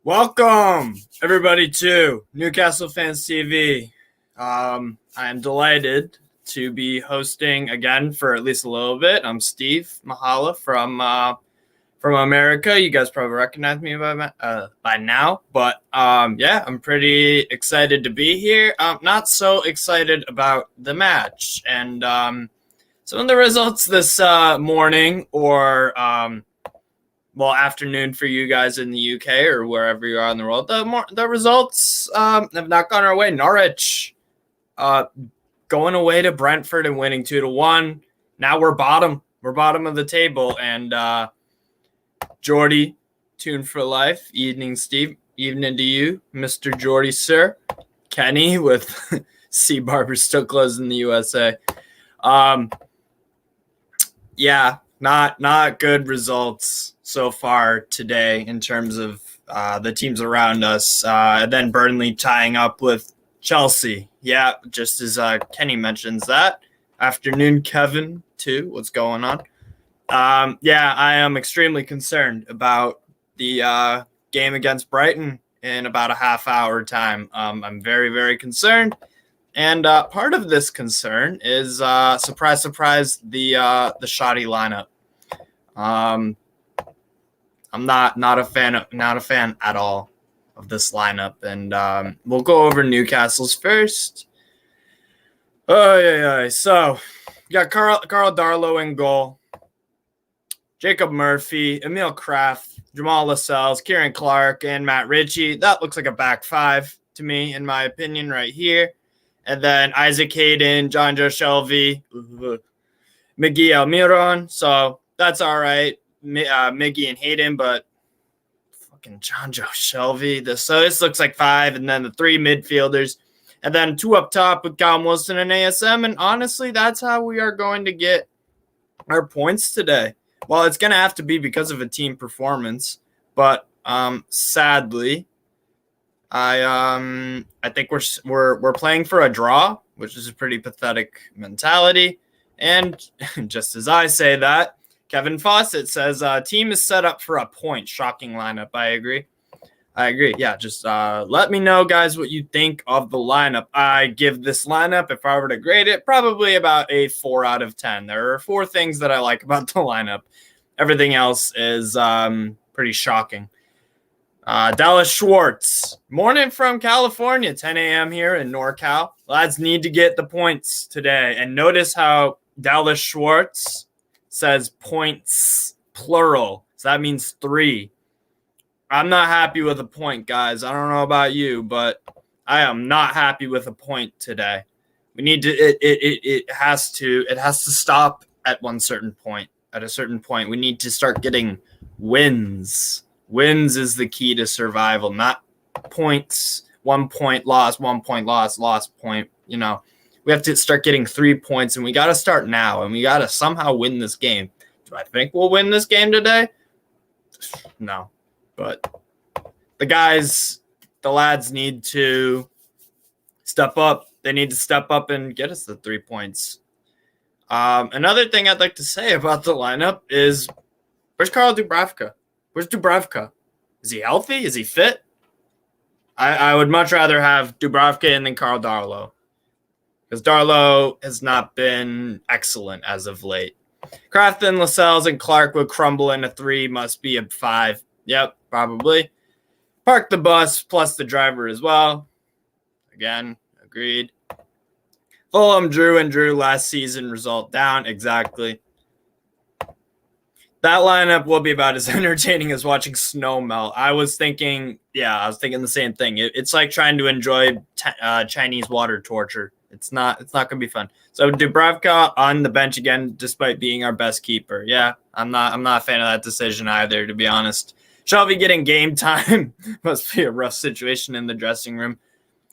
Welcome, everybody, to Newcastle Fans TV. I am delighted to be hosting again for at least a little bit. I'm Steve Mahala from America. You guys probably recognize me by now, but yeah, I'm pretty excited to be here. Not so excited about the match and some of the results this morning or afternoon for you guys in the UK or wherever you are in the world. The results have not gone our way. Norwich going away to Brentford and winning 2-1. Now we're bottom. We're bottom of the table. And Jordy, tuned for life. Evening, Steve. Evening to you, Mr. Jordy, sir. Kenny with C. Barber still closed in the USA. Yeah, not good results so far today in terms of the teams around us. Then Burnley tying up with Chelsea. Yeah, just as Kenny mentions that. Afternoon, Kevin, too. What's going on? Yeah, I am extremely concerned about the game against Brighton in about a half hour time. I'm very, very concerned. And part of this concern is, surprise, surprise, the shoddy lineup. I'm not a fan at all of this lineup, and we'll go over Newcastle's first. So you got Carl Darlow in goal, Jacob Murphy, Emil Kraft, Jamal Lascelles, Kieran Clark, and Matt Ritchie. That looks like a back five to me, in my opinion, right here. And then Isaac Hayden, John Joe Shelby, Miguel Almiron. So that's all right. Miggy and Hayden, but fucking John Joe Shelby. So this looks like five, and then the three midfielders. And then two up top with Callum Wilson and ASM. And honestly, that's how we are going to get our points today. Well, it's going to have to be because of a team performance. But sadly, I think we're playing for a draw, which is a pretty pathetic mentality. And just as I say that, Kevin Fawcett says team is set up for a point. Shocking lineup. I agree. Yeah, just let me know, guys, what you think of the lineup. I give this lineup, if I were to grade it, probably about a 4 out of 10. There are 4 things that I like about the lineup. Everything else is pretty shocking. Dallas Schwartz, morning from California, 10 a.m. here in NorCal. Lads need to get the points today. And notice how Dallas Schwartz says points, plural. So that means 3. I'm not happy with a point, guys. I don't know about you, but I am not happy with a point today. We need to. It has to stop at one certain point. At a certain point, we need to start getting wins. Wins is the key to survival, not points. 1 point loss, 1 point loss, lost point. You know, we have to start getting 3 points, and we got to start now, and we got to somehow win this game. Do I think we'll win this game today? No. But the lads need to step up. They need to step up and get us the 3 points. Another thing I'd like to say about the lineup is, where's Karl Dubravka? Where's Dubravka? Is he healthy? Is he fit? I would much rather have Dubravka in than Karl Darlow, because Darlow has not been excellent as of late. Crafton, Lascelles, and Clark would crumble in a 3, must be a 5. Yep, probably. Park the bus plus the driver as well. Again, agreed. Fulham drew last season, result down. Exactly. That lineup will be about as entertaining as watching snow melt. I was thinking the same thing. It's like trying to enjoy Chinese water torture. It's not going to be fun. So Dubravka on the bench again, despite being our best keeper. Yeah, I'm not a fan of that decision either, to be honest. Shelby getting game time must be a rough situation in the dressing room.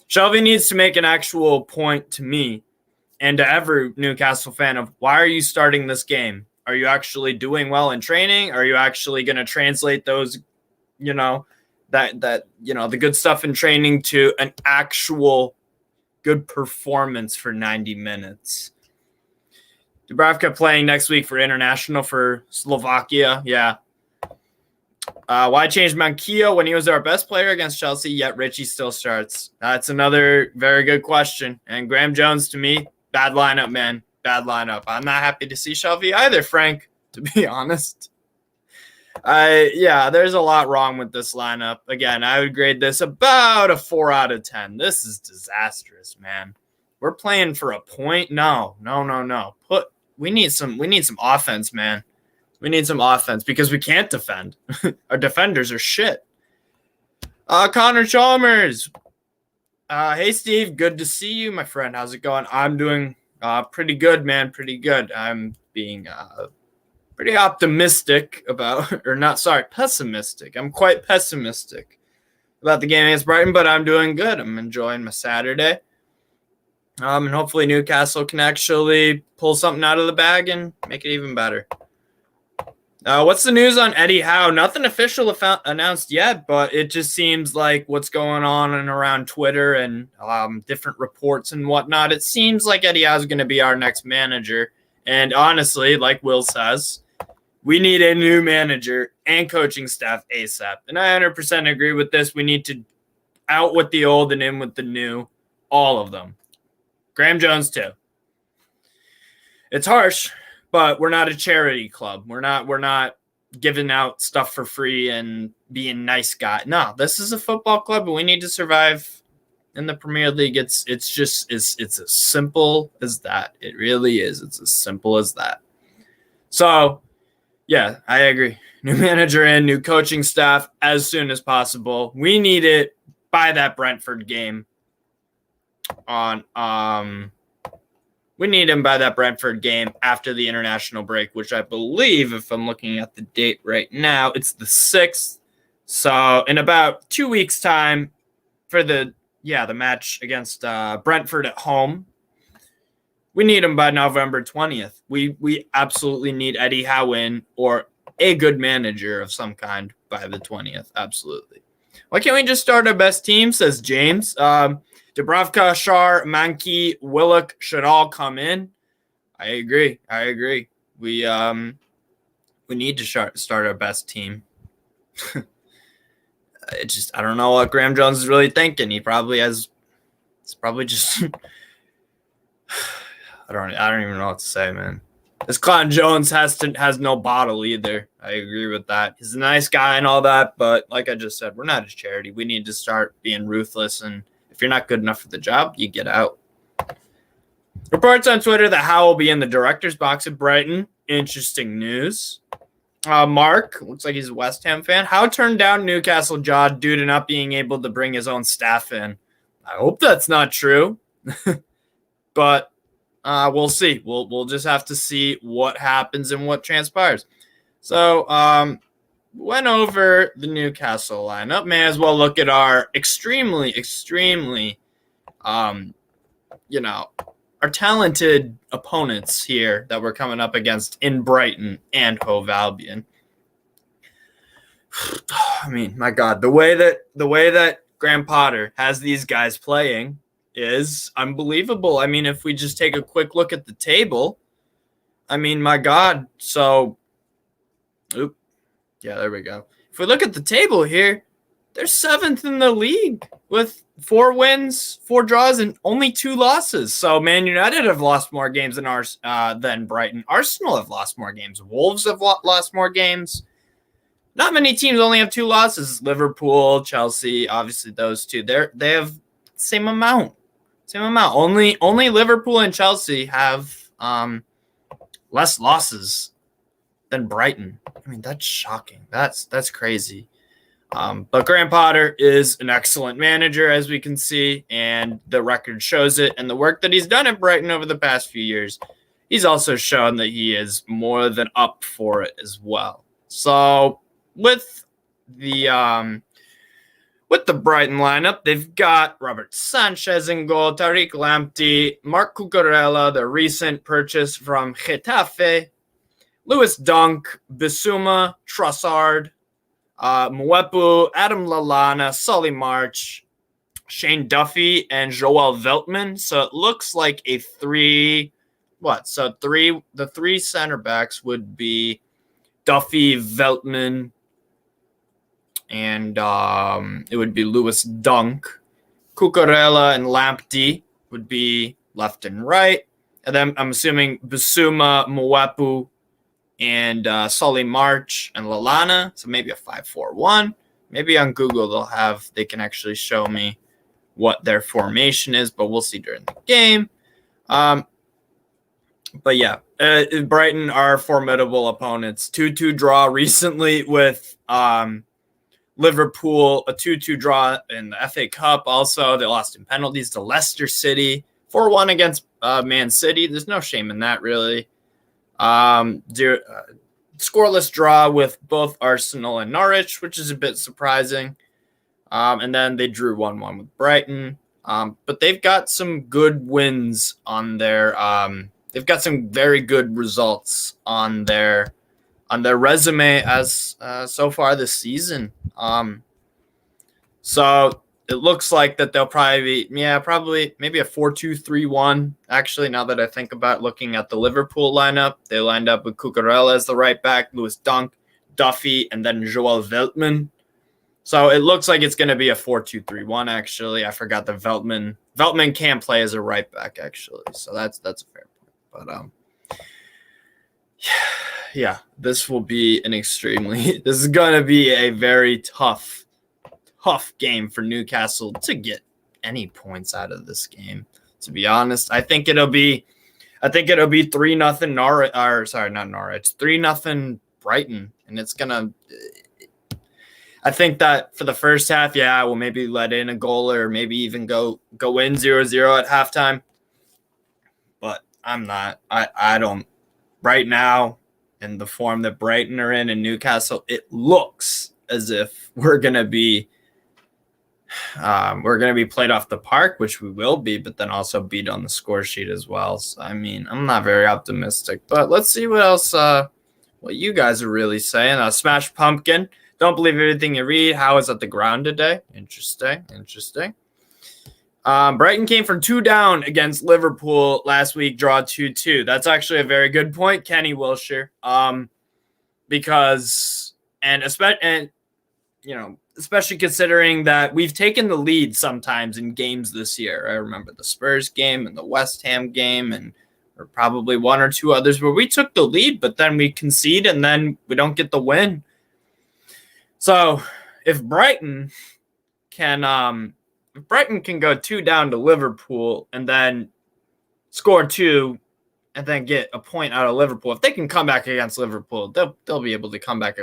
Shelby needs to make an actual point to me and to every Newcastle fan of, why are you starting this game? Are you actually doing well in training? Are you actually going to translate those, the good stuff in training to an actual good performance for 90 minutes? Dubravka playing next week for international for Slovakia. Yeah. Why change Manquillo when he was our best player against Chelsea, yet Ritchie still starts? That's another very good question. And Graeme Jones, to me, bad lineup, man. Bad lineup. I'm not happy to see Shelby either, Frank, to be honest. There's a lot wrong with this lineup. Again, I would grade this about a 4 out of 10. This is disastrous, man. We're playing for a point? No. We need some offense, man. We need some offense because we can't defend. Our defenders are shit. Connor Chalmers. Hey, Steve. Good to see you, my friend. How's it going? I'm doing pretty good, man. Pretty good. I'm being pretty optimistic pessimistic. I'm quite pessimistic about the game against Brighton, but I'm doing good. I'm enjoying my Saturday. And hopefully Newcastle can actually pull something out of the bag and make it even better. What's the news on Eddie Howe? Nothing official announced yet, but it just seems like what's going on and around Twitter and different reports and whatnot, it seems like Eddie Howe is going to be our next manager. And honestly, like Will says, we need a new manager and coaching staff ASAP. And I 100% agree with this. We need to out with the old and in with the new, all of them. Graeme Jones too. It's harsh, but we're not a charity club. We're not giving out stuff for free and being nice guy. No, this is a football club, and we need to survive in the Premier League. It's as simple as that. It really is. It's as simple as that. So, Yeah, I agree. New manager in, new coaching staff as soon as possible. We need it by that Brentford game. We need him by that Brentford game after the international break, which I believe, if I'm looking at the date right now, it's the 6th. So in about 2 weeks' time for the match against Brentford at home. We need him by November 20th. We absolutely need Eddie Howe in, or a good manager of some kind by the 20th. Absolutely. Why can't we just start our best team, says James. Dubravka, Shar, Mankey, Willock should all come in. I agree. We need to start our best team. I don't know what Graeme Jones is really thinking. It's probably just I don't even know what to say, man. This Clown Jones has no bottle either. I agree with that. He's a nice guy and all that, but like I just said, we're not his charity. We need to start being ruthless, and if you're not good enough for the job, you get out. Reports on Twitter that Howe will be in the director's box at Brighton. Interesting news. Mark, looks like he's a West Ham fan. Howe turned down Newcastle job due to not being able to bring his own staff in. I hope that's not true, but we'll see. We'll just have to see what happens and what transpires. So went over the Newcastle lineup. May as well look at our extremely our talented opponents here that we're coming up against in Brighton and Hove Albion. I mean, my God, the way that Graham Potter has these guys playing is unbelievable. I mean, if we just take a quick look at the table, I mean, my God. So, there we go. If we look at the table here, they're 7th in the league with 4 wins, 4 draws, and only 2 losses. So Man United have lost more games than Brighton. Arsenal have lost more games. Wolves have lost more games. Not many teams only have 2 losses. Liverpool, Chelsea, obviously those two. They have same amount. Only Liverpool and Chelsea have less losses than Brighton. I mean, that's shocking. That's crazy. But Graham Potter is an excellent manager, as we can see, and the record shows it. And the work that he's done at Brighton over the past few years, he's also shown that he is more than up for it as well. So with the Brighton lineup, they've got Robert Sanchez in goal, Tariq Lamptey, Mark Cucurella, the recent purchase from Getafe, Lewis Dunk, Bissouma, Trossard, Mwepu, Adam Lallana, Solly March, Shane Duffy, and Joel Veltman. So it looks like the 3 center backs would be Duffy, Veltman, and it would be Lewis Dunk. Cucurella and Lamptey would be left and right. And then I'm assuming Bissouma, Mwepu, and Solly March and Lallana, so maybe a 5-4-1. Maybe on Google they can actually show me what their formation is, but we'll see during the game. But yeah, Brighton are formidable opponents. 2-2 draw recently with Liverpool, a 2-2 draw in the FA Cup. Also, they lost in penalties to Leicester City. 4-1 against Man City. There's no shame in that, really. Scoreless draw with both Arsenal and Norwich, which is a bit surprising. And then they drew 1-1 with Brighton. But they've got some good wins on their they've got some very good results on their resume as so far this season. So it looks like that they'll probably be, maybe a 4-2-3-1. Actually, now that I think about looking at the Liverpool lineup, they lined up with Cucurella as the right back, Lewis Dunk, Duffy, and then Joel Veltman. So it looks like it's going to be a 4-2-3-1, actually. I forgot that Veltman can play as a right back, actually. So that's a fair point. But yeah, this will be this is going to be a very tough game for Newcastle to get any points out of this game. To be honest, I think it'll be 3-0 Norwich, or sorry, not Norwich, 3-0 Brighton, and it's gonna. I think that for the first half, we'll maybe let in a goal or maybe even go in 0-0 at halftime. But I'm not. I don't. Right now, in the form that Brighton are in Newcastle, it looks as if we're gonna be played off the park, which we will be, but then also beat on the score sheet as well. So, I mean, I'm not very optimistic, but let's see what else. What you guys are really saying. Smash Pumpkin. Don't believe everything you read. How is at the ground today? Interesting. Brighton came from 2 down against Liverpool last week, draw 2-2. That's actually a very good point, Kenny Wilshire. Because especially considering that we've taken the lead sometimes in games this year. I remember the Spurs game and the West Ham game and or probably one or two others where we took the lead, but then we concede and then we don't get the win. So if Brighton can go 2 down to Liverpool and then score 2 and then get a point out of Liverpool, if they can come back against Liverpool, they'll be able to come back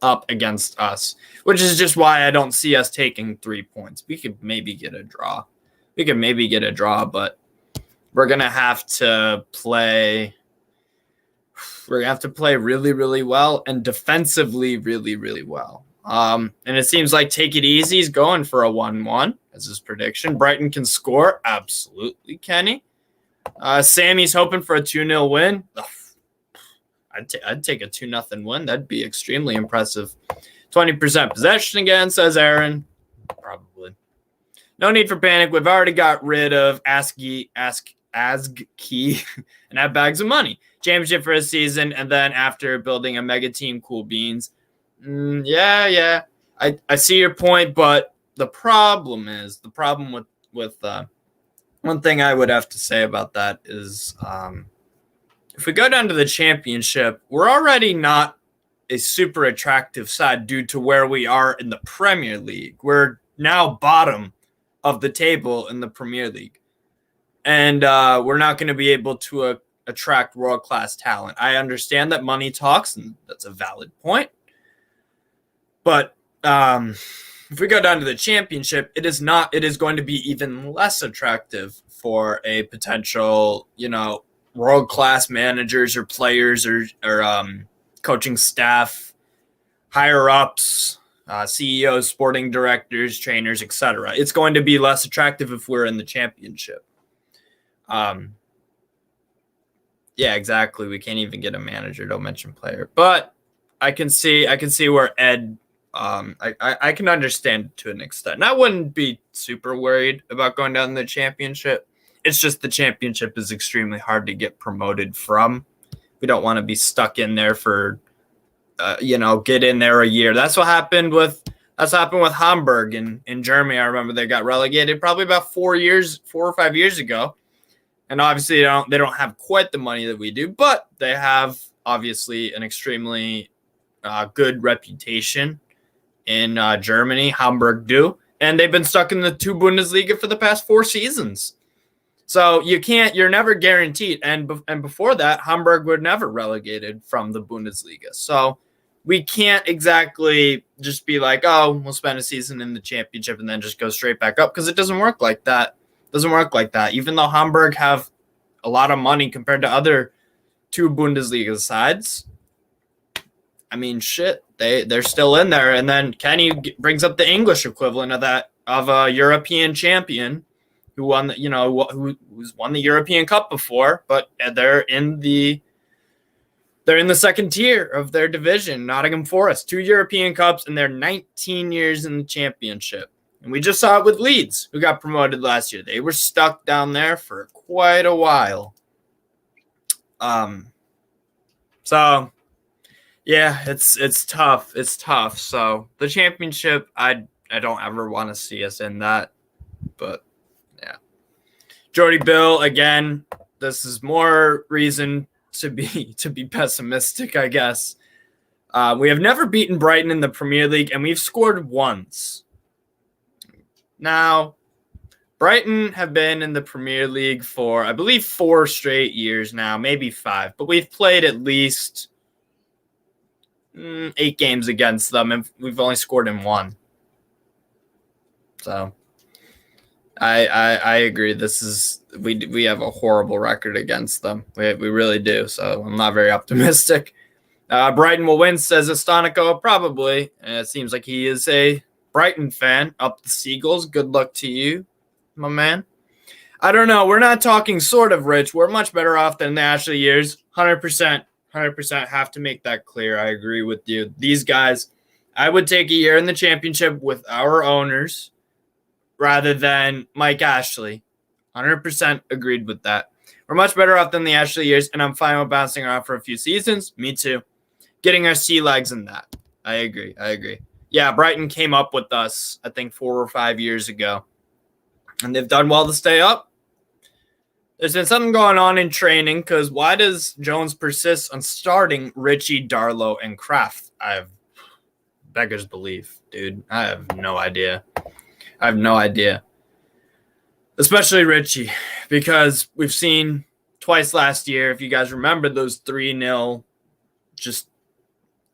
up against us, which is just why I don't see us taking 3 points. We could maybe get a draw. But we're going to have to play. We're going to have to play really, really well and defensively really, really well. And it seems like Take It Easy is going for a 1-1 as his prediction. Brighton can score. Absolutely, Kenny. Sammy's hoping for a 2-0 win. I'd take a 2-0 win. That'd be extremely impressive. 20% possession again, says Aaron. Probably. No need for panic. We've already got rid of Asgkey and have bags of money. Championship for a season, and then after building a mega team, cool beans. I see your point, but the problem with one thing I would have to say about that is if we go down to the championship, we're already not a super attractive side due to where we are in the Premier League. We're now bottom of the table in the Premier League. And we're not going to be able to attract world-class talent. I understand that money talks, and that's a valid point. But if we go down to the championship, it is going to be even less attractive for a potential, world-class managers or players or coaching staff, higher-ups, CEOs, sporting directors, trainers, etc. It's going to be less attractive if we're in the championship. Yeah, exactly. We can't even get a manager. Don't mention player. But I can see where Ed. I can understand to an extent. And I wouldn't be super worried about going down the championship. It's just the championship is extremely hard to get promoted from. We don't want to be stuck in there for, get in there a year. That's what happened with Hamburg in Germany. I remember they got relegated probably about 4 or 5 years ago. And obviously they don't have quite the money that we do, but they have obviously an extremely good reputation in Germany. Hamburg do, and they've been stuck in the 2 Bundesliga for the past 4 seasons. So you're never guaranteed. And before that, Hamburg were never relegated from the Bundesliga. So we can't exactly just be like, oh, we'll spend a season in the championship and then just go straight back up, because it doesn't work like that. Even though Hamburg have a lot of money compared to other 2 Bundesliga sides, I mean, shit, they're still in there. And then Kenny brings up the English equivalent of that, of a European champion who won who's won the European Cup before, but they're in the second tier of their division. Nottingham Forest, 2 European Cups, and they're 19 years in the championship. And we just saw it with Leeds, who got promoted last year. They were stuck down there for quite a while. So yeah, it's tough. It's tough. So the championship, I don't ever want to see us in that. But yeah. Jordy Bill, again, this is more reason to be pessimistic, I guess. We have never beaten Brighton in the Premier League, and we've scored once. Now, Brighton have been in the Premier League for, I believe, 4 straight years now, maybe 5. But we've played at least 8 games against them, and we've only scored in 1. So I agree. We have a horrible record against them. We really do. So I'm not very optimistic. Brighton will win, says Astonico. Probably. It seems like he is a Brighton fan. Up the Seagulls. Good luck to you, my man. I don't know. We're not talking sort of rich. We're much better off than the Ashley years. 100%. 100% have to make that clear. I agree with you. These guys, I would take a year in the championship with our owners rather than Mike Ashley. 100% agreed with that. We're much better off than the Ashley years, and I'm fine with bouncing around for a few seasons. Me too. Getting our sea legs in that. I agree. Yeah, Brighton came up with us, I think, 4 or 5 years ago. And they've done well to stay up. There's been something going on in training, because why does Jones persist on starting Richie, Darlow, and Kraft? I have beggars belief, dude. I have no idea. Especially Richie, because we've seen twice last year, if you guys remember, those 3-0 just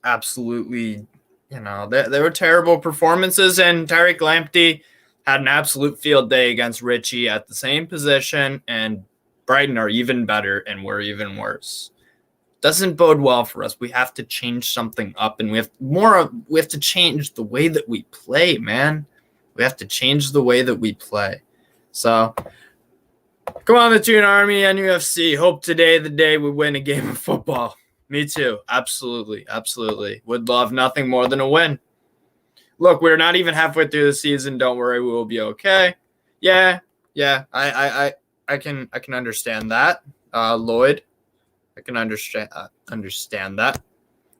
absolutely, they were terrible performances, and Tariq Lamptey had an absolute field day against Richie at the same position, and Brighton are even better, and we're even worse. Doesn't bode well for us. We have to change something up, and we have to change the way that we play, man. We have to change the way that we play. So, come on, the Toon Army, NUFC. Hope today the day we win a game of football. Me too. Absolutely. Would love nothing more than a win. Look, we're not even halfway through the season. Don't worry, we will be okay. Yeah. I can understand that, Lloyd. I can understand that.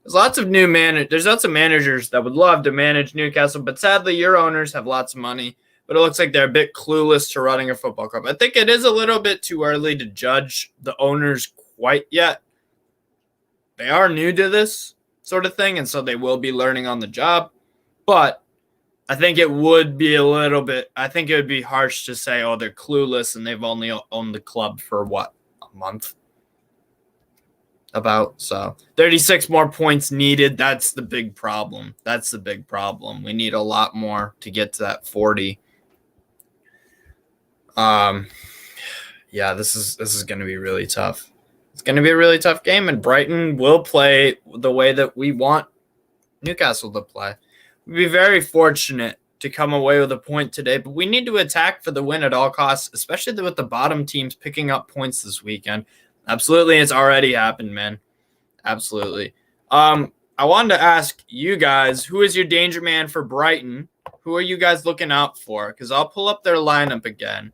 There's lots of managers that would love to manage Newcastle, but sadly, your owners have lots of money. But it looks like they're a bit clueless to running a football club. I think it is a little bit too early to judge the owners quite yet. They are new to this sort of thing, and so they will be learning on the job. But I think it would be harsh to say, oh, they're clueless and they've only owned the club for a month? So 36 more points needed. That's the big problem. We need a lot more to get to that 40. Yeah, this is going to be really tough. It's going to be a really tough game, and Brighton will play the way that we want Newcastle to play. We'd be very fortunate to come away with a point today, but we need to attack for the win at all costs, especially with the bottom teams picking up points this weekend. Absolutely, it's already happened, man. Absolutely. I wanted to ask you guys, who is your danger man for Brighton? Who are you guys looking out for? Because I'll pull up their lineup again.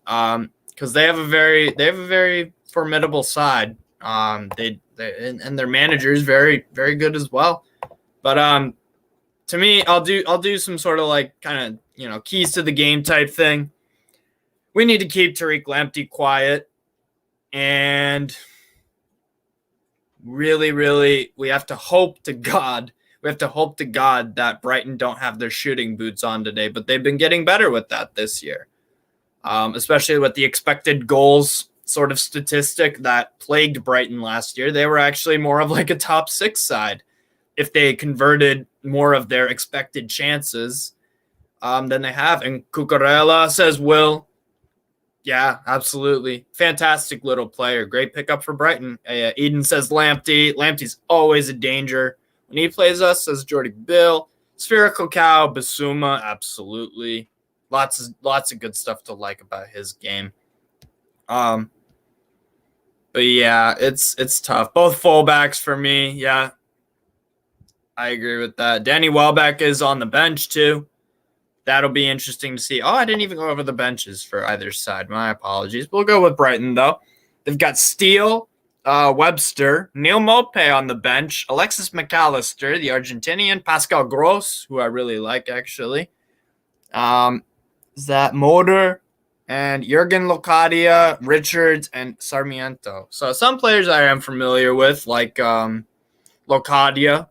Because they have a very formidable side. And their manager is very, very good as well. But to me, I'll do some sort of like kind of keys to the game type thing. We need to keep Tariq Lamptey quiet, and really, we have to hope to God that Brighton don't have their shooting boots on today. But they've been getting better with that this year, especially with the expected goals sort of statistic that plagued Brighton last year. They were actually more of like a top 6 side if they converted more of their expected chances than they have. And Cucurella says Will. Yeah, absolutely. Fantastic little player. Great pickup for Brighton. Eden says Lamptey. Lamptey's always a danger when he plays us, says Jordy Bill. Spherical Cow, Basuma, absolutely. Lots of good stuff to like about his game. But yeah, it's tough. Both fullbacks for me. Yeah, I agree with that. Danny Welbeck is on the bench too. That'll be interesting to see. Oh, I didn't even go over the benches for either side. My apologies. We'll go with Brighton, though. They've got Steele, Webster, Neil Maupay on the bench, Alexis McAllister, the Argentinian, Pascal Gross, who I really like, actually. Is that Motor, and Jurgen Locadia, Richards, and Sarmiento. So some players I am familiar with, like Jurgen Locadia,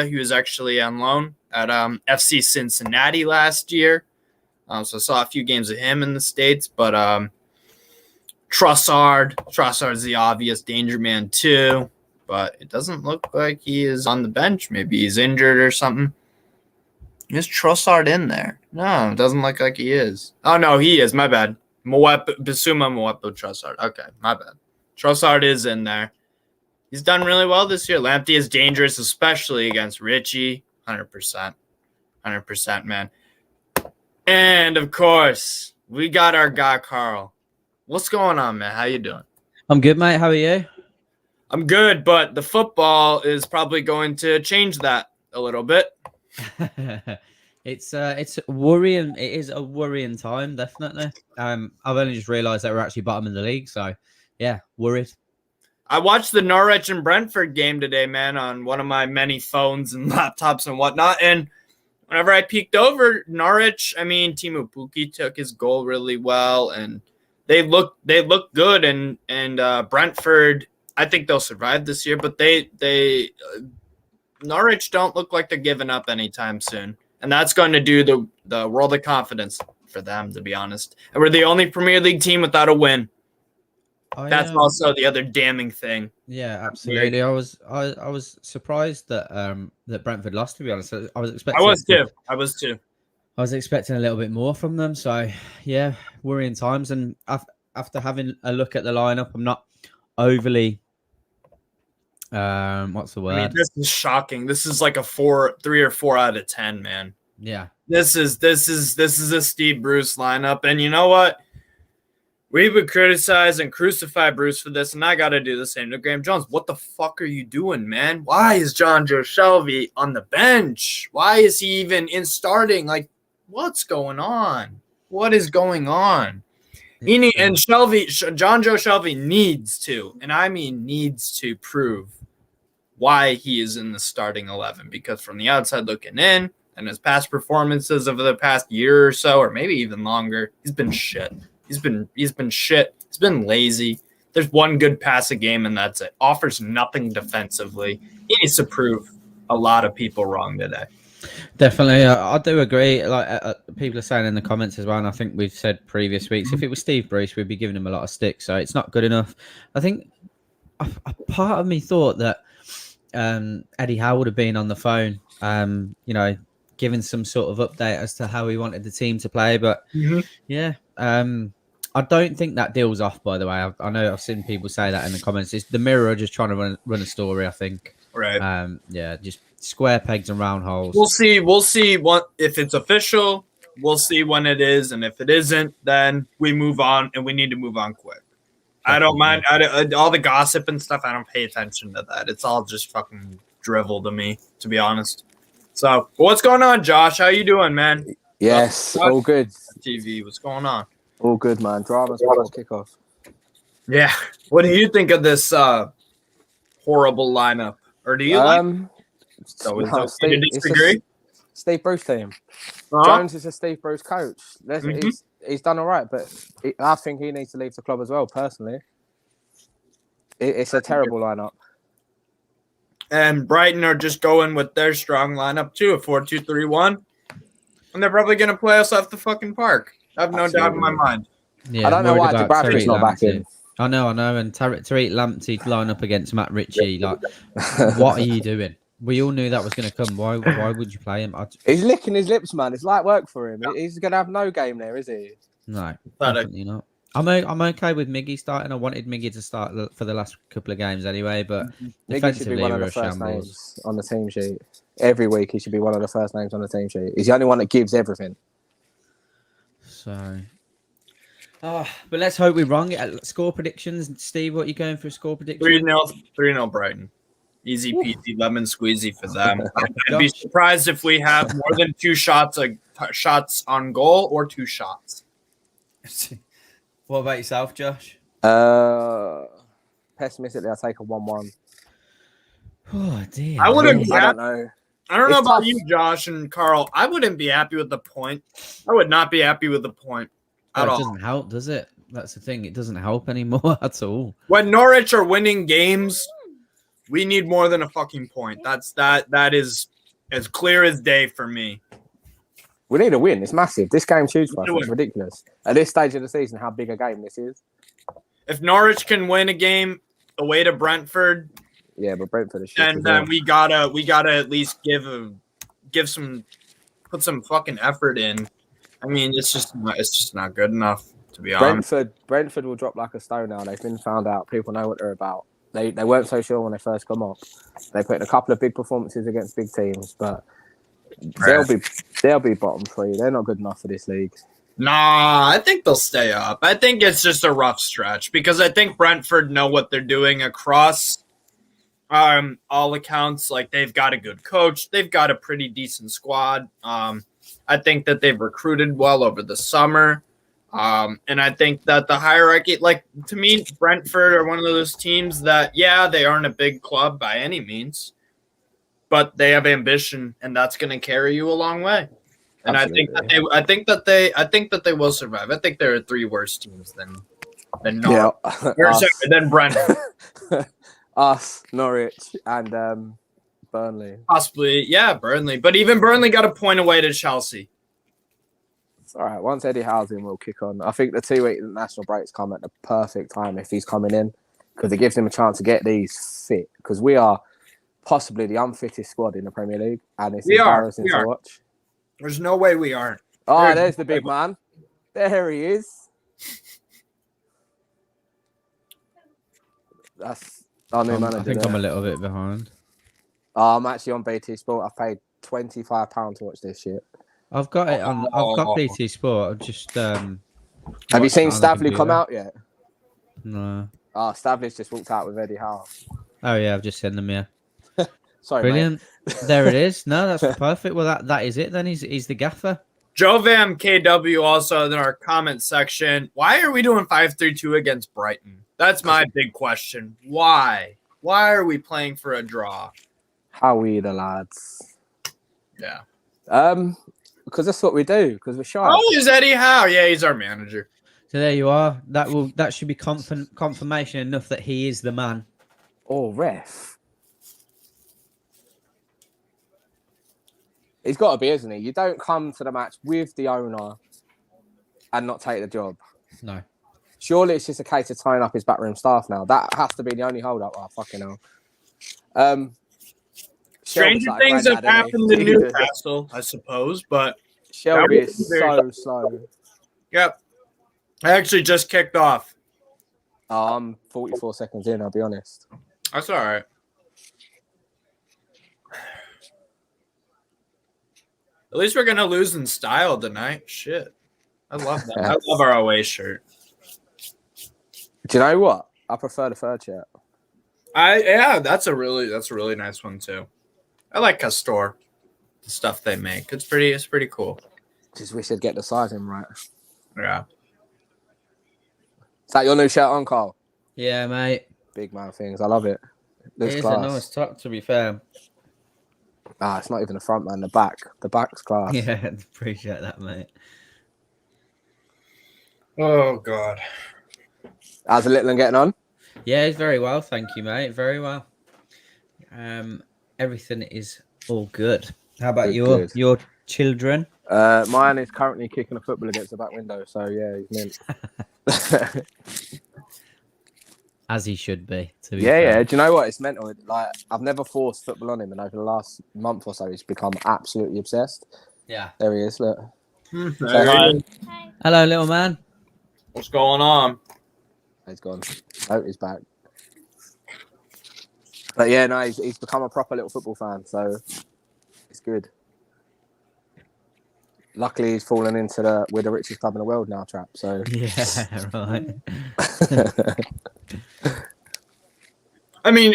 who was actually on loan at FC Cincinnati last year. So I saw a few games of him in the States. But Trossard's the obvious danger man too. but it doesn't look like he is on the bench. Maybe he's injured or something. Is Trossard in there? No, it doesn't look like he is. Oh, no, he is. My bad. Bissouma Moepo Trossard. Okay, my bad. Trossard is in there. He's done really well this year. Lamptey is dangerous, especially against Richie. 100%. 100%, man. And, of course, we got our guy, Carl. What's going on, man? How you doing? I'm good, mate. How are you? I'm good, but the football is probably going to change that a little bit. It's worrying. It is a worrying time, definitely. I've only just realised that we're actually bottom of the league, so yeah, worried. I watched the Norwich and Brentford game today, man, on one of my many phones and laptops and whatnot. And whenever I peeked over Norwich, I mean, Timu Pukki took his goal really well, and they look good. And Brentford, I think they'll survive this year, but Norwich don't look like they're giving up anytime soon, and that's going to do the world of confidence for them, to be honest. And we're the only Premier League team without a win. That's also the other damning thing. Yeah, absolutely. I was surprised that that Brentford lost. To be honest, I was expecting. I was too. I was expecting a little bit more from them. So yeah, worrying times. And after having a look at the lineup, I'm not overly. What's the word? I mean, this is shocking. This is like a 3 or 4 out of 10, man. Yeah. This is a Steve Bruce lineup, and you know what? We would criticize and crucify Bruce for this, and I got to do the same to Graeme Jones. What the fuck are you doing, man? Why is John Joe Shelvey on the bench? Why is he even in starting? Like, what's going on? What is going on? John Joe Shelvey needs to, and I mean needs to, prove why he is in the starting 11, because from the outside looking in and his past performances over the past year or so, or maybe even longer, he's been shit. He's been shit. He's been lazy. There's one good pass a game, and that's it. Offers nothing defensively. He needs to prove a lot of people wrong today. Definitely, I do agree. Like people are saying in the comments as well, and I think we've said previous weeks, if it was Steve Bruce, we'd be giving him a lot of sticks. So it's not good enough. I think a part of me thought that Eddie Howe would have been on the phone, giving some sort of update as to how he wanted the team to play. But yeah, I don't think that deal's off, by the way. I know I've seen people say that in the comments. It's the Mirror just trying to run a story, I think. Right. Yeah, just square pegs and round holes. We'll see what if it's official. We'll see when it is, and if it isn't, then we move on, and we need to move on quick. Definitely. I don't mind all the gossip and stuff. I don't pay attention to that. It's all just fucking drivel to me, to be honest. So, what's going on, Josh? How you doing, man? Yes, all good. TV, what's going on? All good, man. Dramas before kickoff. Yeah. What do you think of this horrible lineup? Or do you disagree? Steve Bruce team. Jones is a Steve Bruce coach. He's done all right, but I think he needs to leave the club as well, personally. It's a terrible lineup. And Brighton are just going with their strong lineup too, a 4-2-3-1. And they're probably going to play us off the fucking park. I have no doubt in my mind. Yeah, I don't know why Bradford's not back in. I know. And Tariq Lamptey line up against Matt Ritchie. Like, what are you doing? We all knew that was going to come. Why would you play him? He's licking his lips, man. It's light work for him. Yeah. He's going to have no game there, is he? No, definitely not. I'm okay with Miggy starting. I wanted Miggy to start for the last couple of games anyway, but Miggy should be one of the first names on the team sheet. Every week he should be one of the first names on the team sheet. He's the only one that gives everything. So, but let's hope we're wrong. Score predictions, Steve. What are you going for a score prediction? 3-0 Brighton. Easy peasy, lemon squeezy for them. I'd be surprised if we have more than 2 shots on goal or 2 shots. What about yourself, Josh? Pessimistically, I'll take a 1-1. Oh dear. I don't know. I don't know about you, Josh and Carl. I wouldn't be happy with the point. I would not be happy with the point at all. It doesn't help, does it? That's the thing. It doesn't help anymore at all. When Norwich are winning games, we need more than a fucking point. That is as clear as day for me. We need a win. It's massive. This game's huge for us. It's ridiculous. At this stage of the season, how big a game this is. If Norwich can win a game away to Brentford, Yeah, but Brentford is shit. And then we gotta at least put some fucking effort in. I mean, it's just not good enough, to be honest. Brentford will drop like a stone now. They've been found out. People know what they're about. They weren't so sure when they first come up. They put in a couple of big performances against big teams, but they'll be bottom three. They're not good enough for this league. Nah, I think they'll stay up. I think it's just a rough stretch because I think Brentford know what they're doing across all accounts. Like, they've got a good coach. They've got a pretty decent squad. I think that they've recruited well over the summer. And I think that the hierarchy, like, to me, Brentford are one of those teams that, yeah, they aren't a big club by any means, but they have ambition, and that's going to carry you a long way. And absolutely. I think that they will survive. I think there are 3 worse teams than Norwich. Than Brentford. Us, Norwich, and Burnley. Possibly, yeah, Burnley. But even Burnley got a point away to Chelsea. It's all right. Once Eddie Howe's in, we'll kick on. I think the 2-week international breaks come at the perfect time if he's coming in, because it gives him a chance to get these fit. Because we are possibly the unfittest squad in the Premier League, and it's embarrassing to watch. There's no way we aren't. Oh, there's the big man. There he is. That's our new manager. I think I'm a little bit behind. Oh, I'm actually on BT Sport. I've paid £25 to watch this shit. I've got it on. I've got BT Sport. I've just. Have you seen Stavely come out yet? No. Oh, Stavely's just walked out with Eddie Howe. Oh yeah, I've just seen them. Yeah. Sorry, brilliant. Mate. There it is. No, that's perfect. Well, that is it. Then he's the gaffer. Jovam KW also in our comment section. Why are we doing 5-3-2 against Brighton? That's my big question. Why? Why are we playing for a draw? How we the lads? Yeah. Because that's what we do. Because we're shy. Oh, is Eddie Howe? Yeah, he's our manager. So there you are. That should be confirmation enough that he is the man. Oh, ref. He's got to be, isn't he? You don't come to the match with the owner and not take the job. No. Surely it's just a case of tying up his backroom staff now. That has to be the only hold-up. Oh, fucking hell. Stranger things have happened in Newcastle, I suppose, but Shelby is so slow. Yep. I actually just kicked off. I'm 44 seconds in, I'll be honest. That's all right. At least we're going to lose in style tonight. Shit. I love that. I love our away shirt. Do you know what? I prefer the third shirt. That's a really nice one too. I like Castor, the stuff they make. It's pretty cool. Just wish they'd get the sizing right. Yeah. Is that your new shirt on, Carl? Yeah, mate. Big man things. I love it. It's a nice tuck, to be fair. It's not even the front, man. The back. The back's class. Yeah, appreciate that, mate. Oh, God. How's the little one getting on? Yeah, he's very well, thank you, mate. Very well. Everything is all good. How about your children? Mine is currently kicking a football against the back window, so yeah, he's mint. As he should be. To be fair. Yeah. Do you know what? It's mental. Like, I've never forced football on him, and over the last month or so, he's become absolutely obsessed. Yeah. There he is. Look. Say hi. Hi. Hello, little man. What's going on? He's gone. Oh, he's back. But yeah, no, he's become a proper little football fan, so it's good. Luckily, he's fallen into we're the richest club in the world now trap. So yeah, right. I mean,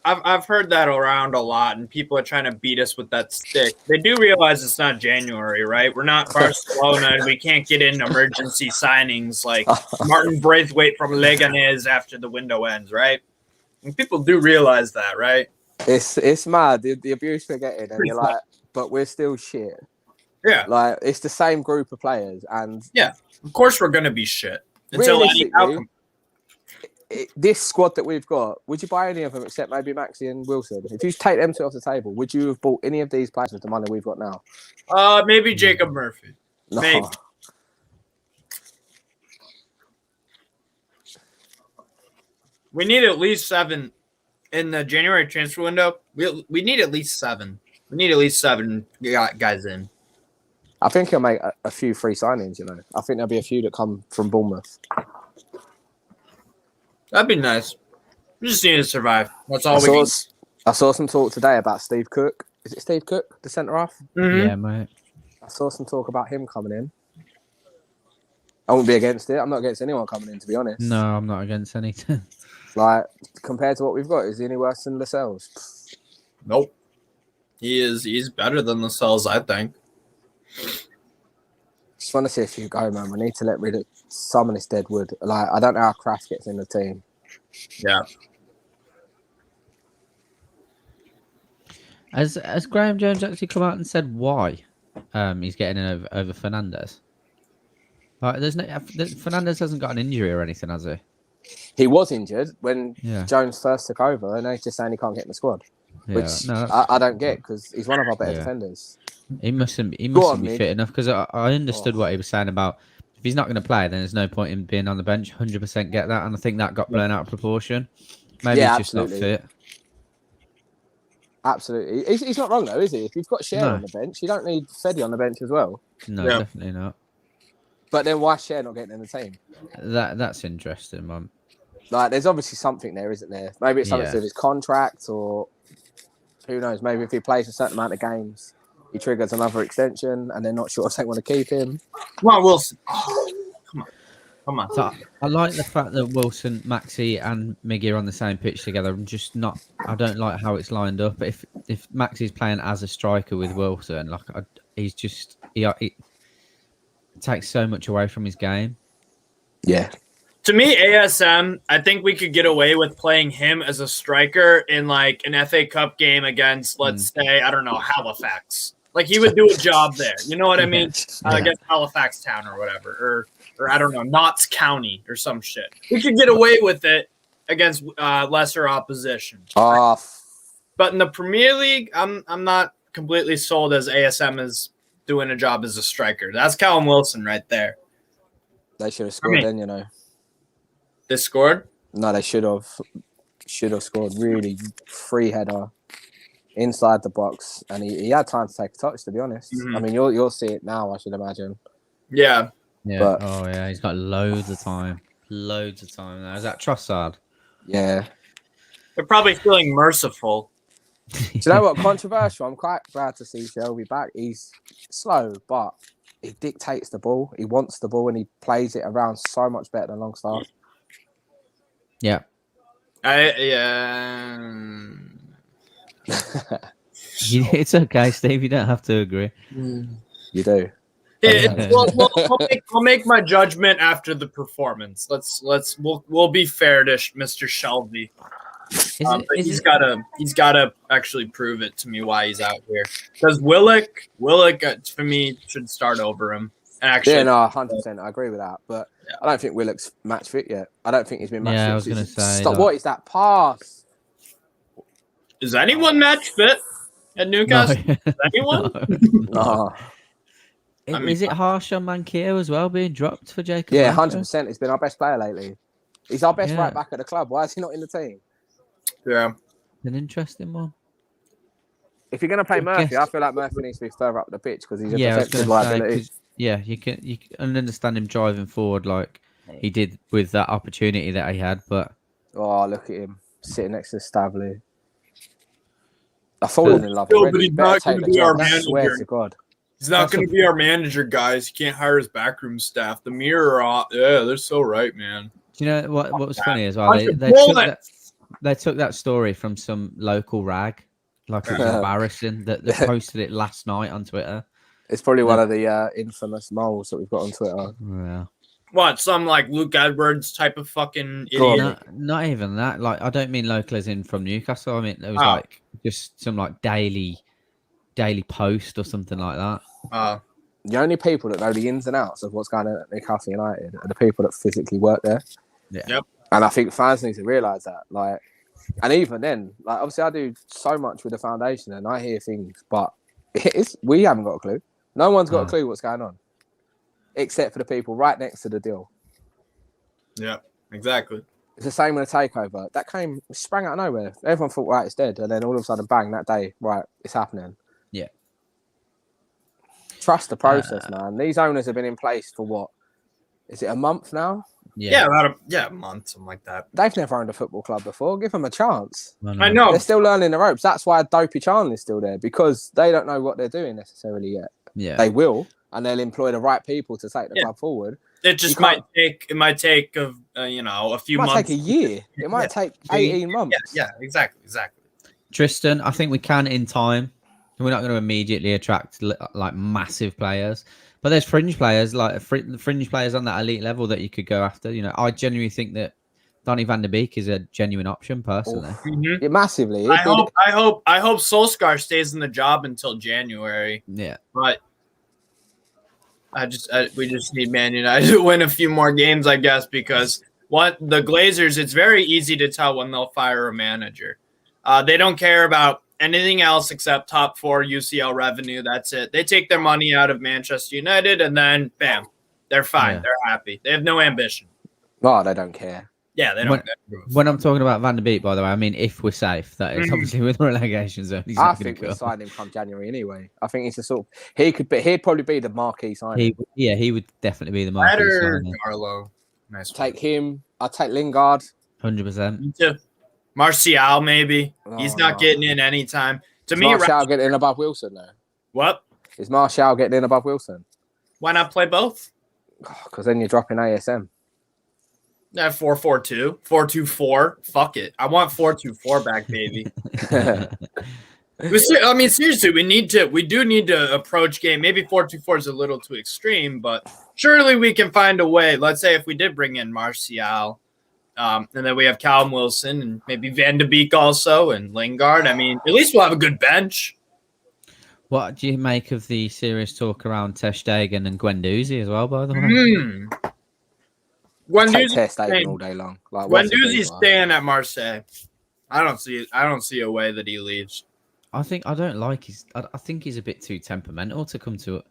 I've heard that around a lot, and people are trying to beat us with that stick. They do realize it's not January, right? We're not Barcelona, and we can't get in emergency signings like Martin Braithwaite from Leganés after the window ends, right? And people do realize that, right? It's mad, the abuse we're getting, and you're like, but we're still shit. Yeah. Like, it's the same group of players, and yeah, of course we're going to be shit. Until Eddie Howe comes. This squad that we've got, would you buy any of them except maybe Maxi and Wilson? If you take them two off the table, would you have bought any of these players with the money we've got now? Maybe Jacob Murphy. No. Maybe. We need at least in the January transfer window, we need at least 7. We need at least 7 guys in. I think he'll make a few free signings, you know. I think there'll be a few that come from Bournemouth. That'd be nice. We just need to survive. That's all I saw some talk today about Steve Cook. Is it Steve Cook, the centre-half? Mm-hmm. Yeah, mate. I saw some talk about him coming in. I won't be against it. I'm not against anyone coming in, to be honest. No, I'm not against anything. Like, compared to what we've got, is he any worse than Lascelles? Nope. He's better than Lascelles, I think. Just want to see if you go, man. We need to let rid of some of this dead wood. Like, I don't know how Kraft gets in the team. Yeah. Has Graeme Jones actually come out and said why he's getting in over Fernandes? Like, Fernandes hasn't got an injury or anything, has he? He was injured when Yeah. Jones first took over, and they're just saying he can't get in the squad. Yeah. Which No, I don't get, because he's one of our better defenders. he mustn't be Mid. fit enough, because I understood what he was saying about if he's not going to play, then there's no point in being on the bench. 100% get that, and I think that got blown out of proportion. Maybe he's just not fit. Absolutely. He's not wrong, though, is he? If you've got Cher on the bench, you don't need Freddie on the bench as well. No, definitely not. But then why is Cher not getting in the team? That's interesting, man. Like, there's obviously something there, isn't there? Maybe it's something to do with his contract, or who knows? Maybe if he plays a certain amount of games, he triggers another extension, and they're not sure if they want to keep him. Come on, Wilson. Oh, come on. So I like the fact that Wilson, Maxi, and Miggy are on the same pitch together. I'm just not. I don't like how it's lined up. But if Maxi's playing as a striker with Wilson, like he's just he takes so much away from his game. Yeah. To me, ASM, I think we could get away with playing him as a striker in like an FA Cup game against, let's say, I don't know, Halifax. Like he would do a job there. You know what I mean? I guess Halifax Town or whatever, or I don't know, Notts County or some shit. We could get away with it against lesser opposition. But in the Premier League, I'm not completely sold as ASM is doing a job as a striker. That's Callum Wilson right there. They should have scored then, you know. They scored? No, they should have. Should have scored. Really free header inside the box, and he had time to take a touch. To be honest, I mean, you'll see it now. I should imagine. Yeah. But, he's got loads of time. Loads of time now. Is that Trossard? Yeah. They're probably feeling merciful. Do you know what? Controversial. I'm quite glad to see Shelby back. He's slow, but he dictates the ball. He wants the ball, and he plays it around so much better than Longstaff. Yeah. It's okay, Steve. You don't have to agree. You do. We'll make my judgment after the performance. We'll be fair to Mr. Shelby. He's gotta actually prove it to me why he's out here. Because Willock for me should start over him. And actually, yeah, no, 100%. I agree with that. But I don't think Willock's match fit yet. I don't think he's been match fit. I was going to say. Stop! What is that pass? Is anyone match fit at Newcastle? No. Is anyone? No. Is it harsh on Mankier as well being dropped for Jacob? Yeah, 100%. He's been our best player lately. He's our best right back at the club. Why is he not in the team? Yeah. An interesting one. If you're going to play Murphy, I feel like Murphy needs to be further up the pitch because he's a defensive liability. You can understand him driving forward like he did with that opportunity that he had, but look at him sitting next to Stavely. I've fallen in love with him. He's not going to be our manager. I swear to God. He's not going to be our manager, guys. He can't hire his backroom staff. The mirror off. Yeah, they're so right, man. Do you know what was funny as well? They took that story from some local rag. Like it was embarrassing that they posted it last night on Twitter. It's probably one of the infamous moles that we've got on Twitter. Yeah. What, some like Luke Edwards type of fucking idiot? Not even that. Like, I don't mean local as in from Newcastle. I mean it was like just some like daily post or something like that. The only people that know the ins and outs of what's going on at Newcastle United are the people that physically work there. Yeah. Yep. And I think fans need to realise that. Like, and even then, like obviously I do so much with the foundation and I hear things, but we haven't got a clue. No one's got a clue what's going on. Except for the people right next to the deal. Yeah, exactly. It's the same with a takeover. That sprang out of nowhere. Everyone thought, right, it's dead. And then all of a sudden, bang, that day, right, it's happening. Yeah. Trust the process, man. These owners have been in place for what? Is it a month now? Yeah, about a month, something like that. They've never owned a football club before. Give them a chance. I know. They're still learning the ropes. That's why Dopey Charnley's still there, because they don't know what they're doing necessarily yet. Yeah. They will, and they'll employ the right people to take the club forward. It just might take a few months. It might take a year. It might take 18 months. Yeah, exactly. Tristan, I think we can in time. We're not going to immediately attract like massive players, but there's fringe players, like fringe players on that elite level that you could go after. I genuinely think that Donny van der Beek is a genuine option, personally. Yeah, massively. I hope Solskjaer stays in the job until January. Yeah, but we just need Man United to win a few more games, I guess, because the Glazers, it's very easy to tell when they'll fire a manager. They don't care about anything else except top 4 UCL revenue. That's it. They take their money out of Manchester United, and then bam, they're fine. Yeah. They're happy. They have no ambition. Oh, they don't care. Yeah, they don't. When I'm talking about Van der Beek, by the way, I mean if we're safe. That is obviously with relegation zone. I think we'll sign him come January anyway. I think he's he'd probably be the marquee signing. He would definitely be the marquee signing. Carlo, nice. Take him. I'll take Lingard. 100%. Me too. Martial, maybe. He's not getting in anytime. To me, Martial getting in above Wilson though. What? Is Martial getting in above Wilson? Why not play both? Because then you're dropping ASM. Yeah, 4-4-2, 4-2-4. Fuck it. I want 4-2-4 back, baby. I mean, seriously, we do need to approach game. Maybe 4-2-4 is a little too extreme, but surely we can find a way. Let's say if we did bring in Martial, and then we have Callum Wilson and maybe Van de Beek also and Lingard. I mean, at least we'll have a good bench. What do you make of the serious talk around Ter Stegen and Guendouzi as well, by the way? Guendouzi's staying all day long. Guendouzi's staying at Marseille. I don't see a way that he leaves. I think he's a bit too temperamental to come to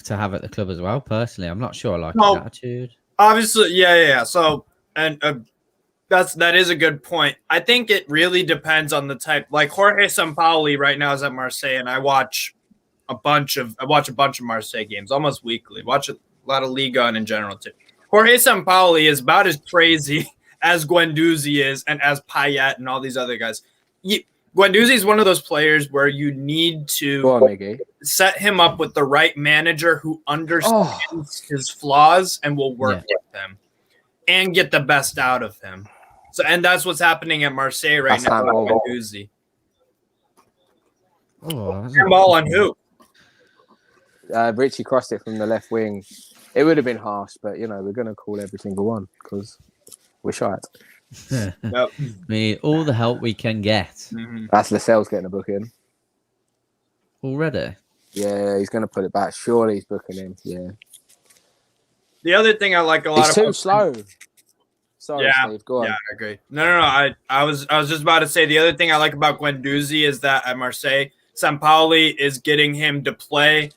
have at the club as well. Personally, I'm not sure I like his attitude. Obviously, yeah. So that is a good point. I think it really depends on the type. Like Jorge Sampaoli right now is at Marseille, and I watch a bunch of Marseille games almost weekly. Watch a lot of Ligue 1 in general too. Jorge Sampaoli is about as crazy as Guendouzi is, and as Payet and all these other guys. Guendouzi is one of those players where you need to set him up with the right manager who understands his flaws and will work with him and get the best out of him. So, and that's what's happening at Marseille right now with Guendouzi. Ball on who? Richie crossed it from the left wing. It would have been harsh, but we're going to call every single one because we're shite. Yep. We need all the help we can get. Mm-hmm. That's Lascelles getting a book in already. Yeah, he's going to put it back. Surely he's booking him. Yeah. The other thing I like a lot. It's too slow. Sorry, Steve. Go on. Yeah, I agree. No. I was just about to say the other thing I like about Guendouzi is that at Marseille, Sampaoli is getting him to play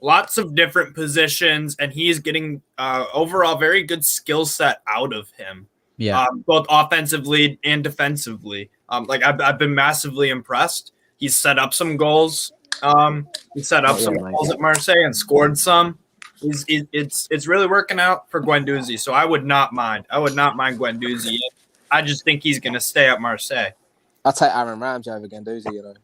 lots of different positions, and he's getting overall very good skill set out of him. Yeah, both offensively and defensively. I've been massively impressed. He's set up some goals. He set up some goals at Marseille and scored some. It's really working out for Guendouzi. So I would not mind. Guendouzi. I just think he's going to stay at Marseille. I'll take Aaron Ramsey over Guendouzi.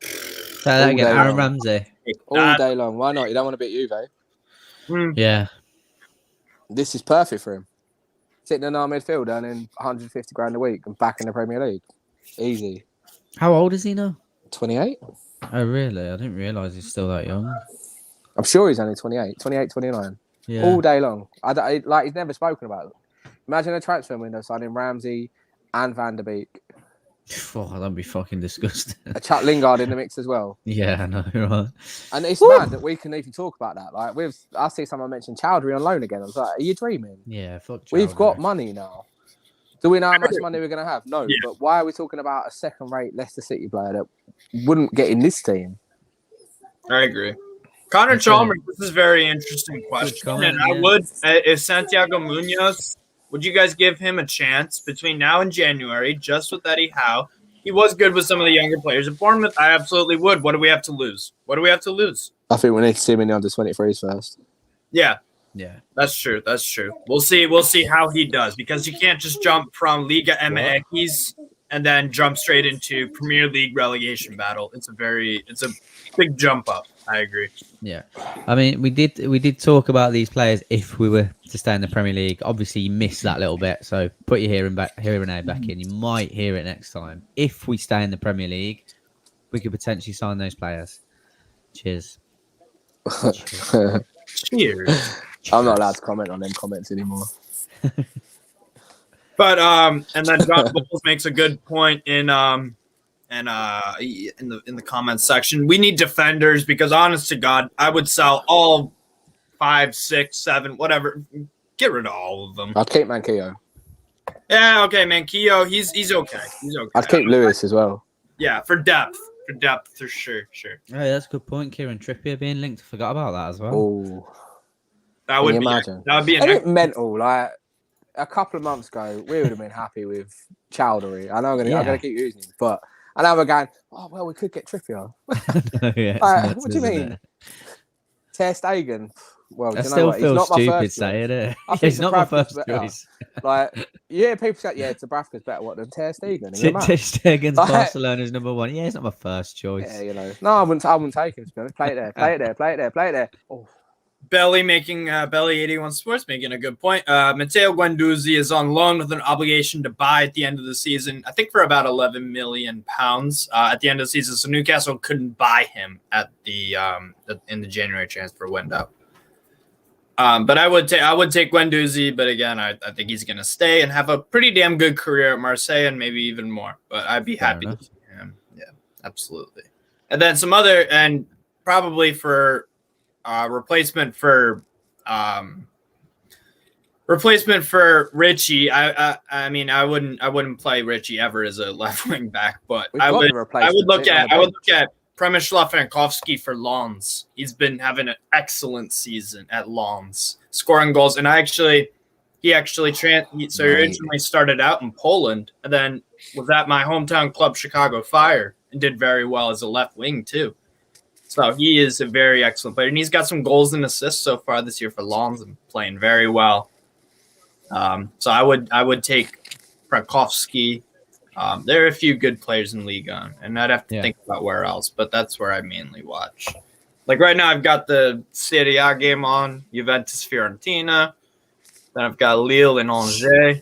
Say that again, Aaron Ramsey. All day long. Why not? You don't want to beat Juve. Yeah. This is perfect for him. Sitting in our midfield earning 150 grand a week and back in the Premier League. Easy. How old is he now? 28. Oh, really? I didn't realise he's still that young. I'm sure he's only 28, 29. Yeah. All day long. He's never spoken about it. Imagine a transfer window signing Ramsey and Van der Beek. Oh, that'd be fucking disgusting. A Chuck Lingard in the mix as well. Yeah, I know, right? And it's mad that we can even talk about that. I see someone mention Chowdhury on loan again. I was like, are you dreaming? Yeah, fuck Chowdhury. We've got money now. Do we know how much money we're going to have? No, but why are we talking about a second-rate Leicester City player that wouldn't get in this team? I agree. Connor Chalmers, this is a very interesting question. And I would, if Santiago Munoz Would you guys give him a chance between now and January, just with Eddie Howe? He was good with some of the younger players. At Bournemouth, I absolutely would. What do we have to lose? What do we have to lose? I think we need to see him in the under-23s first. Yeah. Yeah. That's true. That's true. We'll see how he does, because you can't just jump from Liga MX and then jump straight into Premier League relegation battle. It's a big jump up. I agree. Yeah, I mean, we did talk about these players if we were to stay in the Premier League. Obviously, you missed that little bit, so put your hearing aid back in. You might hear it next time. If we stay in the Premier League, we could potentially sign those players. Cheers. Cheers. I'm not allowed to comment on them comments anymore. But and then John Bowles makes a good point in the comments section. We need defenders, because honest to God, I would sell all 5, 6, 7, whatever. Get rid of all of them. I'd keep Manquillo. Yeah, okay, Manquillo. He's okay. He's okay. I'd keep Lewis as well. Yeah, for depth, for sure. Oh, yeah, that's a good point. Kieran Trippier being linked. I forgot about that as well. Oh, that would be Isn't it mental? Like a couple of months ago, we would have been happy with Chowdhury. I know I'm gonna keep using him, but and now we're going, oh well, we could get Trippier. What do you mean? Ter Stegen. Well, I still feel stupid saying it. He's not my first choice. Like, people say, Dubravka's better than Ter Stegen. Ter Stegen's Barcelona's number 1. Yeah, it's not my first choice. Yeah, No, I wouldn't take him. To be honest. Play it there. Oh. Belly 81 Sports making a good point. Matteo Guendouzi is on loan with an obligation to buy at the end of the season, I think for about £11 million at the end of the season. So Newcastle couldn't buy him at the in the January transfer window. But I would take Guendouzi, but again, I think he's going to stay and have a pretty damn good career at Marseille and maybe even more. But I'd be happy to see him. Yeah, absolutely. And then some other, and probably for replacement for Richie. I mean, I wouldn't play Richie ever as a left wing back, but I would look at Przemysław Frankowski for Lens. He's been having an excellent season at Lens, scoring goals. And he originally started out in Poland and then was at my hometown club, Chicago Fire, and did very well as a left wing too. So he is a very excellent player, and he's got some goals and assists so far this year for Lens and playing very well. So I would take Frankowski. There are a few good players in Ligue 1, and I'd have to think about where else, but that's where I mainly watch. Like right now, I've got the Serie A game on, Juventus Fiorentina. Then I've got Lille and Angers.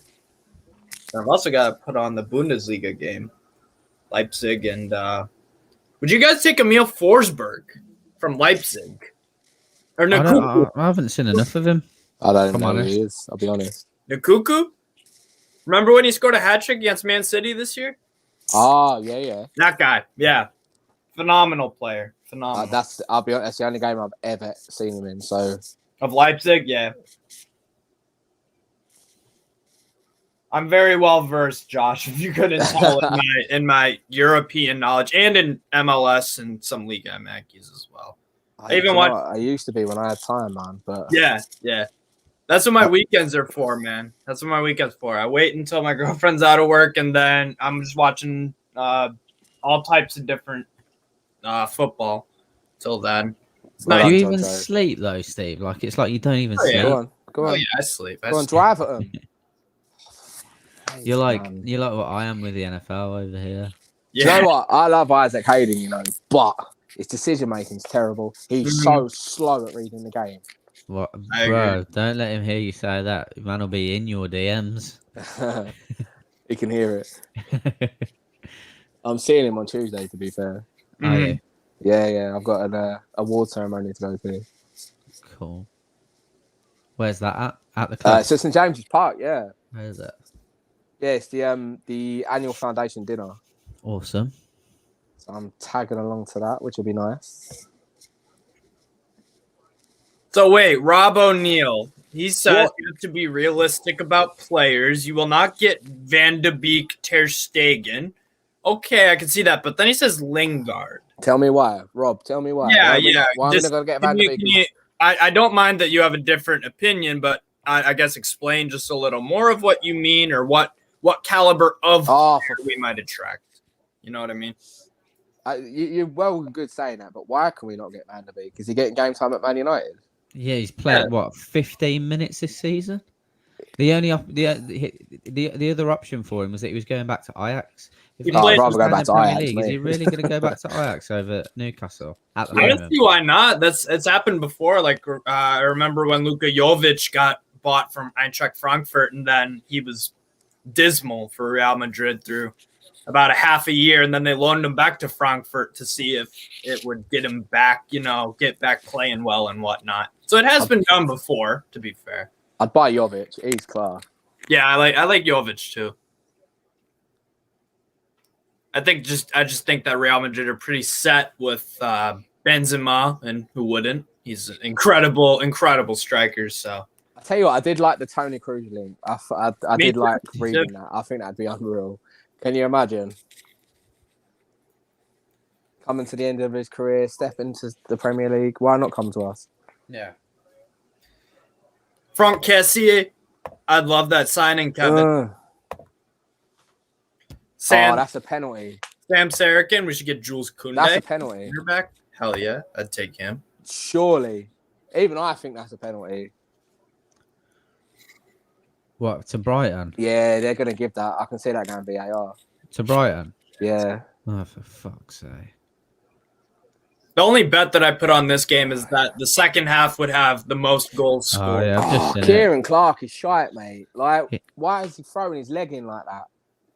And I've also got to put on the Bundesliga game, Leipzig. And would you guys take Emil Forsberg from Leipzig? Or Nkuku? I haven't seen enough of him. I don't know who he is, I'll be honest. Nkuku? Remember when he scored a hat-trick against Man City this year? Oh, yeah. That guy, yeah. Phenomenal player. Phenomenal. I'll be honest, that's the only game I've ever seen him in. So of Leipzig, yeah. I'm very well versed, Josh, if you couldn't tell in my European knowledge and in MLS and some Liga MX as well. I used to be when I had time, man. But yeah. That's what my weekends are for, man. That's what my weekend's for. I wait until my girlfriend's out of work, and then I'm just watching all types of different football. Till then, do you even sleep though, Steve? Like it's like you don't even sleep. Go on. Oh yeah, I sleep. Go on, drive at them. You're like what I am with the NFL over here. Yeah. Do you know what? I love Isaac Hayden, but his decision making's terrible. He's so slow at reading the game. What, bro? Don't let him hear you say that. Man will be in your DMs. He can hear it. I'm seeing him on Tuesday, to be fair. Mm-hmm. Yeah. I've got an award ceremony to go to. Cool. Where's that at? At the club? It's at St James's Park. Yeah. Where is it? Yeah, it's the annual foundation dinner. Awesome. So I'm tagging along to that, which will be nice. So wait, Rob O'Neill, he says you have to be realistic about players. You will not get Van de Beek, Ter Stegen. Okay, I can see that. But then he says Lingard. Tell me why. Rob, tell me why. Yeah. Why am I going to get Van de Beek? I don't mind that you have a different opinion, but I guess, explain just a little more of what you mean or what caliber of player we might attract? You know what I mean? You're well and good saying that, but why can we not get Van der Beek? Is he getting game time at Man United? Yeah, he's played 15 minutes this season. The only the other option for him was that he was going back to Ajax. I'd rather go back to Ajax. League, is he really going to go back to Ajax over Newcastle? I don't see why not. It's happened before. Like I remember when Luka Jovic got bought from Eintracht Frankfurt, and then he was dismal for Real Madrid through about a half a year, and then they loaned him back to Frankfurt to see if it would get him back, get back playing well and whatnot. So it has been done before, to be fair. I'd buy Jovic. He's class. Yeah, I like Jovic too. I just think that Real Madrid are pretty set with Benzema, and who wouldn't? He's an incredible striker. So I tell you what, I did like the Toni Kroos link. I did like reading that. I think that'd be unreal. Can you imagine coming to the end of his career, step into the Premier League? Why not come to us? Yeah. Franck Kessié, I'd love that signing, Kevin. That's a penalty. Sam Sarakin, we should get Jules Koundé. That's a penalty. Back. Hell yeah, I'd take him. Surely. Even I think that's a penalty. What, to Brighton? Yeah, they're going to give that. I can see that going VAR. To Brighton? Yeah. Oh, for fuck's sake. The only bet that I put on this game is that the second half would have the most goals scored. Oh, yeah, I've just seen Kieran Clark is shite, mate. Like, why is he throwing his leg in like that?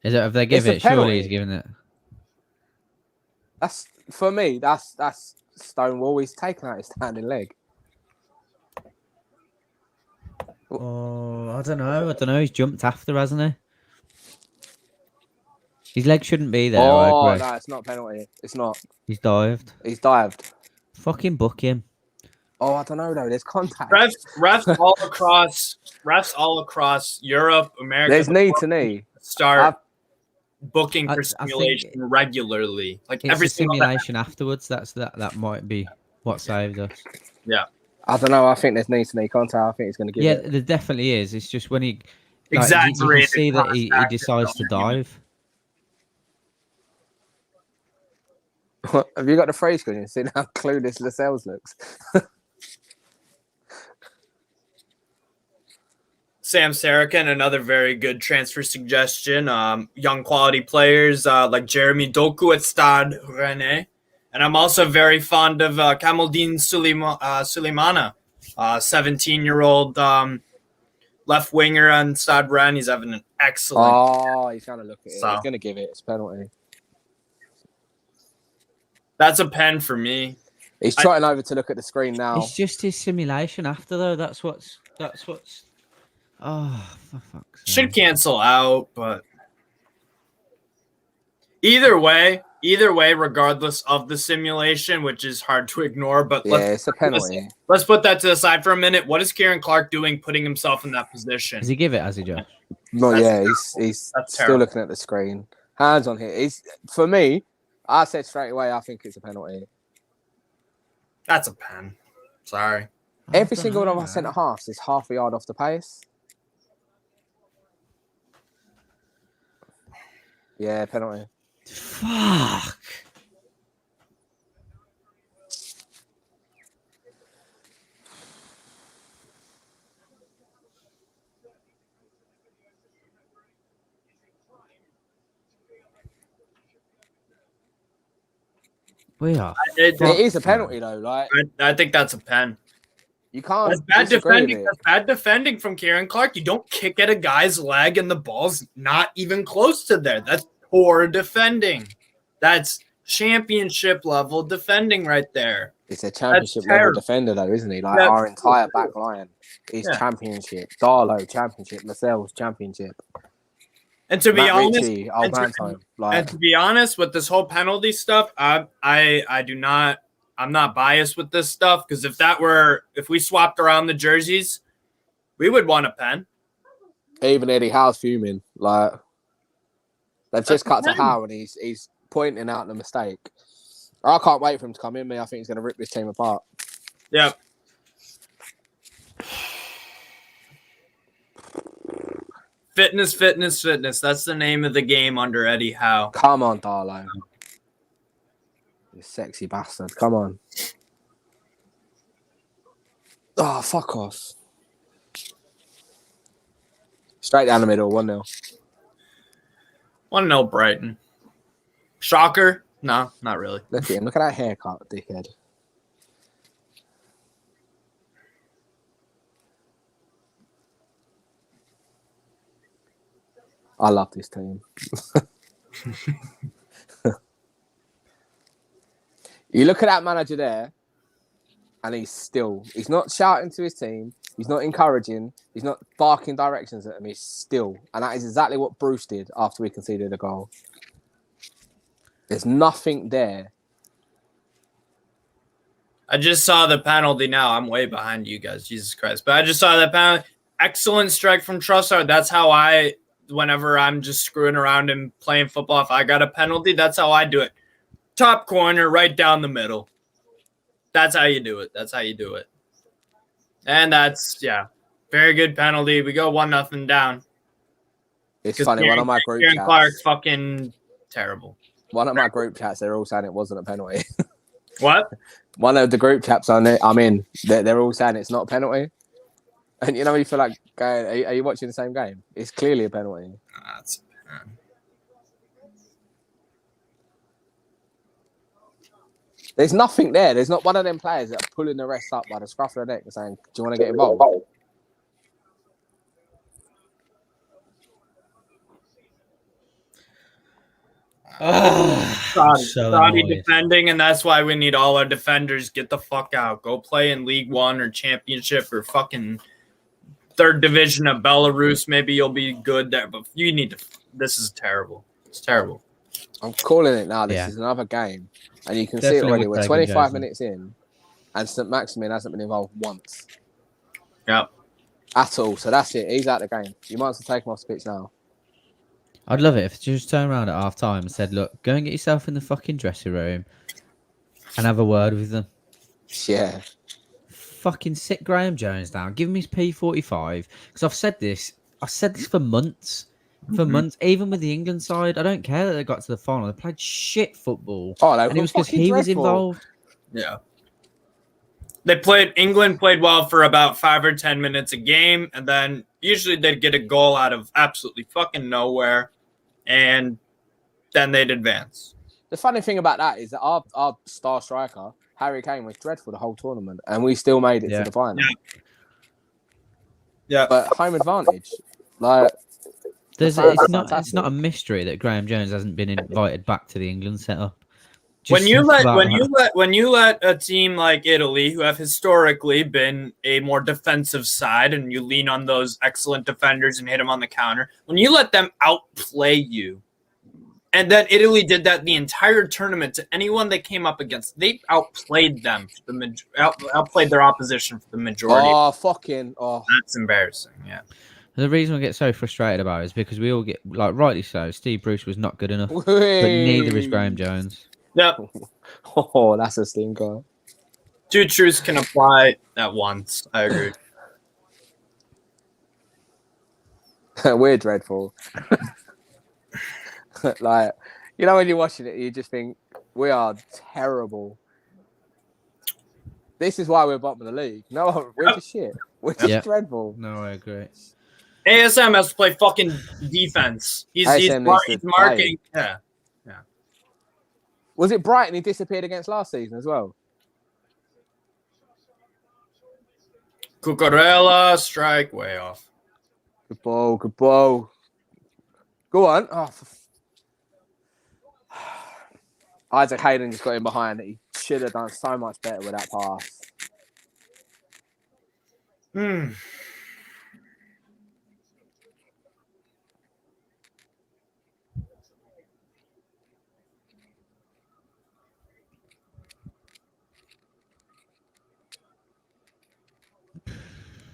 Is it if they give it? Surely he's giving it. That's, for me, that's Stonewall. He's taken out his standing leg. Oh, I don't know. He's jumped after, hasn't he? His leg shouldn't be there. Oh, no, it's not a penalty. It's not. He's dived. Fucking book him. Oh, I don't know, though. There's contact. Refs all across Europe, America. There's knee to knee. Start booking for simulation regularly. Like every simulation afterwards. That might be what saved us. Yeah. I don't know. I think there's knee to knee contact. I think he's going to give it. Yeah, there definitely is. It's just when he exaggerated. You can see that he decides to dive. Have you got the phrase screen? See how clueless Lascelles looks. Sam Sarakin, another very good transfer suggestion. Young quality players like Jeremy Doku at Stade Rennais. And I'm also very fond of Kamaldeen Suleimana, 17-year-old left winger on Stade Rennes. He's having an excellent. Oh, he's going to look at it. He's going to give it. It's a penalty. That's a pen for me. He's trotting over to look at the screen now. It's just his simulation after, though. That's what's. Oh, for fuck's sake. Should cancel out, but either way, regardless of the simulation, which is hard to ignore, but it's a penalty. Let's put that to the side for a minute. What is Kieran Clark doing, putting himself in that position? Does he give it, has he, Josh? No, he's still looking at the screen. Hands on here. For me, I said straight away, I think it's a penalty. That's a pen. Sorry. Every single one of our centre halves is half a yard off the pace. Yeah, penalty. Fuck. We are. It is a penalty, though. Like I think that's a pen. You can't. That's bad defending. That's bad defending from Kieran Clark. You don't kick at a guy's leg and the ball's not even close to there. That's poor defending. That's championship level defending right there. It's a championship level defender, though, isn't he? Like our entire back line is championship. Darlow, championship. Lascelles, championship. And to be honest, Ritchie, to be honest, with this whole penalty stuff, I'm not biased with this stuff, because if we swapped around the jerseys, we would want a pen. Even Eddie Howe's fuming. Like they've just cut to Howe and he's pointing out the mistake. I can't wait for him to come in. I think he's going to rip this team apart. Yeah. Fitness. That's the name of the game under Eddie Howe. Come on, Darlo. You sexy bastard. Come on. Oh, fuck off. Straight down the middle, 1-0. 1-0 Brighton. Shocker? No, not really. Look at him. Look at that haircut, dickhead. I love this team. You look at that manager there, and he's not shouting to his team. He's not encouraging. He's not barking directions at him. He's still. And that is exactly what Bruce did after we conceded a goal. There's nothing there. I just saw the penalty now. I'm way behind you guys. Jesus Christ. But I just saw that penalty. Excellent strike from Trossard. That's how whenever I'm just screwing around and playing football, if I got a penalty, that's how I do it. Top corner, right down the middle. That's how you do it. And that's, very good penalty. We go 1-0 down. It's funny, one of my group chats. Clark, fucking terrible. One of my group chats, they're all saying it wasn't a penalty. What? One of the group chats I'm in, they're all saying it's not a penalty. And you feel like, are you watching the same game? It's clearly a penalty. There's nothing there. There's not one of them players that are pulling the rest up by the scruff of the neck and saying, do you want to get involved? Saudi defending, and that's why we need all our defenders. Get the fuck out. Go play in League One or Championship or fucking third division of Belarus. Maybe you'll be good there, but you need to. This is terrible. It's terrible. I'm calling it now. This is another game, and you can see it already. We're 25 minutes in, and St. Maximin hasn't been involved once. Yep. At all. So that's it. He's out of the game. You might as well take him off the pitch now. I'd love it if you just turned around at half time and said, look, go and get yourself in the fucking dressing room and have a word with them. Yeah. Fucking sit Graeme Jones down. Give him his P45. Because I've said this for months. For months. Even with the England side, I don't care that they got to the final. They played shit football. Oh, and it was because he was involved. Yeah. England played well for about 5 or 10 minutes a game, and then usually they'd get a goal out of absolutely fucking nowhere, and then they'd advance. The funny thing about that is that our star striker, Harry Kane, was dreadful the whole tournament, and we still made it to the final. Yeah. But home advantage. Like, it's not a mystery that Graeme Jones hasn't been invited back to the England setup. When you let a team like Italy, who have historically been a more defensive side, and you lean on those excellent defenders and hit them on the counter, when you let them outplay you, and then Italy did that the entire tournament to anyone they came up against, they outplayed them, outplayed their opposition for the majority. That's embarrassing. Yeah. The reason I get so frustrated about it is because we all get, like, rightly so, Steve Bruce was not good enough, but neither is Graeme Jones. Yep. Oh, that's a stinker. Two truths can apply at once. I agree. We're dreadful. Like, when you're watching it, you just think, we are terrible. This is why we're bottom of the league. No, we're just shit. We're just dreadful. No, I agree. ASM has to play fucking defense. He's marking. Yeah. Was it Brighton he disappeared against last season as well? Cucurella, strike, way off. Good ball. Go on. Oh, Isaac Hayden just got in behind it. He should have done so much better with that pass.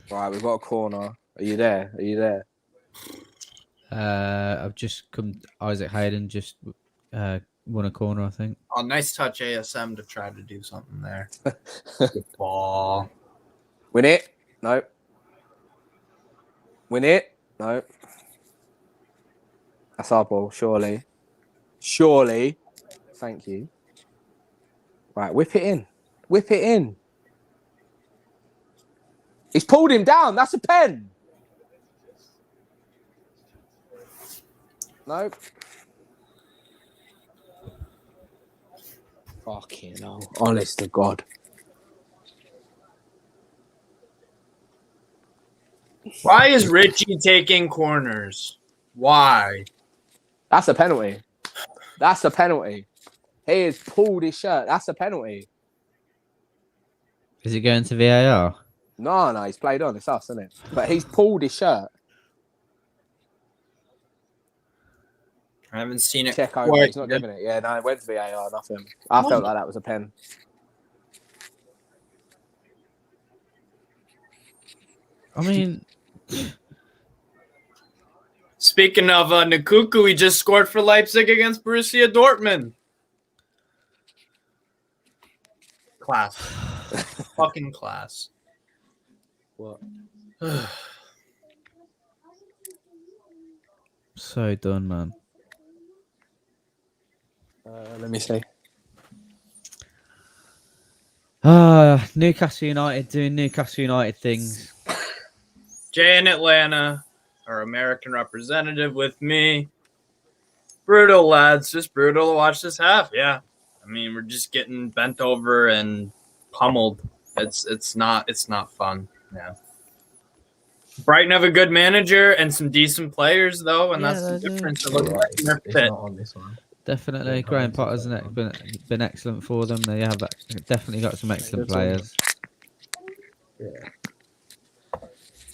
Right, we've got a corner. Are you there? I've just come. Isaac Hayden just won a corner, I think. Oh, nice touch, ASM, to try to do something there. Good ball. Win it? No. Win it? No. That's our ball, surely. Surely. Thank you. Right, whip it in. Whip it in. He's pulled him down. That's a pen. Nope. Fucking hell. Honest to God. Why is Richie taking corners? Why? That's a penalty. That's a penalty. He has pulled his shirt. That's a penalty. Is it going to VAR? No, he's played on. It's us, isn't it? But he's pulled his shirt. I haven't seen it. Check over. He's not giving it. Yeah, no, it went to VAR. Nothing. I felt like that was a pen. I mean, Speaking of Nkuku, he just scored for Leipzig against Borussia Dortmund. Class. Fucking class. What? so done, man. Let me see. Newcastle United doing Newcastle United things. Jay in Atlanta, our American representative with me. Brutal, lads. Just brutal to watch this half. Yeah. I mean, we're just getting bent over and pummeled. It's not fun. Yeah. Brighton have a good manager and some decent players, though, and that's the difference. It looks like they're fit. Not on this one. Definitely, Graham Potter's been excellent for them. They have definitely got some excellent players. Yeah.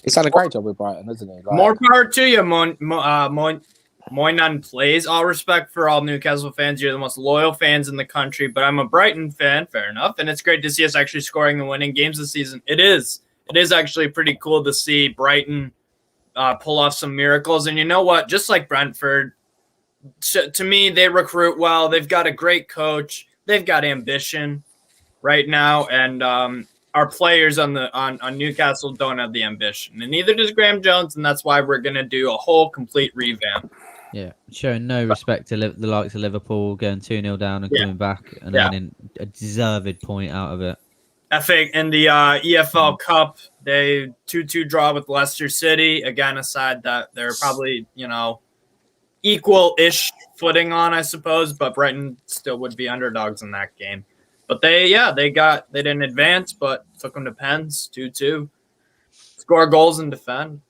He's done a great job with Brighton, hasn't he? Like, More power to you, Moynihan plays. All respect for all Newcastle fans. You're the most loyal fans in the country, but I'm a Brighton fan, fair enough. And it's great to see us actually scoring and winning games this season. It is actually pretty cool to see Brighton pull off some miracles. And you know what? Just like Brentford, to me, they recruit well. They've got a great coach. They've got ambition right now. And our players on Newcastle don't have the ambition. And neither does Graeme Jones. And that's why we're going to do a whole complete revamp. Yeah, showing no respect to the likes of Liverpool, going 2-0 down and coming back and earning a deserved point out of it. FA in the EFL Cup, they 2-2 draw with Leicester City. Again, a side that they're probably, equal-ish footing on, I suppose, but Brighton still would be underdogs in that game. But they didn't advance, but took them to pens, 2-2. Score goals and defend.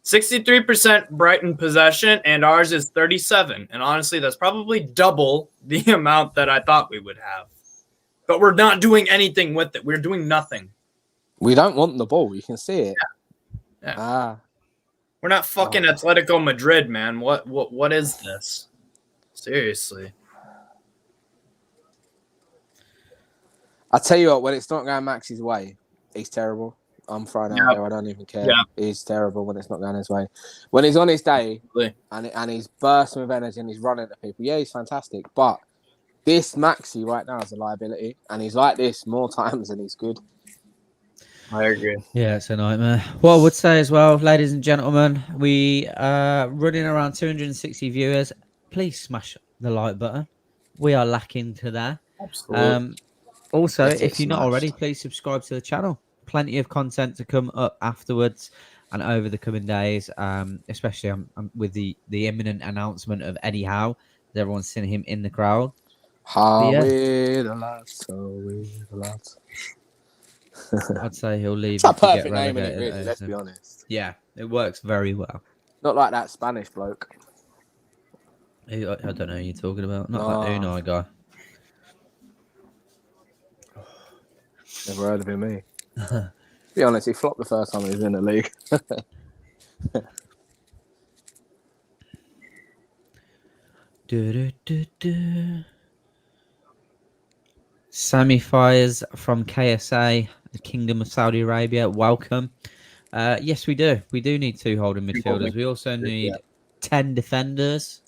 63% Brighton possession, and ours is 37%. And honestly, that's probably double the amount that I thought we would have. But we're not doing anything with it. We're doing nothing. We don't want the ball. You can see it. Yeah. We're not fucking Atletico Madrid, man. What is this? Seriously. I tell you what, when it's not going Max's way, he's terrible. I'm throwing out there. I don't even care. Yeah. He's terrible when it's not going his way. When he's on his day and he's bursting with energy and he's running at people, he's fantastic. But this Maxi right now is a liability, and he's like this more times than he's good. I agree. Yeah, it's a nightmare. What I would say as well, ladies and gentlemen, we are running around 260 viewers. Please smash the like button. We are lacking to that. Absolutely. Also, if you're not already, please subscribe to the channel. Plenty of content to come up afterwards and over the coming days, especially with the imminent announcement of Eddie Howe. Everyone's seeing him in the crowd. The lads. I'd say he'll leave. It's a perfect name, isn't it, really? Let's be honest. Yeah, it works very well. Not like that Spanish bloke. I don't know who you're talking about. Not that Unai guy. Never heard of him, me. Be honest, he flopped the first time he was in the league. Sammy Fires from KSA, the Kingdom of Saudi Arabia. Welcome. Yes, we do. We do need 2 holding midfielders. We also need 10 defenders.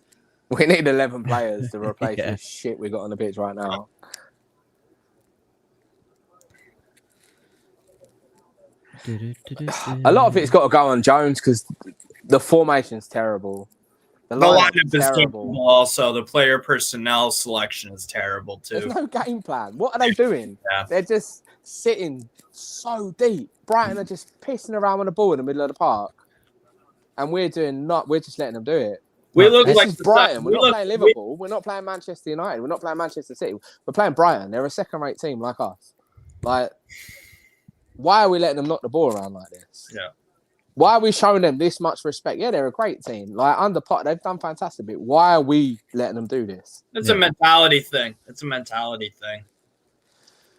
We need 11 players to replace the shit we got on the pitch right now. A lot of it's got to go on Jones because the formation's terrible. The The lineup lineup is is terrible. capable. Also, the player personnel selection is terrible too. There's no game plan. What are they doing? Yeah. They're just sitting so deep. Brighton are just pissing around with the ball in the middle of the park, and we're just letting them do it. We look This like is Brighton. We're not playing we- Liverpool. We're not playing Manchester United. We're not playing Manchester City. We're playing Brighton. They're a second-rate team like us. Like, why are we letting them knock the ball around like this? Yeah. Why are we showing them this much respect? Yeah, they're a great team. Like, under Potter, they've done fantastic. But why are we letting them do this? It's a mentality thing. It's a mentality thing.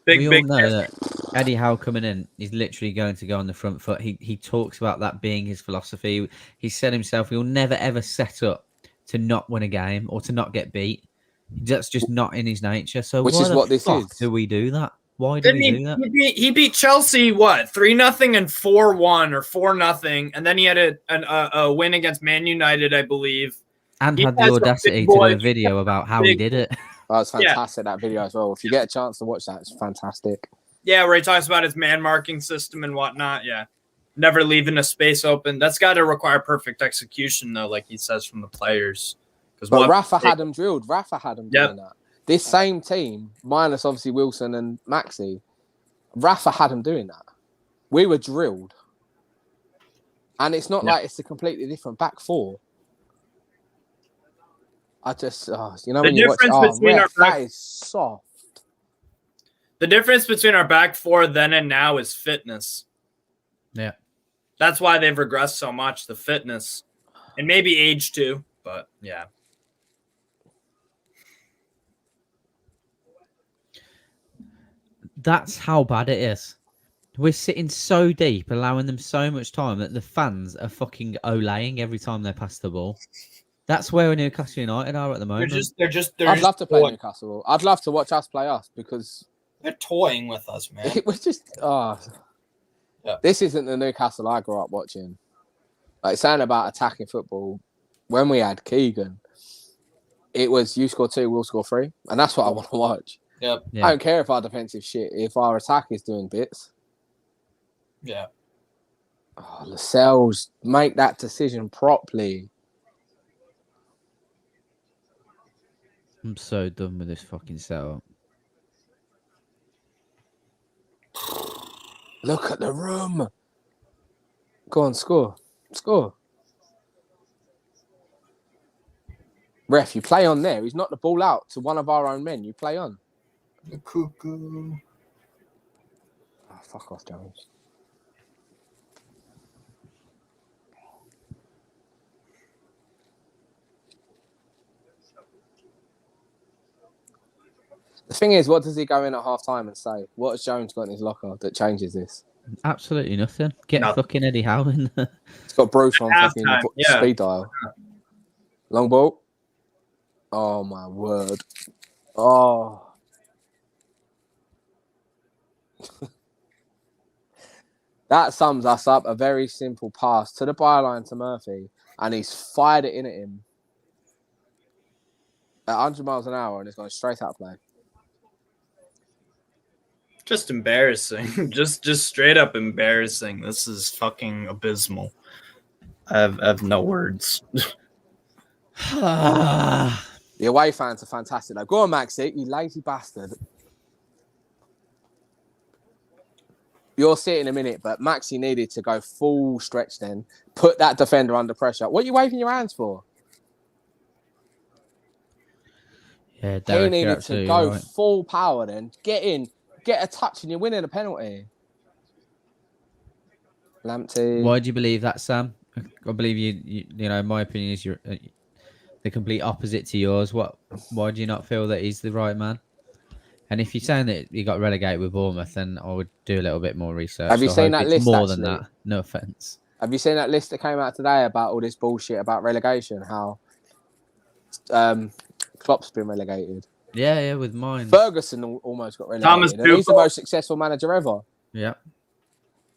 We all know that Eddie Howe coming in, he's literally going to go on the front foot. He talks about that being his philosophy. He said himself he'll never ever set up to not win a game or to not get beat. That's just not in his nature. So Which is what this is. Do we do that? Why do we do that? He beat Chelsea, what, 3-0 and 4-1 or 4-0, and then he had a win against Man United, I believe. And He had the has a audacity big to do boy- a video about how he did it. Oh, it's fantastic, that video as well. If you get a chance to watch that, it's fantastic. Yeah, where he talks about his man marking system and whatnot. Yeah. Never leaving a space open. That's got to require perfect execution, though, like he says from the players. But Rafa had them drilled. Rafa had them Yep. doing that. This same team, minus obviously Wilson and Maxi, Rafa had them doing that. We were drilled. And it's not like it's a completely different back four. I just, you know, The when you watch, difference between our back- that is soft. The difference between our back four then and now is fitness. Yeah. That's why they've regressed so much, the fitness. And maybe age too, but yeah. That's how bad it is. We're sitting so deep, allowing them so much time that the fans are fucking olaying every time they pass the ball. That's where Newcastle United are at the moment. I'd love to play Newcastle. I'd love to watch us play us because they're toying with us, man. it was just, This isn't the Newcastle I grew up watching. Like saying about attacking football, when we had Keegan, it was you score 2, we'll score 3. And that's what I want to watch. Yep. Yeah. I don't care if our defensive shit, if our attack is doing bits. Yeah. Oh, Lascelles, make that decision properly. I'm so done with this fucking setup. Look at the room. Go on, score. Score. Ref, you play on there. He's knocked the ball out to one of our own men. You play on. The cuckoo. Oh, fuck off, Jones. The thing is, what does he go in at half time and say? What has Jones got in his locker that changes this? Absolutely nothing. Get fucking Eddie Howe in there. It's got Bruce on fucking speed dial. Long ball. Oh, my word. Oh. That sums us up. A very simple pass to the byline to Murphy, and he's fired it in at him at 100 miles an hour, and it's going straight out of play. Just embarrassing. just straight up embarrassing. This is fucking abysmal. I have no words. The away fans are fantastic, though. Go on, Maxi, you lazy bastard. You'll see it in a minute, but Maxi needed to go full stretch then. Put that defender under pressure. What are you waving your hands for? Yeah, Derek, he needed to go full power then. Get in, get a touch, and you're winning a penalty. Lamptey. Why do you believe that, Sam? I believe you know, my opinion is you're the complete opposite to yours. Why do you not feel that he's the right man? And if you're saying that he got relegated with Bournemouth, then I would do a little bit more research. Have you seen that list? More than that. No offense. Have you seen that list that came out today about all this bullshit about relegation? How Klopp's been relegated. Yeah, with mine. Ferguson almost got relegated. And he's the most successful manager ever. Yeah.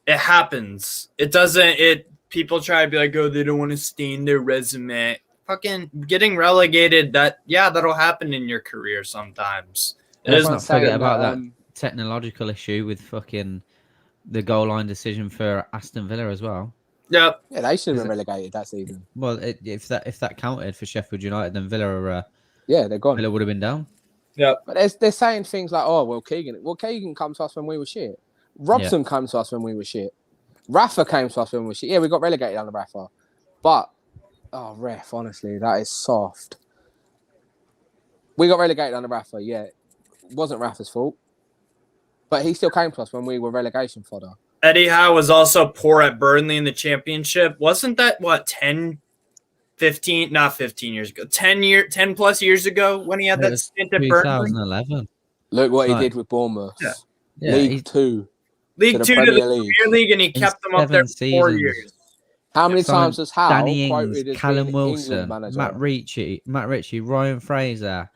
It happens. It doesn't. People try to be like, oh, they don't want to stain their resume. Fucking getting relegated. That'll happen in your career sometimes. Let's not forget about that technological issue with fucking the goal line decision for Aston Villa as well. Yep. Yeah, they should have been relegated that season. Well, if that counted for Sheffield United, then Villa Yeah, they're gone. Villa would have been down. Yep. But they're saying things like, "Oh, well, Keegan come to us when we were shit. Robson came to us when we were shit. Rafa came to us when we were shit. Yeah, we got relegated under Rafa, but ref, honestly, that is soft. We got relegated under Rafa. Yeah, it wasn't Rafa's fault, but he still came to us when we were relegation fodder. Eddie Howe was also poor at Burnley in the championship. Wasn't that what 10, 15, not 15 years ago, 10 plus years ago when he had that stint at Burnley? 2011. Look what he did with Bournemouth. Yeah, League Two to the Premier Premier League, and he kept them up there for 4 years. How many times has Howe Danny quoted Ings, as Callum being Wilson, England manager? Matt Ritchie, Ryan Fraser,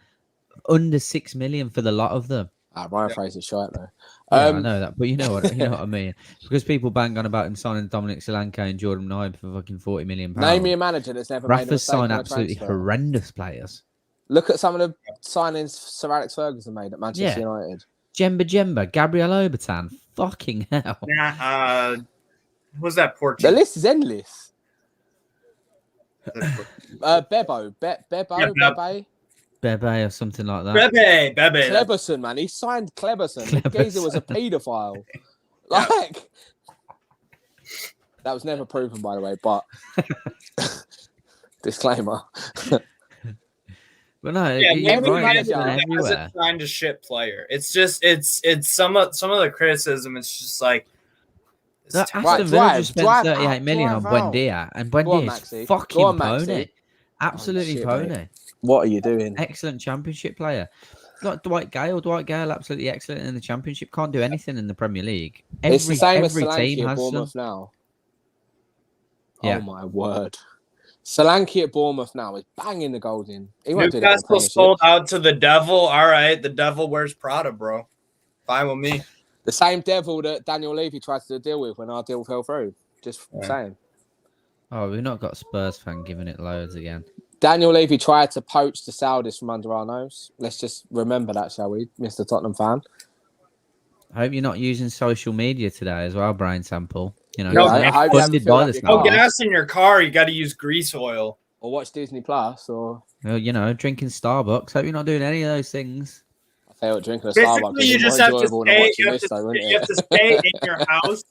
under 6 million for the lot of them. Ryan Fraser's shite though. Yeah, I know that, but you know what I mean. Because people bang on about him signing Dominic Solanke and Jordan Knight for fucking £40 million. Name me a manager that's never made a Rafa's mistake signed on a absolutely transfer. horrendous players. Look at some of the signings Sir Alex Ferguson made at Manchester United. Jemba, Gabriel Obertan. Fucking hell. Nah, who's that The Portuguese? list is endless. Bebo. Bebe or something like that. Bebe. Kleberson, man. He signed Kleberson. The geezer was a paedophile. Like, that was never proven, by the way, but disclaimer. But no, every manager everywhere. hasn't signed a shit player. It's just it's some of the criticism. It's just like Aston Villa just spent 38 million on Buendia, and Buendia is fucking pony. Absolutely pony. What are you doing? Excellent championship player. Like Dwight Gale, absolutely excellent in the championship. Can't do anything in the Premier League. It's the same as every Solanke team at has Bournemouth some. now. Yeah. Oh my word. Solanke at Bournemouth now is banging the goals in. He won't do that in the Newcastle Premiership. sold out to the devil. All right, the devil wears Prada, bro. Fine with me. The same devil that Daniel Levy tried to deal with when our deal fell through. Just saying. Oh, we've not got a Spurs fan giving it loads again. Daniel Levy tried to poach the Saudis from under our nose. Let's just remember that, shall we, Mr. Tottenham fan? I hope you're not using social media today as well, Brian Sample. You know, No, I hope you haven't filled up your No car. gas in your car. You got to use grease oil. Or watch Disney Plus, or well, you know, drinking Starbucks. Hope you're not doing any of those things. I tell you what, drinking a Starbucks Basically, you is just more have to enjoyable than stay. watching You have this, though, to, isn't you it? have to stay in your house,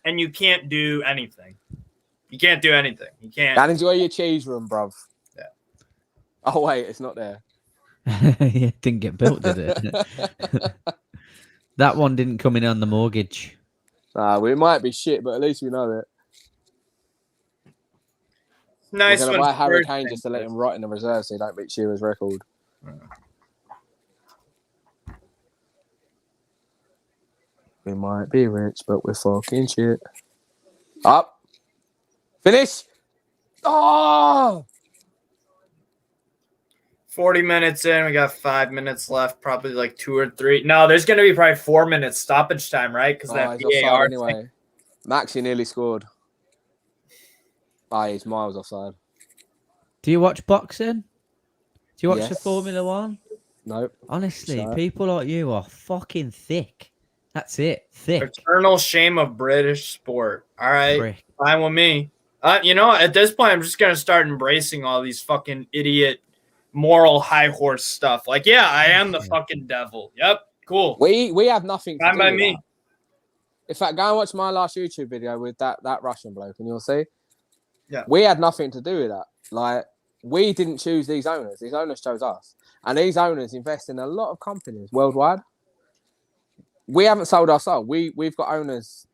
and you can't do anything. You can't do anything. You can't. And enjoy your cheese room, bruv. Yeah. Oh, wait, it's not there. Yeah, it didn't get built, did it? That one didn't come in on the mortgage. We might be shit, but at least we know it. Nice We're going to one. buy Harry Kane just to let him rot in the reserve so he don't beat Shearer's record. We might be rich, but we're fucking shit. Up. Finish. Oh! 40 minutes in. We got 5 minutes left. Probably like 2 or 3. No, there's going to be probably 4 minutes stoppage time, right? Because that He's VAR offside anyway. Maxi nearly scored. He's miles offside. Do you watch boxing? Do you watch Yes. the Formula One? Nope. Honestly, Sure. people like you are fucking thick. That's it. Thick. Eternal shame of British sport. All right. Prick. Fine with me. You know, at this point, I'm just going to start embracing all these fucking idiot moral high horse stuff. Like, yeah, I am the fucking devil. Yep. Cool. We have nothing to Fine do by with me. that. In fact, go and watch my last YouTube video with that Russian bloke and you'll see. Yeah. We had nothing to do with that. Like, we didn't choose these owners. These owners chose us. And these owners invest in a lot of companies worldwide. We haven't sold our soul. We've got owners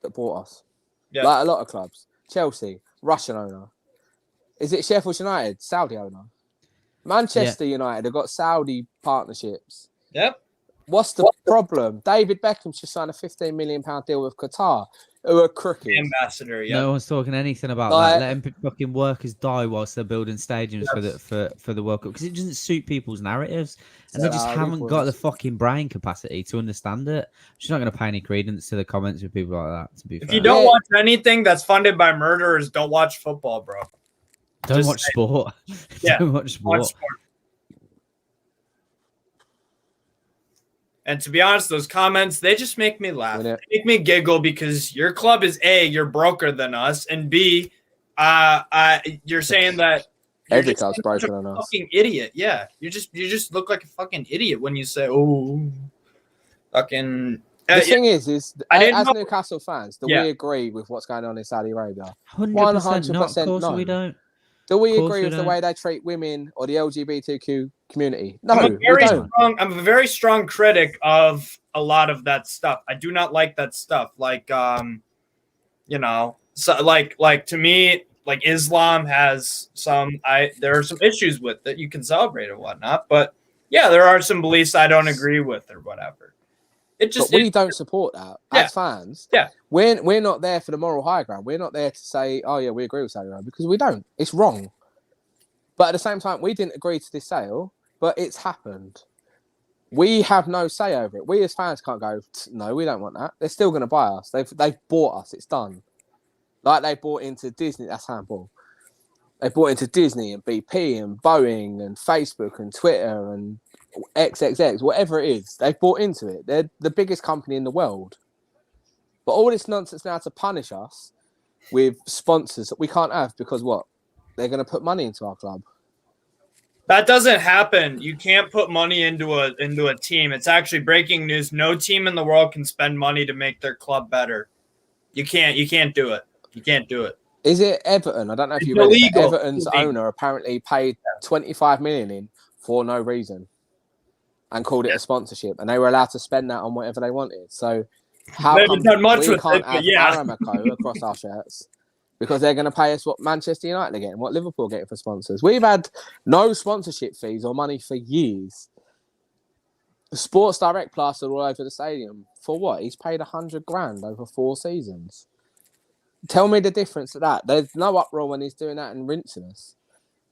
that bought us. Yeah. Like a lot of clubs. Chelsea, Russian owner. Is it Sheffield United? Saudi owner. Manchester United have got Saudi partnerships. Yep. What's the problem? David Beckham's just signed a £15 million deal with Qatar, who are crooked. Ambassador. Yep. No one's talking anything about Like- that. Letting fucking workers die whilst they're building stadiums for the World Cup because it doesn't suit people's narratives, and they just haven't got the fucking brain capacity to understand it. I'm just not going to pay any credence to the comments with people like that. To be If fair, you don't watch anything that's funded by murderers, don't watch football, bro. don't just watch sport. Yeah, Don't watch sport. Watch sport. And to be honest, those comments, they just make me laugh. Yeah. They make me giggle because your club is A, you're broker than us, and B, you're saying that Every club's broken on us. Fucking idiot. Yeah. You just look like a fucking idiot when you say, oh, fucking. The thing is as know. Newcastle fans, do Yeah. we agree with what's going on in Saudi Arabia? 100% not. Of course no. we don't. Do we Of course agree we with the don't. way they treat women or the LGBTQ community? No, I'm we a very strong critic of a lot of that stuff. I do not like that stuff. Like, you know, so like to me, like Islam has there are some issues with it. You can celebrate and whatnot, but yeah, there are some beliefs I don't agree with or whatever. But we don't support that as fans. Yeah, we're not there for the moral high ground. We're not there to say, oh yeah, we agree with Saudi Arabia, because we don't. It's wrong. But at the same time, we didn't agree to this sale, but it's happened. We have no say over it. We as fans can't go, no, we don't want that. They're still going to buy us. They've bought us. It's done. Like they bought into Disney. That's handball. They bought into Disney and BP and Boeing and Facebook and Twitter and XXX, whatever it is. They've bought into it. They're the biggest company in the world. But all this nonsense now to punish us with sponsors that we can't have because what? They're going to put money into our club. That doesn't happen. You can't put money into a team. It's actually breaking news. No team in the world can spend money to make their club better. You can't do it. You can't do it. Is it Everton? I don't know if you read it, but Everton's owner apparently paid 25 million in for no reason and called it a sponsorship, and they were allowed to spend that on whatever they wanted. So how come we can't have Aramco across our shirts? Because they're going to pay us what Manchester United are getting, what Liverpool are getting for sponsors. We've had no sponsorship fees or money for years. Sports Direct plastered all over the stadium. For what? He's paid 100 grand over 4 seasons. Tell me the difference to that. There's no uproar when he's doing that and rinsing us.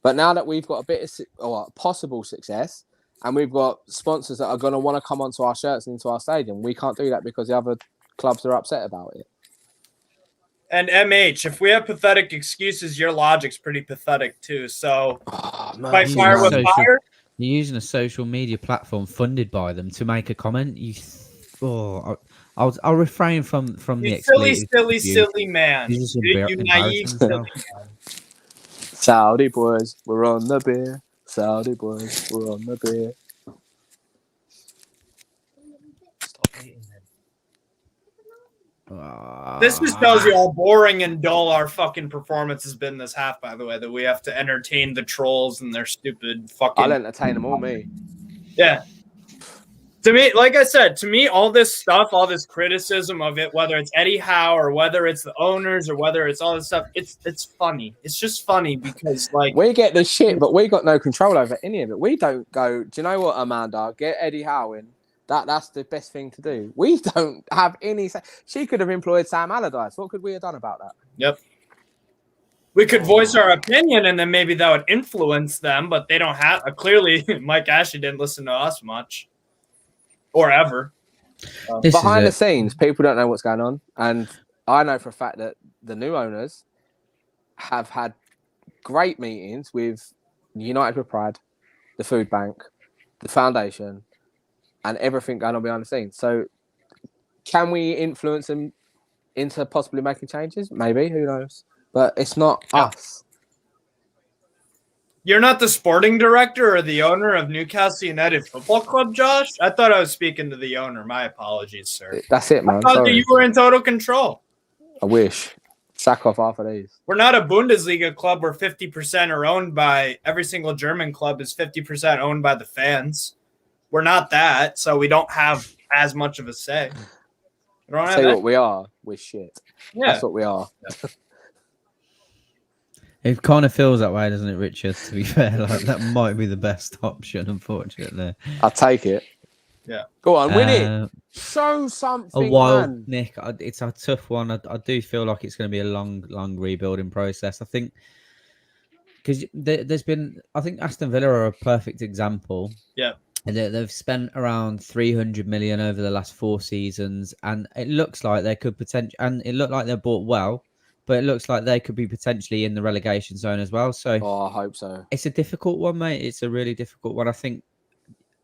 But now that we've got a bit of possible success and we've got sponsors that are going to want to come onto our shirts and into our stadium, we can't do that because the other clubs are upset about it. And MH, if we have pathetic excuses, your logic's pretty pathetic too. So, fight fire with fire. You're using a social media platform funded by them to make a comment. I'll refrain from the silly man. You naive silly man. Saudi boys, we're on the beer. Saudi boys, we're on the beer. This just tells you how boring and dull our fucking performance has been this half, by the way, that we have to entertain the trolls and their stupid fucking... I'll entertain them all, me. Yeah. To me, like I said, all this stuff, all this criticism of it, whether it's Eddie Howe or whether it's the owners or whether it's all this stuff, it's funny. It's just funny because, like... We get the shit, but we got no control over any of it. We don't go, do you know what, Amanda? Get Eddie Howe in. That's the best thing to do. We don't have any say. She could have employed Sam Allardyce. What could we have done about that? Yep. We could voice our opinion, and then maybe that would influence them, but they don't have... Clearly, Mike Ashley didn't listen to us much. Or ever. Behind the scenes, people don't know what's going on. And I know for a fact that the new owners have had great meetings with United with Pride, the food bank, the foundation, and everything going on behind the scenes. So can we influence them into possibly making changes? Maybe, who knows? But it's not us. You're not the sporting director or the owner of Newcastle United Football Club, Josh? I thought I was speaking to the owner. My apologies, sir. That's it, man. I thought that you were in total control. I wish. Sack off half of these. We're not a Bundesliga club where 50% are owned by... Every single German club is 50% owned by the fans. We're not that, so we don't have as much of a say. What we are, we're shit. Yeah. That's what we are. Yeah. It kind of feels that way, doesn't it, Richard? To be fair, like that might be the best option, unfortunately. I'll take it. Yeah. Go on, win it. Show something, man. Nick, it's a tough one. I do feel like it's going to be a long rebuilding process. I think because there's been, I think Aston Villa are a perfect example. Yeah. They've spent around 300 million over the last 4 seasons, and it looks like they could potentially, and it looked like they bought well, but it looks like they could be potentially in the relegation zone as well. So I hope so. It's a difficult one, mate. It's a really difficult one. I think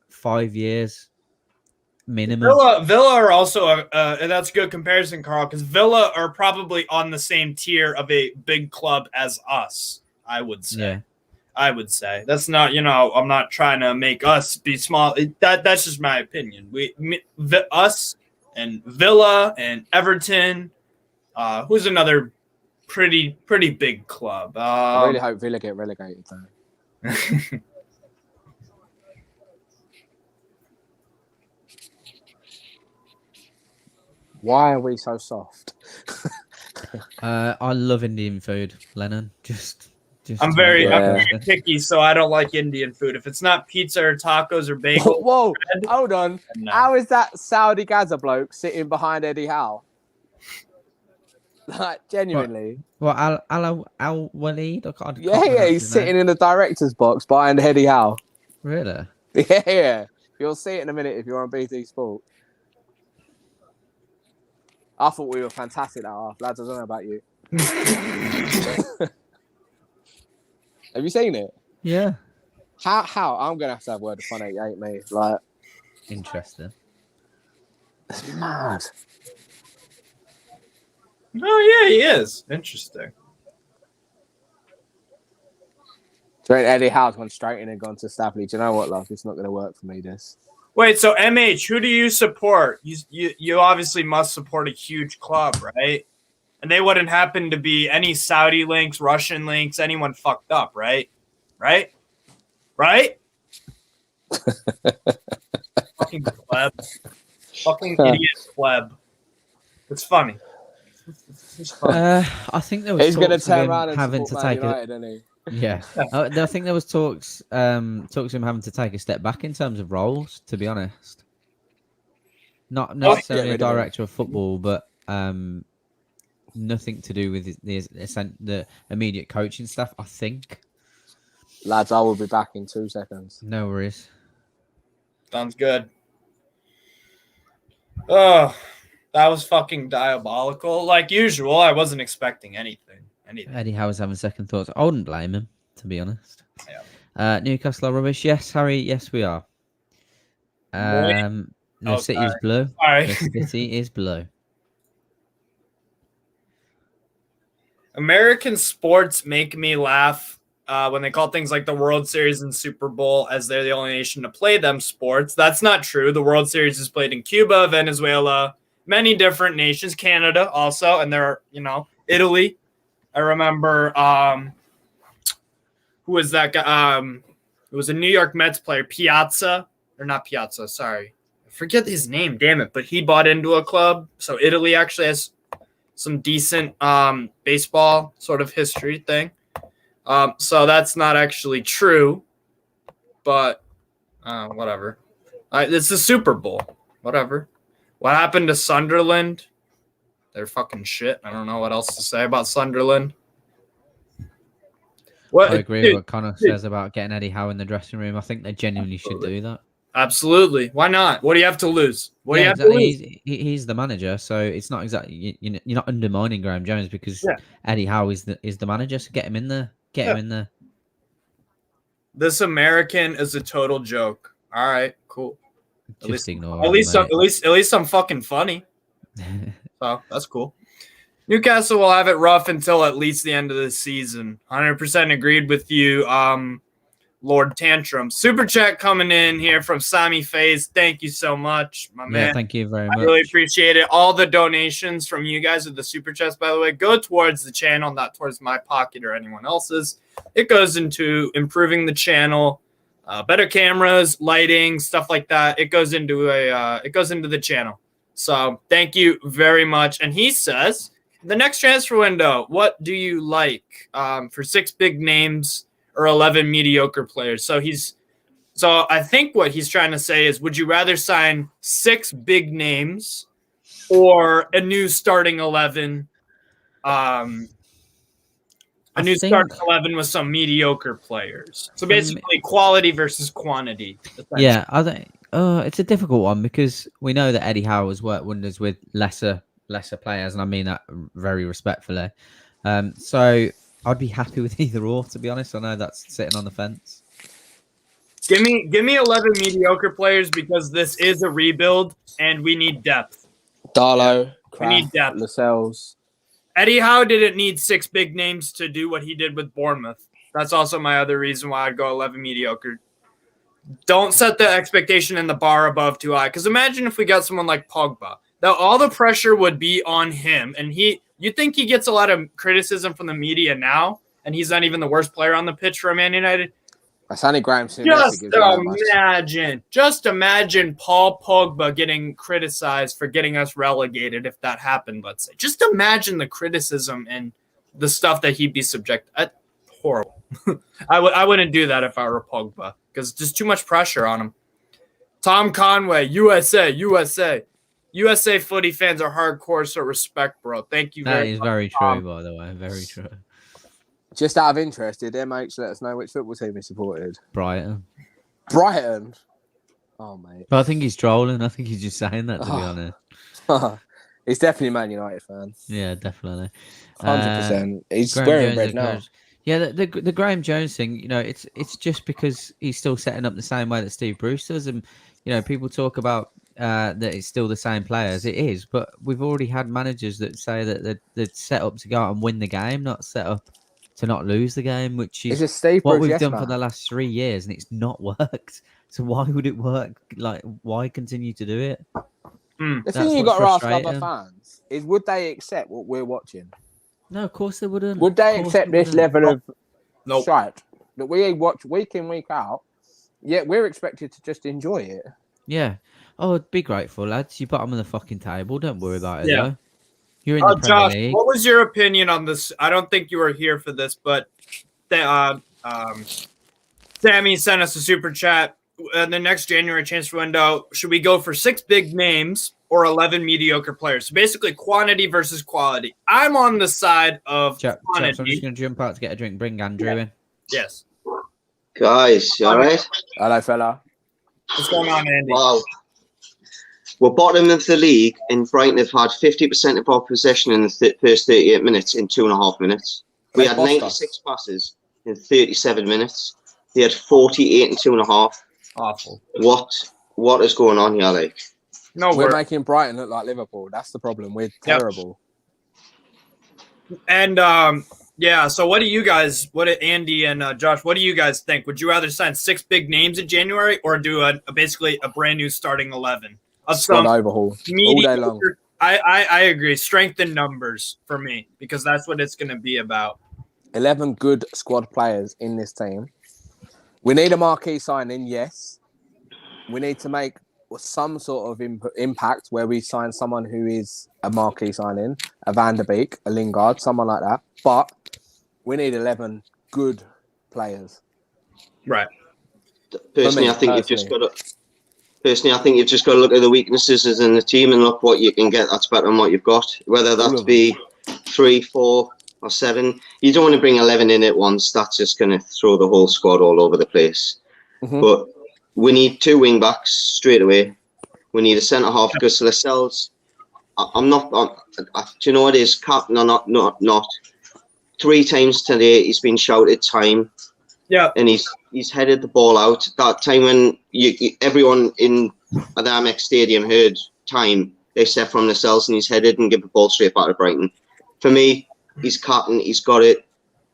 5 years minimum. Villa are also and that's a good comparison, Carl, because Villa are probably on the same tier of a big club as us. I would say. Yeah. I would say that's not. I'm not trying to make us be small. That's just my opinion. Us and Villa and Everton. Who's another pretty big club? I really hope Villa get relegated though. Why are we so soft? I love Indian food, Lennon. Just I'm to very make it picky, so I don't like Indian food. If it's not pizza or tacos or bagels, Whoa, hold on. no. How is that Saudi Gaza bloke sitting behind Eddie Howe? Like, genuinely. Well, Al Walid. Yeah, he's sitting in the director's box behind Eddie Howe. Really? Yeah. You'll see it in a minute if you're on BT Sport. I thought we were fantastic that half, lads. I don't know about you. Have you seen it? Yeah. How? I'm gonna have to have a word of fun 88, mate. Like, Interesting. it's mad. Oh yeah, he is interesting. So Eddie Howe's gone straight in and gone to Staffley. Do you know what, love? It's not going to work for me, this. Wait, so MH, who do you support? You obviously must support a huge club, right? And they wouldn't happen to be any Saudi links, Russian links, anyone fucked up, right? Right? Fucking pleb. Fucking idiot pleb. It's funny. It's funny. I think there was He's going to talks of turn him around and having to support take Man United, isn't he? Yeah, I think there was talks of him having to take a step back in terms of roles. To be honest, not necessarily a director of football, but nothing to do with the immediate coaching staff. I think. Lads, I will be back in 2 seconds. No worries. Sounds good. Oh, that was fucking diabolical. Like usual, I wasn't expecting anything. Eddie Howe's having second thoughts. I wouldn't blame him, to be honest. Yeah. Newcastle are rubbish. Yes, Harry. Yes, we are. The city is blue. Sorry. The city is blue. American sports make me laugh when they call things like the World Series and Super Bowl as they're the only nation to play them sports. That's not true. The World Series is played in Cuba, Venezuela, many different nations, Canada also, and there are, Italy. I remember who was that guy? It was a New York Mets player, Piazza. Sorry. I forget his name, damn it. But he bought into a club. So Italy actually has some decent baseball sort of history thing. So that's not actually true. But whatever. It's the Super Bowl. Whatever. What happened to Sunderland? They're fucking shit. I don't know what else to say about Sunderland. I agree with what Connor says about getting Eddie Howe in the dressing room. I think they genuinely should do that. Absolutely. Why not? What do you have to lose? He's the manager, so it's not exactly you're not undermining Graeme Jones because Eddie Howe is the manager. So get him in there. Him in there. This American is a total joke. All right, cool. Just ignore. At least I'm fucking funny. So that's cool. Newcastle will have it rough until at least the end of the season. 100% agreed with you, Lord Tantrum. Super chat coming in here from Sammy Faze. Thank you so much, my man. Thank you very much. I really appreciate it. All the donations from you guys with the super chats, by the way, go towards the channel, not towards my pocket or anyone else's. It goes into improving the channel, better cameras, lighting, stuff like that. It goes into the channel. So thank you very much. And he says, the next transfer window, what do you like for 6 big names or 11 mediocre players? So I think what he's trying to say is, would you rather sign 6 big names or a new starting 11? Starting 11 with some mediocre players. So basically quality versus quantity. Yeah, I think it's a difficult one because we know that Eddie Howe has worked wonders with lesser players, and I mean that very respectfully. So I'd be happy with either or, to be honest. I know that's sitting on the fence. Give me 11 mediocre players because this is a rebuild and we need depth. Darlow, We need Kraft, depth. Lascelles. Eddie Howe didn't need 6 big names to do what he did with Bournemouth. That's also my other reason why I'd go 11 mediocre. Don't set the expectation and the bar above too high. Because imagine if we got someone like Pogba. Now, all the pressure would be on him. And you think he gets a lot of criticism from the media now, and he's not even the worst player on the pitch for Man United? That's only Graeme Jones. Just imagine Paul Pogba getting criticized for getting us relegated if that happened, let's say. Just imagine the criticism and the stuff that he'd be subjected. Horrible. I wouldn't do that if I were Pogba because just too much pressure on him. Tom Conway, USA. USA footy fans are hardcore, so respect, bro. Thank you very much. That is very true, by the way. Very true. Just out of interest, did MH let us know which football team he supported? Brighton. Oh, mate. But I think he's trolling. I think he's just saying that, to be honest. He's definitely a Man United fan. Yeah, definitely. 100%. He's Graeme wearing Jones red now. occurs. Yeah, the Graeme Jones thing, it's just because he's still setting up the same way that Steve Bruce does. And, people talk about that it's still the same players. It is. But we've already had managers that say that they're set up to go out and win the game, not set up to not lose the game, which is what we've done for the last 3 years, and it's not worked. So why would it work? Like, why continue to do it? The thing you got to ask other fans is, would they accept what we're watching? No, of course they wouldn't. Would they accept this level of shite that we watch week in, week out, yet we're expected to just enjoy it? Yeah. Oh, be grateful, lads. You bottom of the fucking table. Don't worry about it, Yeah. though. You're in the Premier Josh, League. what was your opinion on this? I don't think you were here for this, but Sammy sent us a super chat. The next January transfer window, should we go for 6 big names or 11 mediocre players? So basically, quantity versus quality. I'm on the side of quantity. I'm just going to jump out to get a drink. Bring Andrew in. Yes. Guys, you all right? Hello, fella. What's going on, Andy? Wow. We're bottom of the league, and Brighton have had 50% of our possession in the first 38 minutes in 2.5 minutes. We had 96 passes in 37 minutes. They had 48 in 2.5. Awful. What is going on here, like? No, we're making Brighton look like Liverpool. That's the problem. We're terrible. And so what do Andy and Josh, what do you guys think? Would you rather sign 6 big names in January or do basically a brand new starting 11? Squad overhaul all day long. I agree. Strength in numbers for me, because that's what it's going to be about. 11 good squad players in this team. We need a marquee signing, yes. We need to make some sort of impact where we sign someone who is a marquee signing, a Van der Beek, a Lingard, someone like that. But we need 11 good players. Right. Personally, I think you've just got to look at the weaknesses in the team and look what you can get. That's better than what you've got. Whether that be 3, 4, or 7. You don't want to bring 11 in at once. That's just going to throw the whole squad all over the place. Mm-hmm. But we need 2 wing backs straight away. We need a centre half because Lascelles. Do you know what it is? Captain or not. 3 times today he's been shouted time. Yeah, and he's headed the ball out. That time when everyone in the Amex Stadium heard time, they said from Lascelles and he's headed and give the ball straight back to Brighton. For me, he's captain. He's got it.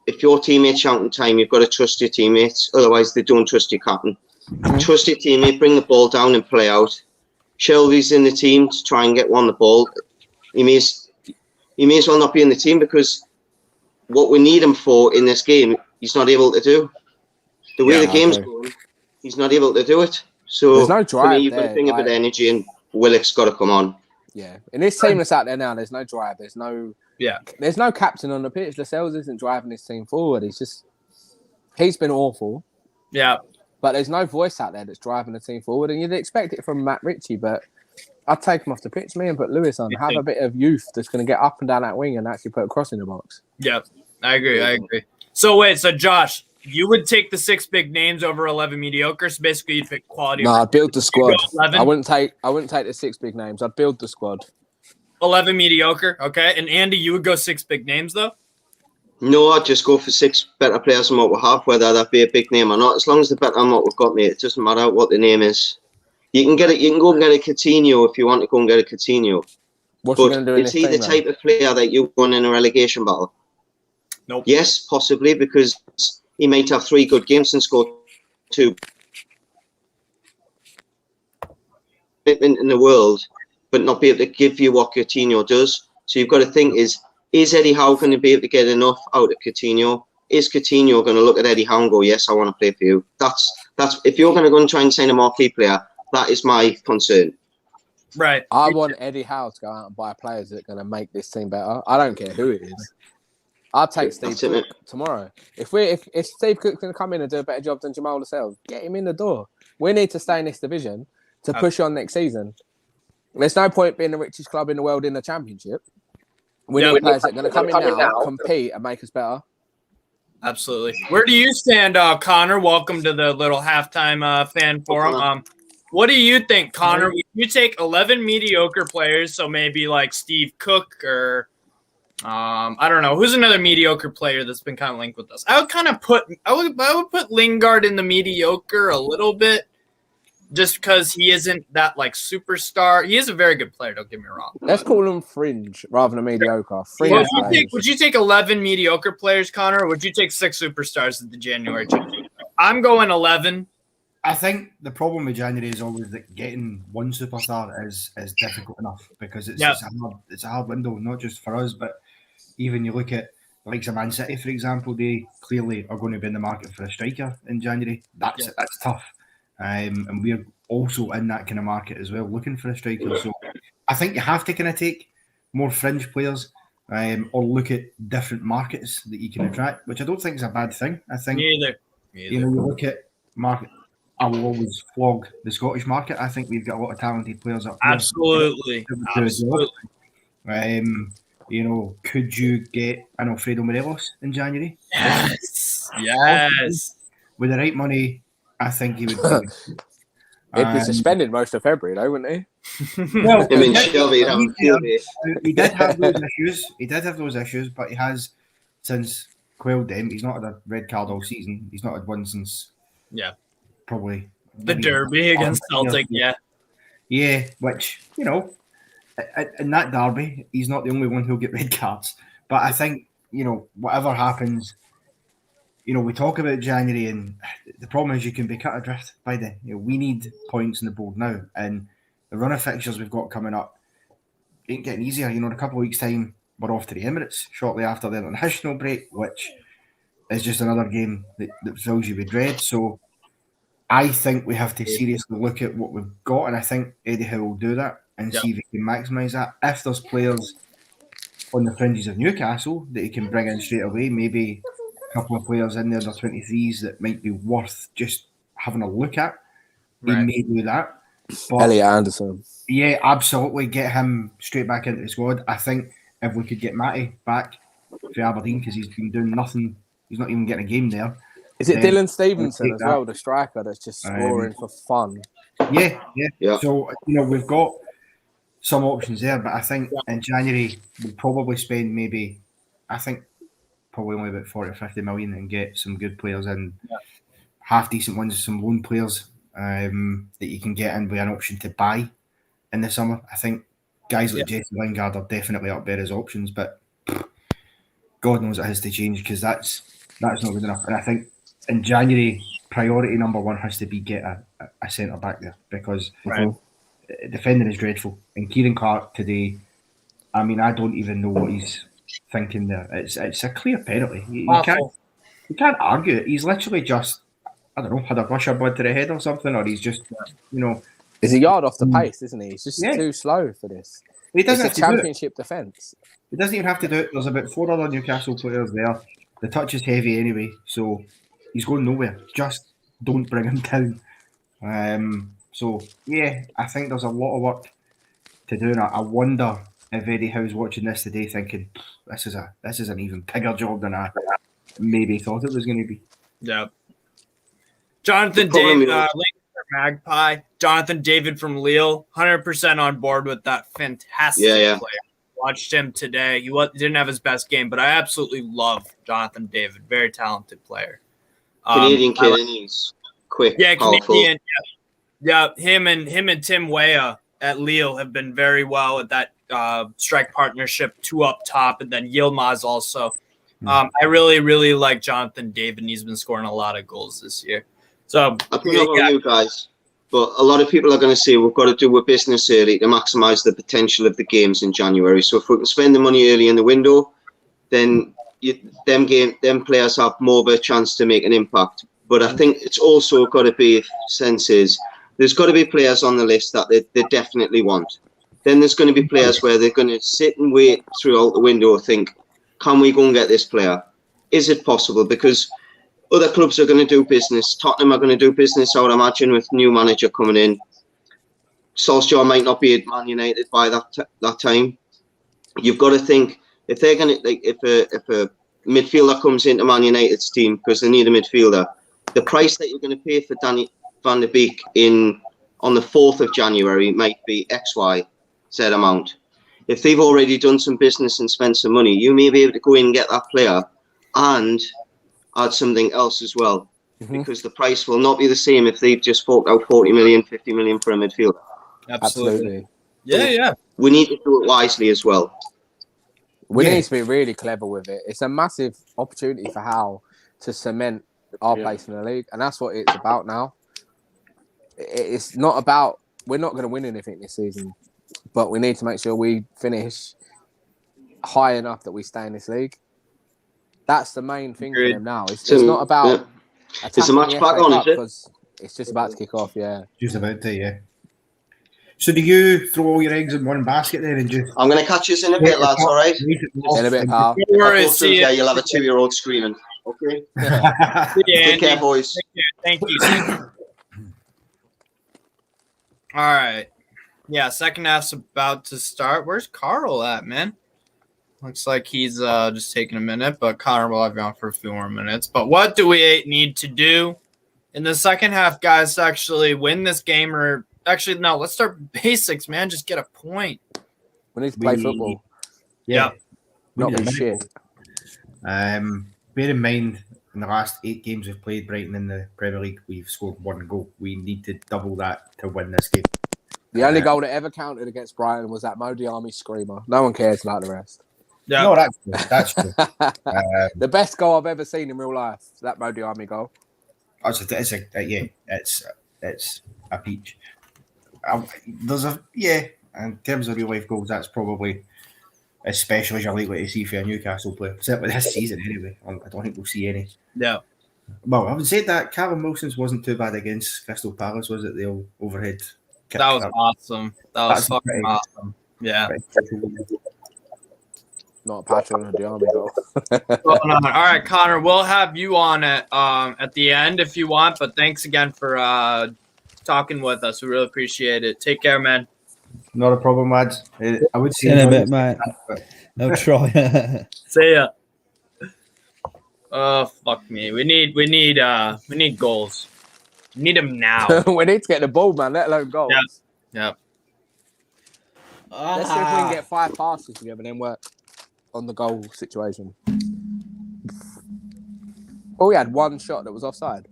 If your teammates shouting time, you've got to trust your teammates. Otherwise, they don't trust your captain. Mm-hmm. Trust your teammate. Bring the ball down and play out. Shelby's in the team to try and get the ball. He may as well not be in the team because what we need him for in this game, he's not able to do. The way the game's going, he's not able to do it. So there's no drive. For me, you've got to bring a bit of energy, and Willock's got to come on. Yeah, in this team that's out there now, there's no drive. There's no captain on the pitch. Lascelles isn't driving this team forward. He's been awful. Yeah, but there's no voice out there that's driving the team forward, and you'd expect it from Matt Ritchie. But I'd take him off the pitch, and put Lewis on. Have a bit of youth that's going to get up and down that wing and actually put a cross in the box. Yeah, I agree. So Josh, you would take the 6 big names over 11 mediocre. So basically, you'd pick quality. No, I'd build the squad. I wouldn't take the 6 big names. I'd build the squad. 11 mediocre, okay. And Andy, you would go 6 big names though. No, I'd just go for 6 better players than what we have, whether that be a big name or not. As long as they're better than what we've got, mate, it doesn't matter what the name is. You can get it. You can go and get a Coutinho if you want to go and get a Coutinho. What's he But going to do in is this he the team, type of player that you won in a relegation battle? Nope. Yes, possibly, because he might have 3 good games and score 2 in the world, but not be able to give you what Coutinho does. So you've got to think: is Eddie Howe going to be able to get enough out of Coutinho? Is Coutinho going to look at Eddie Howe and go, "Yes, I want to play for you"? That's if you're going to go and try and sign a marquee player, that is my concern. Right. I want Eddie Howe to go out and buy players that are going to make this team better. I don't care who it is. I'll take Steve Cook tomorrow. If Steve Cook's going to come in and do a better job than Jamal Lascelles, get him in the door. We need to stay in this division to push on next season. There's no point being the richest club in the world in the championship. We need players that are going to come in now, compete, and make us better. Absolutely. Where do you stand, Connor? Welcome to the little halftime fan forum. What do you think, Connor? Would you take 11 mediocre players, so maybe like Steve Cook or I don't know, who's another mediocre player that's been kind of linked with us? I would put Lingard in the mediocre a little bit, just because he isn't that like superstar. He is a very good player. Don't get me wrong. Let's call him fringe rather than mediocre. Fringe. Well, would you take 11 mediocre players, Connor, or would you take 6 superstars at the January championship? I'm going 11. I think the problem with January is always that getting one superstar is difficult enough, because it's a hard window, not just for us, but even you look at the likes of Man City, for example, they clearly are going to be in the market for a striker in January. That's tough. And we're also in that kind of market as well, looking for a striker. So I think you have to kind of take more fringe players or look at different markets that you can attract, which I don't think is a bad thing. I think Neither. You look at market. I will always flog the Scottish market. I think we've got a lot of talented players up here. Absolutely. Could you get an Alfredo Morelos in January? Yes. With the right money, I think he would. He'd be suspended most of February, though, wouldn't he? Well, he did have those issues. He did have those issues, but he has since quelled them. He's not had a red card all season. He's not had one since. Probably the derby against Celtic. Yeah. Which in that derby, he's not the only one who'll get red cards. But I think whatever happens. We talk about January, and the problem is you can be cut adrift by then. We need points on the board now, and the run of fixtures we've got coming up ain't getting easier. In a couple of weeks' time, we're off to the Emirates shortly after the international break, which is just another game that fills you with dread. So I think we have to seriously look at what we've got, and I think Eddie Howe will do that and see if he can maximise that. If there's players on the fringes of Newcastle that he can bring in straight away, maybe couple of players in there, the 23s, that might be worth just having a look at. He may do that. But Elliot Anderson. Yeah, absolutely. Get him straight back into the squad. I think if we could get Matty back for Aberdeen, because he's been doing nothing, he's not even getting a game there. Is it Dylan Stevenson as well, the striker that's just scoring for fun? Yeah. So, we've got some options there, but I think in January we'll probably spend probably only about 40 or 50 million and get some good players in, half decent ones, some loan players that you can get in with an option to buy in the summer. I think guys like Jesse Lingard are definitely up there as options, but God knows it has to change, because that's not good enough. And I think in January, priority number one has to be get a centre back there, because defending is dreadful. And Kieran Clark today, I don't even know what he's thinking there. It's a clear penalty. You can't argue it. He's literally just, I don't know, had a rush of blood to the head or something, or he's just, He's a yard off the pace, isn't he? He's just too slow for this. He doesn't have to championship defence. He doesn't even have to do it. There's about 4 other Newcastle players there. The touch is heavy anyway, so he's going nowhere. Just don't bring him down. I think there's a lot of work to do, and I wonder if Eddie Howe's watching this today thinking this is an even bigger job than I maybe thought it was going to be. Yeah. Jonathan David, Magpie. Jonathan David from Lille, 100% on board with that fantastic player. watched him today. He didn't have his best game, but I absolutely love Jonathan David. Very talented player. Canadian kid, and he's quick, Yeah, powerful. Canadian. Yeah, him and Tim Weah at Lille have been very well at that strike partnership, 2 up top, and then Yilmaz also. I really, really like Jonathan David, and he's been scoring a lot of goals this year. So I don't know about you guys, but a lot of people are going to say we've got to do a business early to maximise the potential of the games in January. So if we can spend the money early in the window, then them players have more of a chance to make an impact. But I think it's also got to be senses. There's got to be players on the list that they definitely want. Then there's going to be players where they're going to sit and wait throughout the window and think, can we go and get this player? Is it possible? Because other clubs are going to do business. Tottenham are going to do business, I would imagine, with new manager coming in. Solskjaer might not be at Man United by that time. You've got to think, if they're going to, like, if a midfielder comes into Man United's team because they need a midfielder, the price that you're going to pay for Danny Van der Beek on the 4th of January might be XY said amount. If they've already done some business and spent some money, you may be able to go in and get that player and add something else as well, because the price will not be the same if they've just forked out 40 million, 50 million for a midfielder. Absolutely. Yeah. We need to do it wisely as well. We need to be really clever with it. It's a massive opportunity for Howe to cement our place in the league, and that's what it's about now. It's not about, we're not going to win anything this season, but we need to make sure we finish high enough that we stay in this league. That's the main thing for them now. It's not about Is the match back on, is it? Because it's just about to kick off, Just about to, yeah. So do you throw all your eggs in one basket then and just... I'm going to catch you in a bit, lads, all right? In a bit, pal. You'll have a 2-year-old screaming. Okay? Take care, boys. Thank you. All right. Yeah, second half's about to start. Where's Carl at, man? Looks like he's just taking a minute, but Connor will have you on for a few more minutes. But what do we need to do in the second half, guys, to actually win this game? Or actually, no, let's start basics, man. Just get a point. We need to play football. Yeah. Not be shit. Bear in mind, in the last 8 games we've played Brighton in the Premier League, we've scored 1 goal. We need to double that to win this game. The only goal that ever counted against Brighton was that Mo Diarmi screamer. No one cares about the rest. Yeah. No, that's true. The best goal I've ever seen in real life, that Mo Diarmi goal. It's a peach. In terms of real life goals, that's probably as special as you're likely to see for a Newcastle player. Certainly this season, anyway. I don't think we'll see any. Yeah. Well, having said that, Callum Wilson's wasn't too bad against Crystal Palace, was it? The overhead kick. That was awesome. That's fucking awesome. Yeah. Not Patrick and Diarmi goal. All right, Connor, we'll have you on at the end if you want, but thanks again for talking with us. We really appreciate it. Take care, man. Not a problem, lads. I would say in a bit, mate. I'll try. See ya. Oh, fuck me. We need goals. We need them now. We need to get the ball, man, let alone goals. Yep. Let's see if we can get 5 passes together and then work on the goal situation. Oh, we had 1 shot that was offside.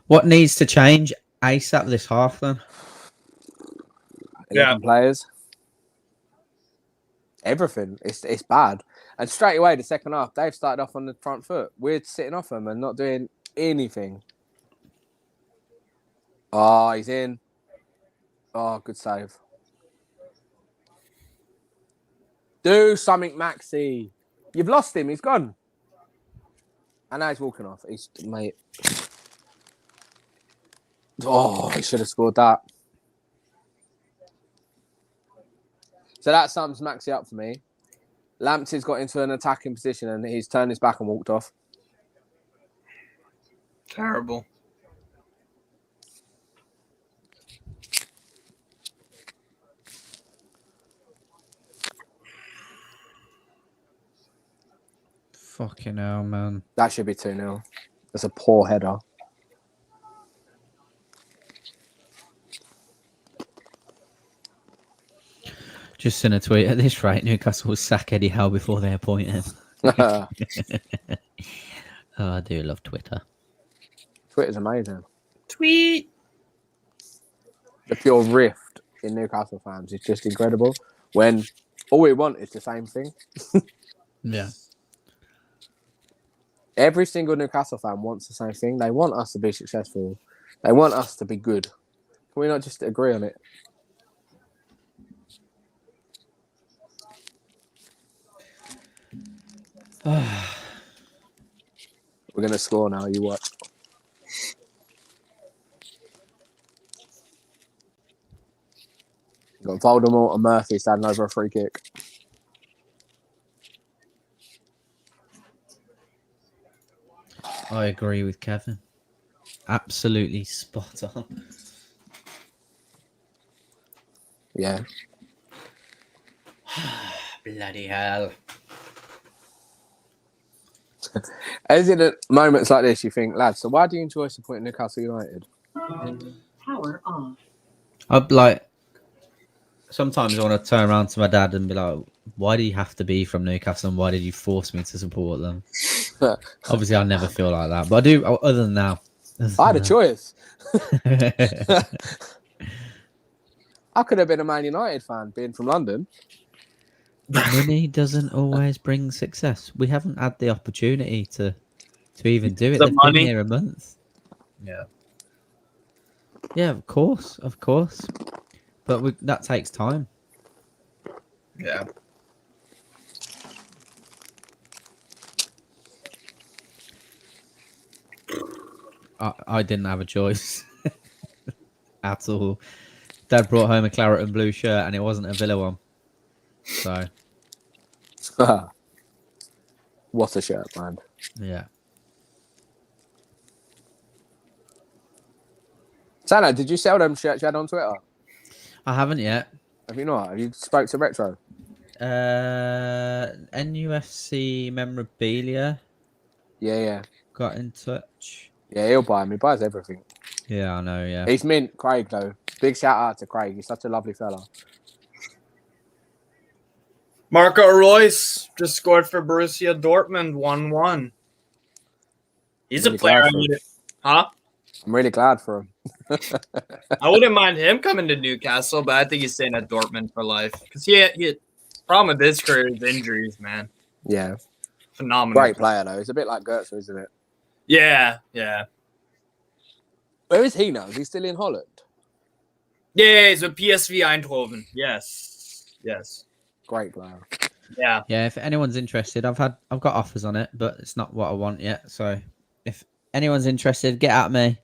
What needs to change ASAP this half then? 11 players. Everything. It's bad. And straight away, the second half, they've started off on the front foot. We're sitting off them and not doing anything. Oh, he's in. Oh, good save. Do something, Maxi. You've lost him. He's gone. And now he's walking off. Mate. Oh, he should have scored that. So that sums Maxi up for me. Lamptey's got into an attacking position and he's turned his back and walked off. Terrible. Fucking hell, man. That should be 2-0. That's a poor header. Just send a tweet at this rate. Newcastle will sack Eddie Howe before they appoint him. Oh, I do love Twitter. Twitter's amazing. Tweet. The pure rift in Newcastle fans is just incredible. When all we want is the same thing. Yeah. Every single Newcastle fan wants the same thing. They want us to be successful. They want us to be good. Can we not just agree on it? We're going to score now. You watch. Got Voldemort and Murphy standing over a free kick. I agree with Kevin. Absolutely spot on. Yeah. Bloody hell. As in at moments like this, you think, lads, so why do you enjoy supporting Newcastle United? Power off. I'd like... Sometimes I want to turn around to my dad and be like, why do you have to be from Newcastle and why did you force me to support them? Obviously, I never feel like that. But I do, other than now. I had a choice. I could have been a Man United fan, being from London. Money doesn't always bring success. We haven't had the opportunity to even do it. The They've money. been here a month. Yeah. Yeah, of course. But that takes time. Yeah. I didn't have a choice at all. Dad brought home a claret and blue shirt, and it wasn't a Villa one. So, What a shirt, man. yeah. Sana, did you sell them shirts you had on Twitter? I haven't yet. Have you not? Have you spoke to Retro? NUFC memorabilia Yeah. got in touch. Yeah, he'll buy them. He buys everything. Yeah, I know, yeah. He's mint, Craig, though. Big shout out to Craig. He's such a lovely fella. Marco Reus just scored for Borussia Dortmund 1-1. He's Really a player. glad for him. Huh? I'm really glad for him. I wouldn't mind him coming to Newcastle, but I think he's staying at Dortmund for life. Because he problem with his career is injuries, man. Yeah. Phenomenal. Great player, though. It's a bit like Goetze, isn't it? Yeah. Where is he now? Is he still in Holland? Yeah, he's with PSV Eindhoven. Yes. Great player. Yeah. Yeah, if anyone's interested, I've got offers on it, but it's not what I want yet. So if anyone's interested, get at me.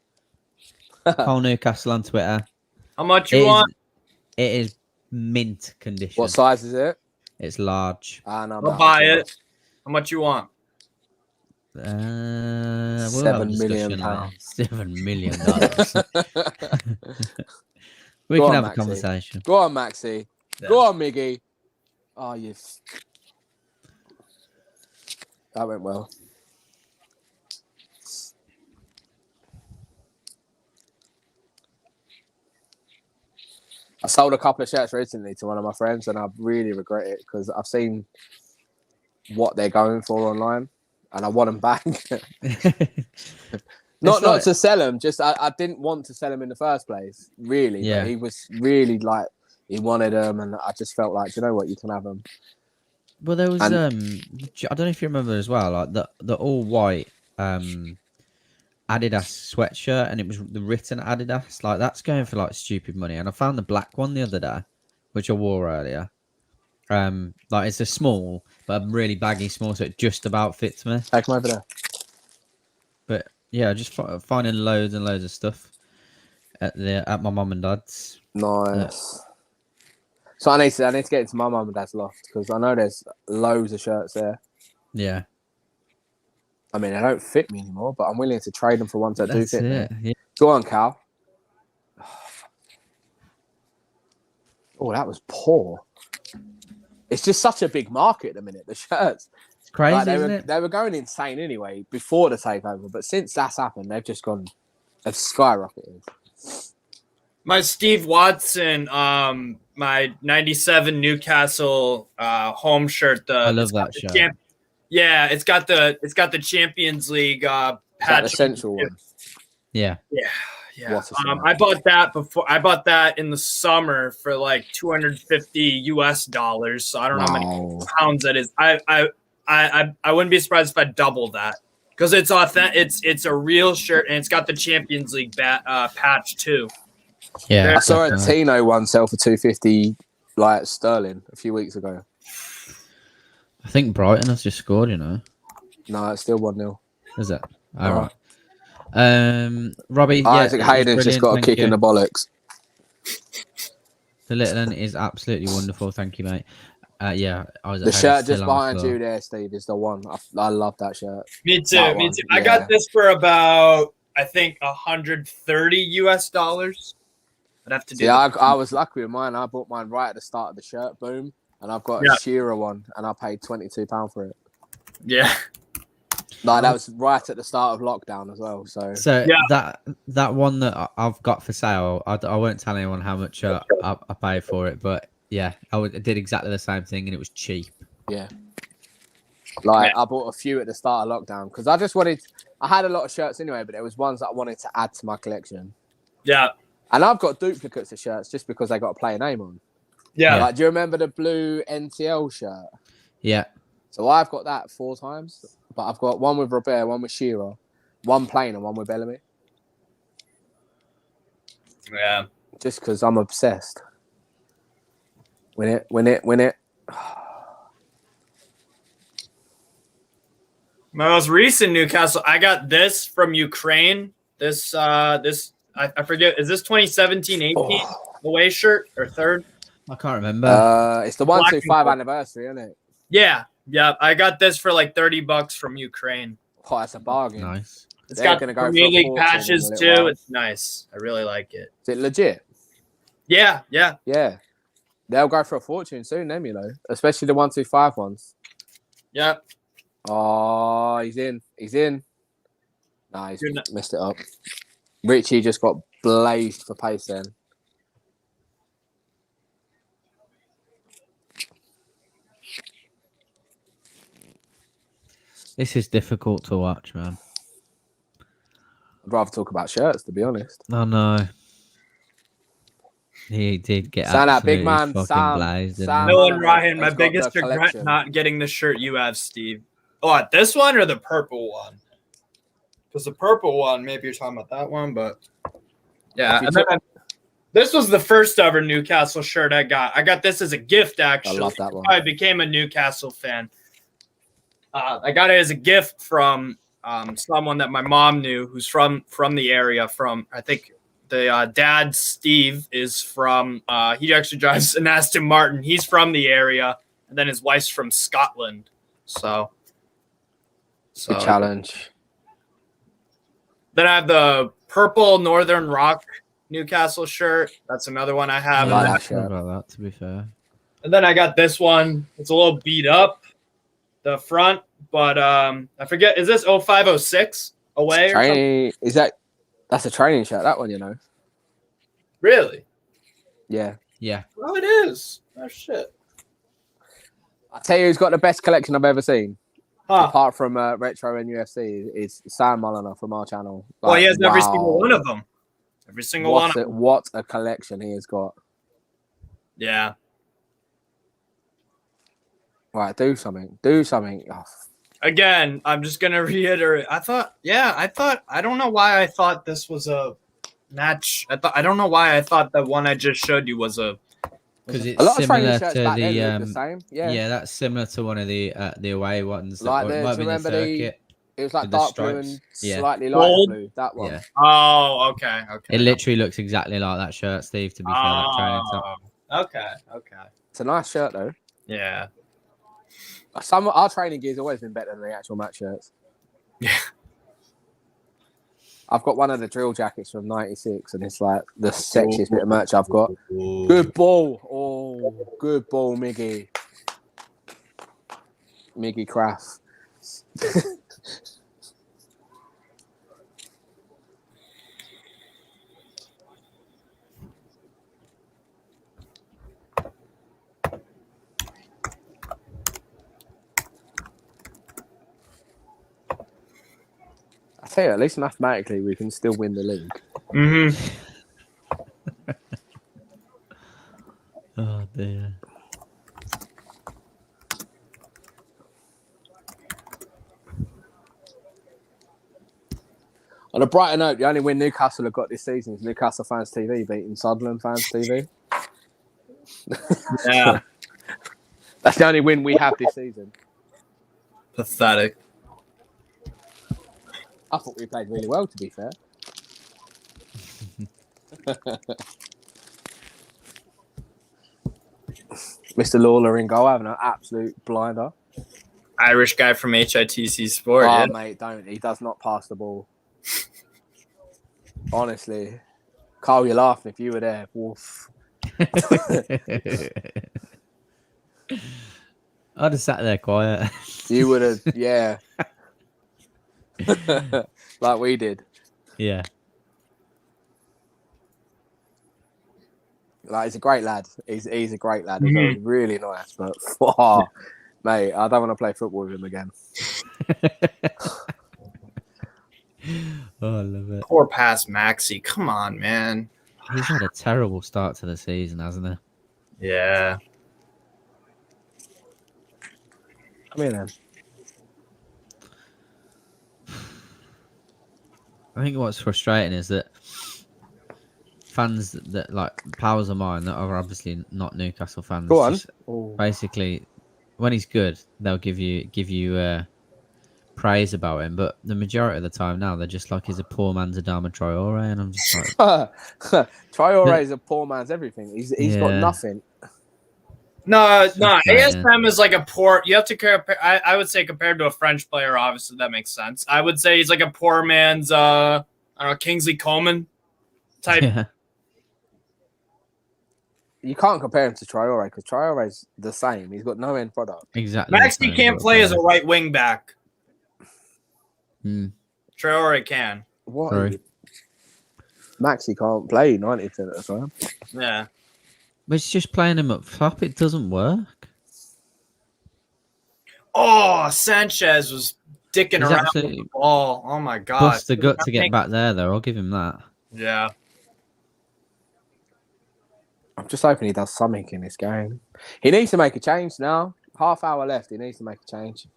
Call Newcastle on Twitter. How much you want? It is mint condition. What size is it? It's large. No, I'll buy it. How much you want? We'll have a £7 million. discussion later. $7 million. We Go can on, have a Maxi. conversation. Go on, Maxi. Yeah. Go on, Miggy. Oh, yes. That went well. I sold a couple of shirts recently to one of my friends, and I really regret it because I've seen what they're going for online, and I want them back. Not to sell them, just I didn't want to sell them in the first place, really. Yeah. But he was really like, he wanted them, and I just felt like, you know what, you can have them. Well, there was I don't know if you remember as well, like the all white Adidas sweatshirt, and it was the written Adidas. Like that's going for like stupid money. And I found the black one the other day, which I wore earlier. Like it's a small, but a really baggy small, so it just about fits me. Take them over there. But yeah, just finding loads and loads of stuff at my mum and dad's. Nice. So I need to get into my mum and dad's loft because I know there's loads of shirts there. Yeah. I mean, they don't fit me anymore, but I'm willing to trade them for ones that do fit me. Yeah. Go on, Cal. Oh, that was poor. It's just such a big market at the minute, the shirts. It's crazy, Like, isn't it? they were going insane anyway before the takeover, but since that's happened, they've skyrocketed. My Steve Watson my '97 Newcastle home shirt. I love that shirt. It's got the Champions League Is that patch. the central one? Yeah. Yeah. What a shirt. I bought that before. I bought that in the summer for like $250. So I don't know how many pounds that is. I wouldn't be surprised if I double that because it's authentic. It's a real shirt and it's got the Champions League patch too. Yeah. I saw a Tino one sell for 250 like sterling a few weeks ago. I think Brighton has just scored, you know. No, it's still 1-0. Is it? All right. Robbie, Isaac Hayden's just got a kick in the bollocks. The little one is absolutely wonderful. Thank you, mate. Isaac The shirt just still behind you there, Steve, is the one. I love that shirt. Me too. I got this for about, I think, $130. I'd have to do. Yeah, I was lucky with mine. I bought mine right at the start of the shirt boom, and I've got a Shearer one, and I paid £22 for it. Yeah. Like that was right at the start of lockdown as well. So that one that I've got for sale, I won't tell anyone how much I paid for it, but yeah, I did exactly the same thing, and it was cheap. Yeah. Like I bought a few at the start of lockdown because I just wanted. I had a lot of shirts anyway, but there was ones that I wanted to add to my collection. Yeah. And I've got duplicates of shirts just because they got a player name on. Yeah. Like, do you remember the blue NTL shirt? Yeah. So I've got that 4 times, but I've got one with Robert, one with Shearer, one plain, and one with Bellamy. Yeah. Just because I'm obsessed. Win it. My most recent Newcastle, I got this from Ukraine. This I forget. Is this 2017-18 away shirt or third? I can't remember. It's the 125 anniversary, isn't it? Yeah. I got this for like $30 from Ukraine. Oh, that's a bargain. Nice. It's got Premier League patches too. It's nice. I really like it. Is it legit? Yeah. They'll go for a fortune soon, them, you know, especially the 125 ones. Yeah. Oh, he's in. Nah, he's messed it up. Richie just got blazed for pace then. This is difficult to watch, man. I'd rather talk about shirts, to be honest. Oh no. He did get That big man, blazed. No, and Ryan, my biggest regret not getting the shirt you have, Steve. Oh, this one or the purple one? Because the purple one, maybe you're talking about that one, but yeah. And then this was the first ever Newcastle shirt I got. I got this as a gift, actually. I love that one. I became a Newcastle fan. I got it as a gift from someone that my mom knew who's from the area. I think the dad, Steve, is from, he actually drives an Aston Martin. He's from the area. And then his wife's from Scotland. So good challenge. Then I have the purple Northern Rock Newcastle shirt. That's another one I have. I like about that, to be fair. And then I got this one. It's a little beat up, the front, but I forget. Is this 0506 away? Training, that's a training shirt, that one, you know. Really? Yeah. Oh, it is. Oh, shit. I'll tell you who's got the best collection I've ever seen. Huh. Apart from Retro and UFC, is Sam Mulliner from our channel. Well, he has every single one of them. Every single one. What a collection he has got. Yeah. Right, do something. Oh. Again, I'm just going to reiterate. I don't know why I thought this was a match. I don't know why I thought the one I just showed you was a. Because it's a lot of similar shirts to back the then look the same. Yeah, that's similar to one of the away ones. Like that do you remember circuit. It was like with the dark blue stripes. and slightly lighter Gold? blue. That one. Yeah. Oh, okay. It literally looks exactly like that shirt, Steve. To be fair, that training top. Okay. It's a nice shirt though. Yeah. Our training gear's always been better than the actual match shirts. Yeah. I've got one of the drill jackets from '96, and it's like the sexiest bit of merch I've got. Good ball. Oh, good ball, Miggy. Miggy Craft. I tell you, at least mathematically, we can still win the league. Mm-hmm. Oh dear. On a brighter note, the only win Newcastle have got this season is Newcastle Fans TV beating Sunderland Fans TV. Yeah. That's the only win we have this season. Pathetic. I thought we played really well, to be fair. Mr. Lawler in goal having an absolute blinder. Irish guy from HITC Sport. Oh, yeah. mate, don't. He does not pass the ball. Honestly. Carl, you're laughing if you were there. Woof. I'd have sat there quiet. You would have, yeah. Like we did. Yeah. Like, he's a great lad. He's a great lad. He's really nice, but oh, mate, I don't want to play football with him again. Oh, I love it. Poor pass, Maxi. Come on, man. He's had a terrible start to the season, hasn't he? Yeah. Come here, then. I think what's frustrating is that fans that like powers of mine that are obviously not Newcastle fans. Go on. just basically, when he's good, they'll give you praise about him, but the majority of the time now they're just like he's a poor man's Adama Traore, and I'm just like, Traore is a poor man's everything. He's got nothing. No. frustrating. ASM is like a poor. You have to compare. I would say compared to a French player, obviously that makes sense. I would say he's like a poor man's. I don't know, Kingsley Coman type. yeah. You can't compare him to Traore because Traore's the same. He's got no end product. Exactly. Maxi can't play as a right wing back. Mm. Traore can. What? Sorry. Maxi can't play 90% of the time. Yeah. But it's just playing him up top. It doesn't work. Oh, Sanchez was dicking He's around with absolutely the ball. Oh my god. Bust the gut to get back there, though. I'll give him that. Yeah. I'm just hoping he does something in this game. He needs to make a change now. Half hour left. He needs to make a change.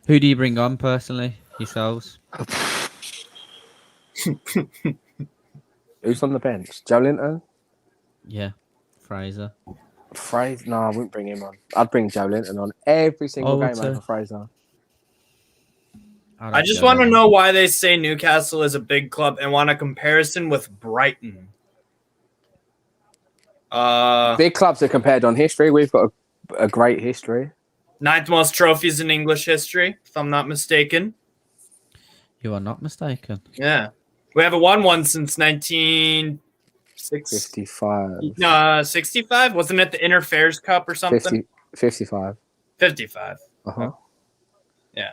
Who do you bring on personally? Yourselves? Who's on the bench? Joe Linton? Yeah. Fraser. Fraser? No, I wouldn't bring him on. I'd bring Joe Linton on every single game over Fraser. I just want to know why they say Newcastle is a big club and want a comparison with Brighton. Big clubs are compared on history. We've got a great history. 9th most trophies in English history, if I'm not mistaken. You are not mistaken. Yeah. We haven't won one since 1965. 55. No, 65? Wasn't it the Interfairs Cup or something? 55. 55. Uh-huh. Yeah.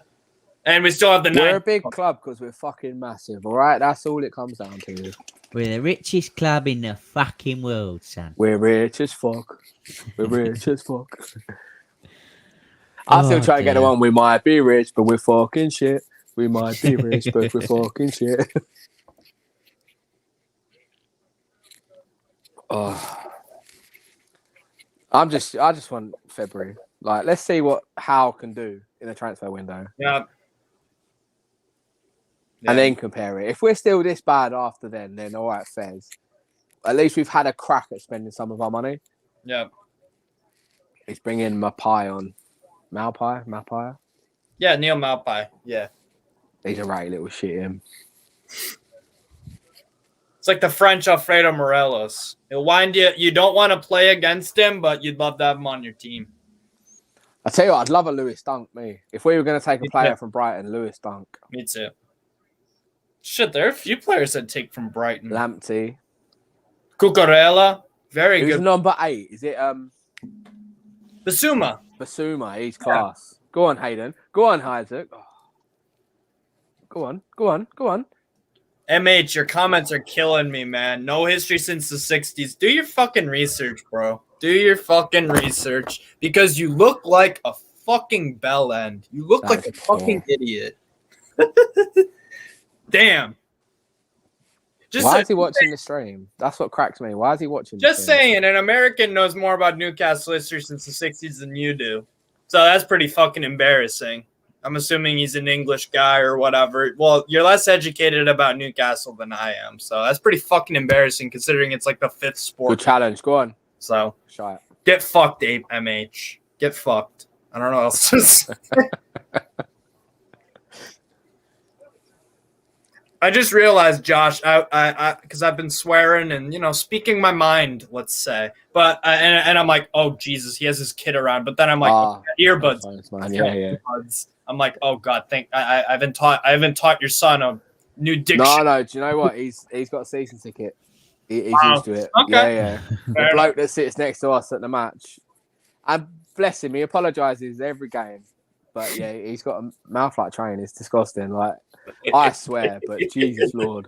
And we still have the We're a 9th. big club because we're fucking massive, all right? That's all it comes down to. We're the richest club in the fucking world, son. We're rich as fuck. We're rich as fuck. I'm still trying to get the one. We might be rich, but we're fucking shit. We might be rich, but we're fucking shit. Oh. I just want February. Like, let's see what Howe can do in the transfer window. Yeah. And then compare it. If we're still this bad after then all right, Fez. At least we've had a crack at spending some of our money. Yeah. He's bringing Mapai on. Mapai? Yeah, Neil Malpai. Yeah. He's a right little shit, him. It's like the French Alfredo Morelos. He'll wind you. You don't want to play against him, but you'd love to have him on your team. I tell you what, I'd love a Lewis Dunk, me. If we were going to take a player from Brighton, Lewis Dunk. Me too. Shit, there are a few players I'd take from Brighton. Lamptey. Cucurella. Very Who's good. number 8? Is it Basuma. Basuma? He's class. Go on, Hayden. Go on, Isaac. Oh. Go on. MH, your comments are killing me, man. No history since the 60s. Do your fucking research, bro. Do your fucking research. Because you look like a fucking bell end. You look like a fucking idiot. Damn. Why is he watching the stream? That's what cracks me. Why is he watching the Just stream? saying, an American knows more about Newcastle history since the 60s than you do. So that's pretty fucking embarrassing. I'm assuming he's an English guy or whatever. Well, you're less educated about Newcastle than I am. So that's pretty fucking embarrassing considering it's like the 5th sport. Good challenge. Go on. So Shy. get fucked, MH. Get fucked. I don't know what else to say. I just realized, Josh, I because I've been swearing and, you know, speaking my mind, let's say. But and I'm like, oh Jesus, he has his kid around. But then I'm like, earbuds. Yeah. I'm like, oh God, I haven't taught your son a new diction. No. Do you know what? He's got a season ticket. He's used to it. Okay. Yeah. The bloke that sits next to us at the match, and bless him, he apologises every game. But yeah, he's got a mouth like train. It's disgusting. Like, I swear, but Jesus Lord.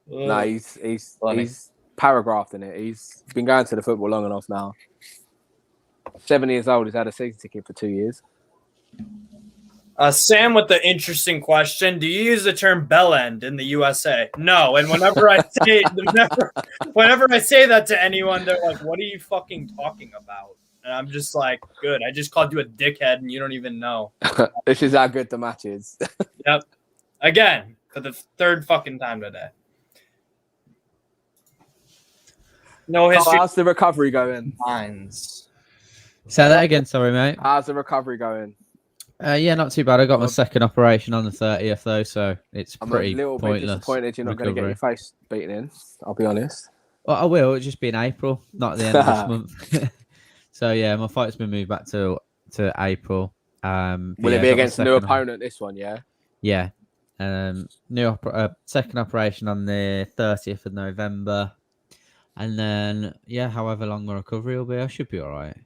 No, he's paragraphed in it. He's been going to the football long enough now. 7 years old. He's had a season ticket for 2 years. Sam with the interesting question: do you use the term bell end in the USA? No, and whenever I say that to anyone, they're like, "What are you fucking talking about?" And I'm just like, "Good. I just called you a dickhead, and you don't even know." This is how good the match is. Yep. Again, for the 3rd fucking time today. No history. How's the recovery going? Lines. Say that again, sorry, mate. How's the recovery going? Yeah, not too bad. I got my second operation on the 30th, though, so it's pretty I'm a little pointless. bit disappointed you're not going to get your face beaten in. I'll be honest. Well, I will. It'll just be in April, not at the end of this month. So, yeah, my fight's been moved back to April. Will it be against a new opponent, this one, yeah? Yeah. Second operation on the 30th of November. And then, yeah, however long my recovery will be, I should be all right.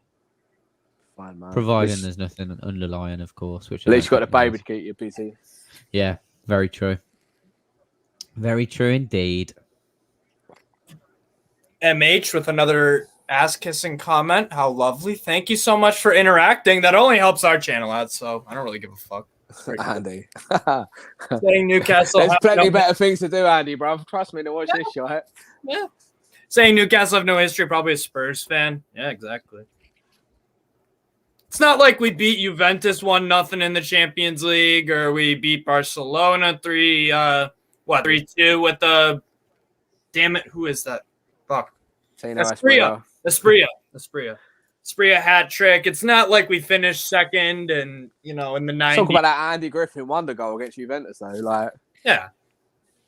Fine, man. Providing there's nothing underlying, of course. Which at least you got a baby to keep you busy. Yeah, very true. Very true indeed. MH with another ass-kissing comment. How lovely. Thank you so much for interacting. That only helps our channel out, so I don't really give a fuck. Andy. Saying Newcastle. There's plenty better things to do, Andy, bro. Trust me to watch this shot. Yeah. Saying Newcastle have no history, probably a Spurs fan. Yeah, exactly. It's not like we beat Juventus 1-0 in the Champions League, or we beat Barcelona 3-2 with the. Damn it! Who is that? Fuck. Asprilla hat trick. It's not like we finished second, and in the 90s. Talk about that Andy Griffin wonder goal against Juventus, though. Like, yeah.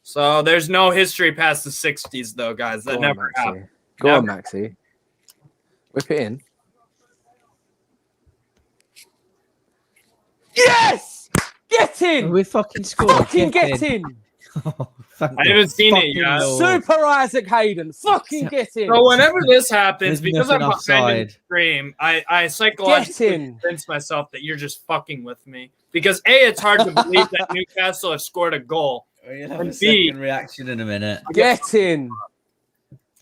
So there's no history past the 60s, though, guys. That never happened. Go on, Maxie. Whip it in. Yes! Get in! We fucking scored. Fucking get in! Oh, I haven't seen it yet. Super Isaac Hayden. Fucking get in! So whenever this happens, There's because I'm nothing behind in offside. the stream, I psychologically convince myself that you're just fucking with me. Because A, it's hard to believe that Newcastle have scored a goal. You'll have a second reaction in a minute. Get in!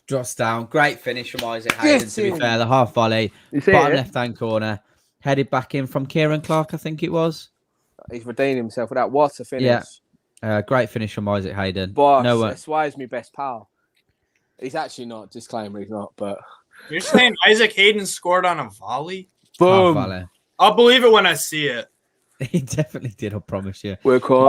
Drops down. Great finish from Isaac Hayden, to be in. fair. The half volley. You see Bottom it? left-hand corner. Headed back in from Kieran Clark, I think it was. He's redeemed himself with that. What a finish. Yeah. Great finish from Isaac Hayden. Boss, no one. that's why he's my best pal. He's actually not. Disclaimer, he's not. But You're saying Isaac Hayden scored on a volley? boom. Half volley. I'll believe it when I see it. He definitely did, I promise you. We're coming.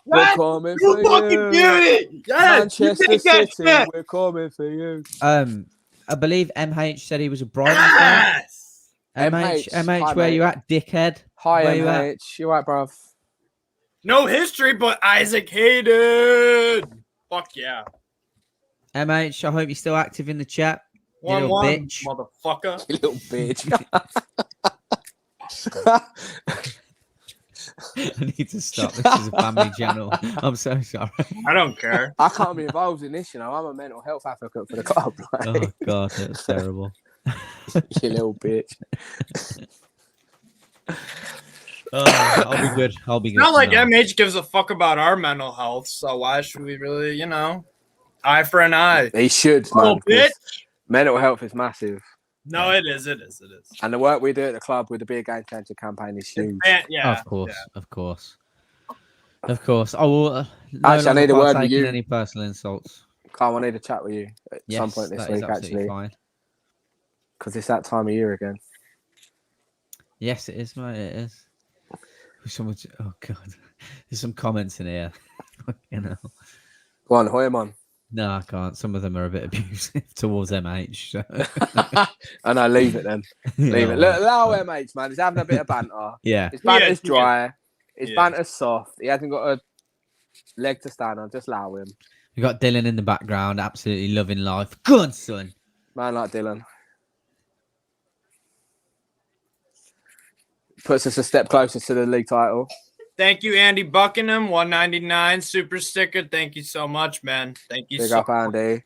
We're coming for you. it! Yes! Manchester City, we're coming for you. I believe MH said he was a Brighton fan. Yes! MH, hi, where mate. you at, dickhead? Hi, Where you at? MH. You right, bruv? No history, but Isaac Hayden. Fuck yeah. MH, I hope you're still active in the chat. You little 1-1, bitch. motherfucker. You little bitch. I need to stop. This is a family channel. I'm so sorry. I don't care. I can't be involved in this, I'm a mental health advocate for the club. Oh, God, that's terrible. You little bitch. I'll be good. I'll be good. Not like now. MH gives a fuck about our mental health, so why should we really, eye for an eye? He should, Little man. bitch. 'Cause mental health is massive. No, it is. It is. And the work we do at the club with the Be a Game Changer campaign is huge. Yeah. Of course. I will. Actually, I need a word with you. Any personal insults? Carl, I need to chat with you at some point this that week, is absolutely actually, fine. because it's that time of year again. Yes, it is, mate. It is. Oh God, there's some comments in here. You know. Go on, hoy him on. No, I can't. Some of them are a bit abusive towards MH. So. I know, leave it then. Leave it. Look, allow MH, man. He's having a bit of banter. Yeah. His banter's dry. His Yeah. banter's soft. He hasn't got a leg to stand on. Just allow him. We got Dylan in the background, absolutely loving life. Go on, son. Man like Dylan. Puts us a step closer to the league title. Thank you, Andy Buckingham, 199 super sticker. Thank you so much, man. Thank you Big so up, Andy.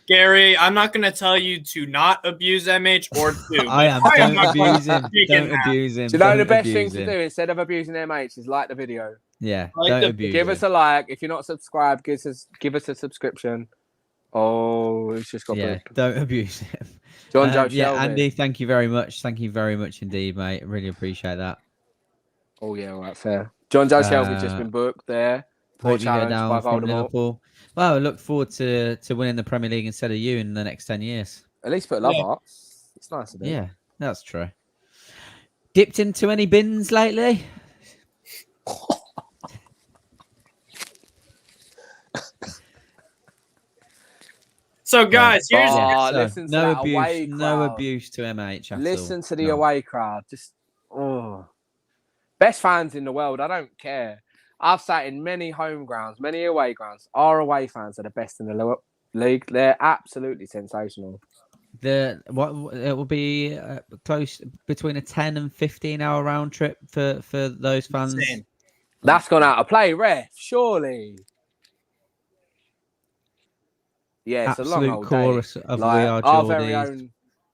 Gary, I'm not going to tell you to not abuse MH or to. I am. Don't abuse him. Don't abuse him. Do you know the Don't best thing abuse to him. do instead of abusing MH is like the video. Yeah, Like don't the- abuse Give him. us a like. If you're not subscribed, give us a subscription. Oh, it's just got booked. Don't abuse him. John Joe Yeah, Shelby. Andy, thank you very much. Thank you very much indeed, mate. Really appreciate that. Oh yeah, all right, fair. John Joe Shelby's just been booked there. Poor Hope you go challenge down by from Voldemort. Liverpool. Well, I look forward to winning the Premier League instead of you in the next 10 years. At least put love Yeah. up. It's nice of him. Yeah, that's true. Dipped into any bins lately? So, guys, here's Oh, So, listen to no that away abuse, crowd. no abuse to MH. At Listen all. to the No. away crowd. Just best fans in the world. I don't care. I've sat in many home grounds, many away grounds. Our away fans are the best in the league. They're absolutely sensational. It will be close between a 10 and 15-hour round trip for those fans. insane. That's gone out of play, ref. Surely. Yeah, it's a long Absolute old chorus day. of Like, We Are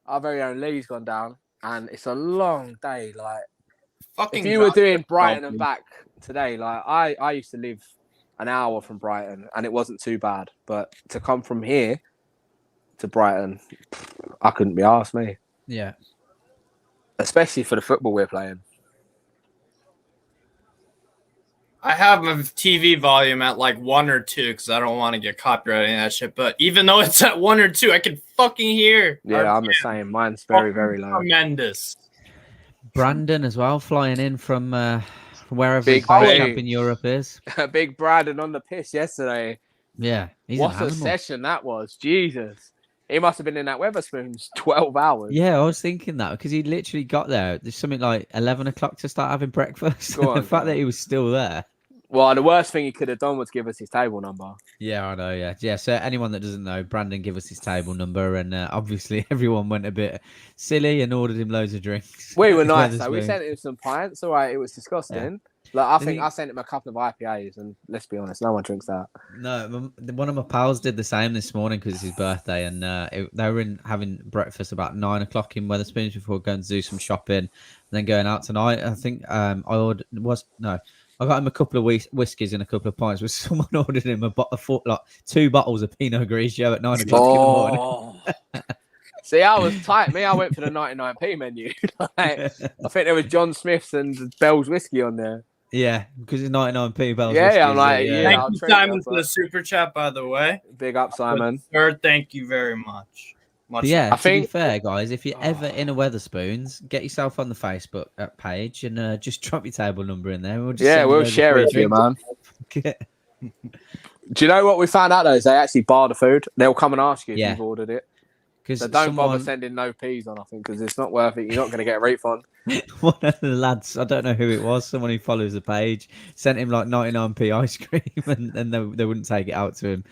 our very own Lee's gone down, and it's a long day. Like, Fucking if you were God. doing Brighton and back today, like I used to live an hour from Brighton, and it wasn't too bad. But to come from here to Brighton, I couldn't be asked, me. Yeah. Especially for the football we're playing. I have my TV volume at like 1 or 2 because I don't want to get copyrighted and that shit. But even though it's at 1 or 2, I can fucking hear. Yeah, I'm the same. Mine's very, very low. Tremendous. Brandon as well, flying in from wherever Big his base boy. camp in Europe is. Big Brandon on the piss yesterday. Yeah, he's What an a animal. session that was. Jesus. He must have been in that Weatherspoons 12 hours. Yeah, I was thinking that because he literally got there. There's something like 11 o'clock to start having breakfast. Go on, The fact go that on. he was still there. Well, the worst thing he could have done was give us his table number. Yeah, I know. Yeah. So anyone that doesn't know, Brandon gave us his table number, and obviously everyone went a bit silly and ordered him loads of drinks. We were At nice though. We Wetherspoons. sent him some pints. All right, it was disgusting. Like I think think- I sent him a couple of IPAs, and let's be honest, no one drinks that. No, one of my pals did the same this morning because it's his birthday, and they were having breakfast about 9 o'clock in Wetherspoons before going to do some shopping, and then going out tonight. I think I got him a couple of whiskies and a couple of pints, but someone ordered him like 2 bottles of Pinot Grigio at 9 o'clock in the morning. Oh. See, I was tight. Me, I went for the 99p menu. Like, I think there was John Smith's and Bell's whiskey on there. Yeah, because it's 99p bells. Yeah, whiskey, I'm like, so, yeah. Thank I'll you, trade Simon, that, for the but- super chat, by the way. Big up, Simon. Sir, thank you very much. Much But yeah, I to think- be fair, guys, if you're ever in a Wetherspoons, get yourself on the Facebook page and just drop your table number in there. We'll just send you We'll loads of share free it for you, drinks. man. Do you know what we found out though? Is they actually bar the food. They'll come and ask you if Yeah. you've ordered it. Because So don't bother sending no peas on, I think, because it's not worth it. You're not going to get a refund. one of the lads, I don't know who it was, someone who follows the page, sent him like 99p ice cream and they wouldn't take it out to him.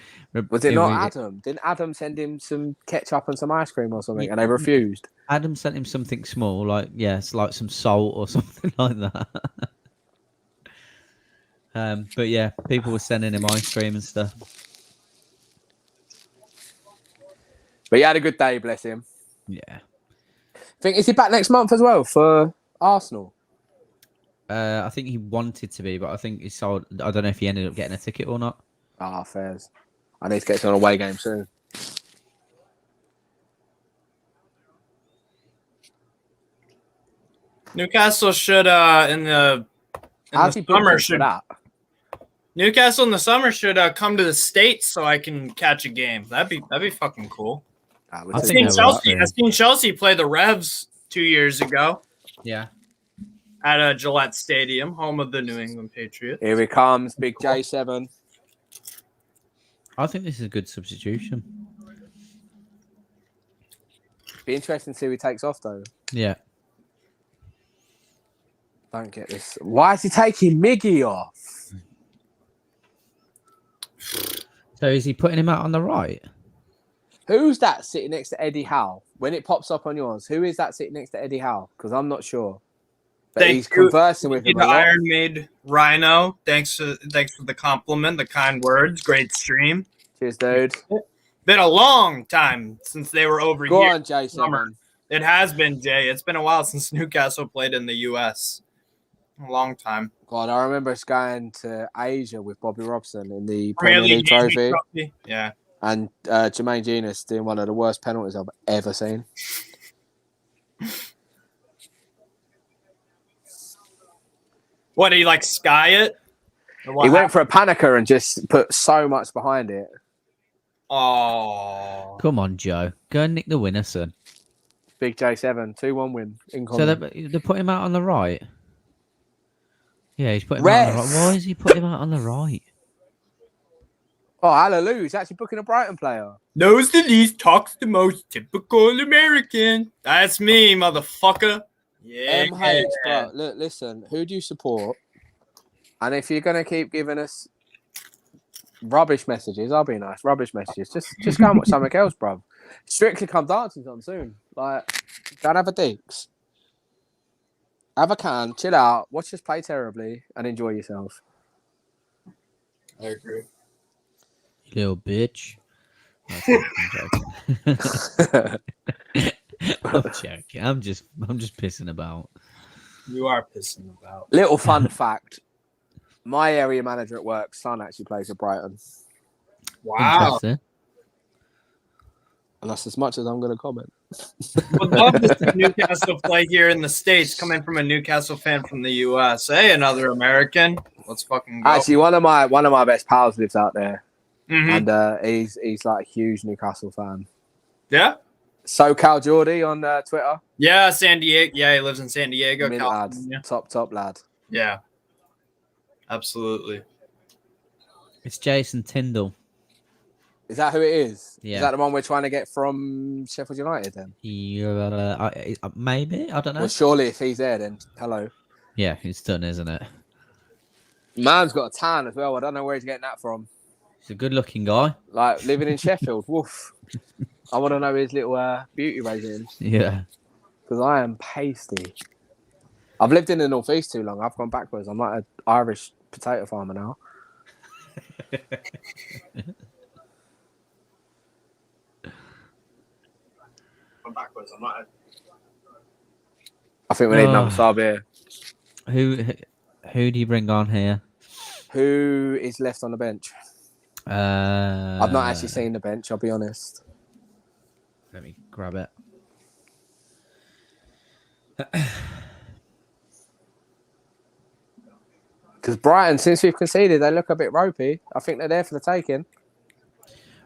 Was it not Adam? Didn't Adam send him some ketchup and some ice cream or something, and they refused? Adam sent him something small, like like some salt or something like that. But yeah, people were sending him ice cream and stuff. But he had a good day, bless him. Yeah. Is he back next month as well for Arsenal? I think he wanted to be, but I think he sold. I don't know if he ended up getting a ticket or not. Fairs. I need to get to an away game soon. Newcastle should How's he booked summer in for that? Newcastle in the summer should come to the States so I can catch a game. That'd be fucking cool. I I think that would I've seen Chelsea play the Revs 2 years ago Yeah. at Gillette Stadium, home of the New England Patriots. Here he comes, big J7. I think this is a good substitution. Be interesting to see who he takes off though. Yeah. Don't get this. Why is he taking Miggy off? So is he putting him out on the right? Who's that sitting next to Eddie Howe? When it pops up on yours, who is that sitting next to Eddie Howe? Because I'm not sure. But he's conversing with him a lot. Iron Maid Rhino. Thanks for the compliment, the kind words. Great stream. Cheers, dude. Been a long time since they were over Go here. on, J7. Summer. It has been, Jay. It's been a while since Newcastle played in the U.S. A long time. God, I remember us going to Asia with Bobby Robson in the Premier League trophy. Yeah. And Jermaine Genius doing one of the worst penalties I've ever seen. What, did he like sky it? He went for a panicker and just put so much behind it. Oh. Come on, Joe. Go and nick the winner, son. Big J7, 2-1 win. So they put him out on the right? Yeah, he's putting him out on the right. Why is he putting him out on the right? Oh, hallelujah. He's actually booking a Brighton player. Knows the least, talks the most, typical American. That's me, motherfucker. Yeah. MH, bro. Look, listen. Who do you support? And if you're going to keep giving us rubbish messages, I'll be nice. Rubbish messages. Just go and watch something else, bro. Strictly Come Dancing on soon. Like, don't have a dinks. Have a can, chill out, watch us play terribly, and enjoy yourself. I agree. You little bitch. I'm joking. I'm just pissing about. You are pissing about. Little fun fact. My area manager at work, son, actually plays at Brighton. Wow. And that's as much as I'm going to comment. Would love to see Newcastle play here in the States, coming from a Newcastle fan from the US. Hey, another American. Let's fucking go. Actually, one of my best pals lives out there. Mm-hmm. And he's like a huge Newcastle fan. Yeah? SoCal Geordie on Twitter. Yeah, San Diego. Yeah, he lives in San Diego, Mint California. lad. Top lad. Yeah. Absolutely. It's Jason Tyndall. Is that who it is? Yeah. Is that the one we're trying to get from Sheffield United then? Maybe. I don't know. Well, surely if he's there, then hello. Yeah, it's done, isn't it? Man's got a tan as well. I don't know where he's getting that from. He's a good-looking guy. Like, living in Sheffield. Woof. I want to know his little beauty regimes. Yeah. Because I am pasty. I've lived in the northeast too long. I've gone backwards. I'm like an Irish potato farmer now. I think we need another sub here. Who do you bring on here? Who is left on the bench? I've not actually seen the bench, I'll be honest. Let me grab it. Because Brighton, since we've conceded, they look a bit ropey. I think they're there for the taking.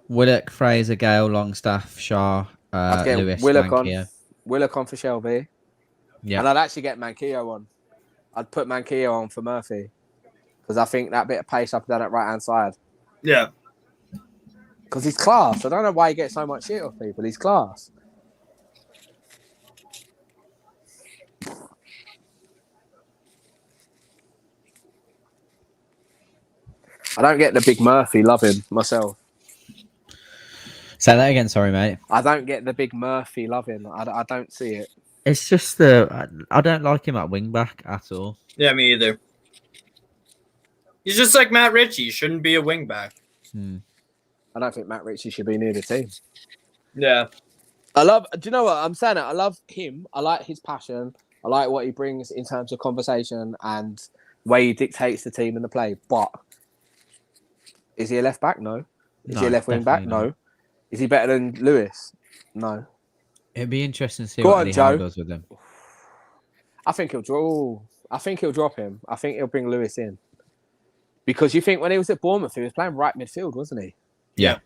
Willock, Fraser, Gale, Longstaff, Shaw, I'd get Lewis, Willock Mankier. on. Willock on for Shelby. Yeah. And I'd actually get Mankier on. I'd put Mankier on for Murphy. Because I think that bit of pace up and down that right-hand side. Yeah. Because he's class. I don't know why he gets so much shit off people. He's class. I don't get the big Murphy loving myself. Say that again, sorry, mate. I don't get the big Murphy loving. I don't see it. It's just I don't like him at wing back at all. Yeah, me either. He's just like Matt Ritchie. He shouldn't be a wingback. I don't think Matt Ritchie should be near the team. Yeah. Do you know what? I'm saying it. I love him. I like his passion. I like what he brings in terms of conversation and way he dictates the team and the play. But is he a left back? No. Is he a left wing back? No. Is he better than Lewis? No. It'd be interesting to see Go what on, Eddie Howe Joe. does with him. I think he'll draw. I think he'll drop him. I think he'll bring Lewis in. Because you think when he was at Bournemouth, he was playing right midfield, wasn't he? Yeah.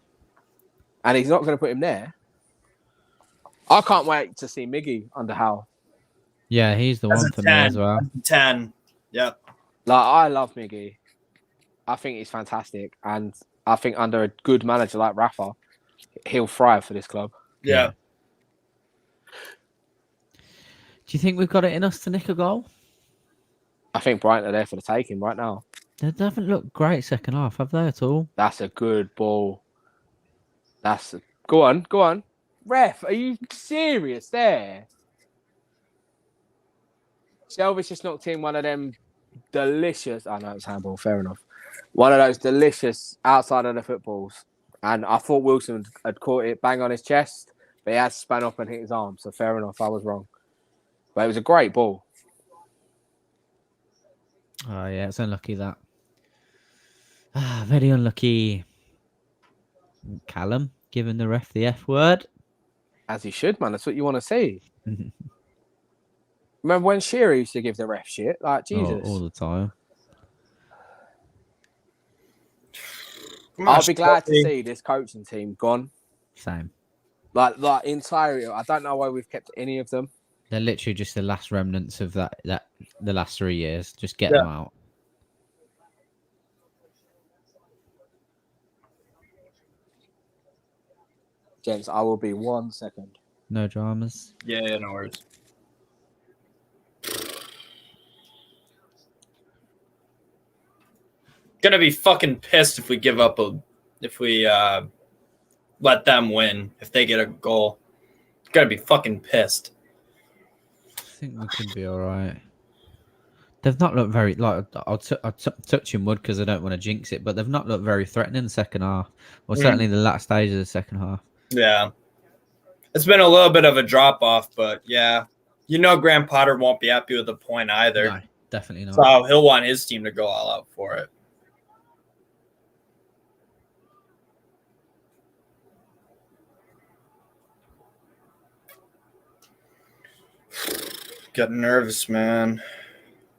And he's not going to put him there. I can't wait to see Miggy under Howe. Yeah, he's the That's one a for 10. me as well. 10. Yep. Like, I love Miggy. I think he's fantastic. And I think under a good manager like Rafa, he'll thrive for this club. Yeah. Do you think we've got it in us to nick a goal? I think Brighton are there for the taking right now. They haven't looked great second half, have they at all? That's a good ball. Go on. Ref, are you serious there? Shelby's just knocked in one of them delicious... I know it's handball, fair enough. One of those delicious outside of the footballs. And I thought Wilson had caught it bang on his chest, but he had spun up and hit his arm. So fair enough, I was wrong. But it was a great ball. Oh, yeah, it's unlucky that. Very unlucky. Callum giving the ref the F word. As he should, man. That's what you want to see. Remember when Shearer used to give the ref shit? Like, Jesus. All the time. I'll be glad to see this coaching team gone. Same. Like entire. I don't know why we've kept any of them. They're literally just the last remnants of that the last 3 years. Just get them out. Gents, I will be 1 second. No dramas. Yeah, no worries. Gonna be fucking pissed if we give up if we let them win if they get a goal. Gonna be fucking pissed. I think we could be all right. They've not looked very I'll touch in wood because I don't want to jinx it, but they've not looked very threatening the second half, or certainly the last stage of the second half. Yeah, it's been a little bit of a drop off, but yeah, Graham Potter won't be happy with the point either. No, definitely not. So he'll want his team to go all out for it. Getting nervous, man.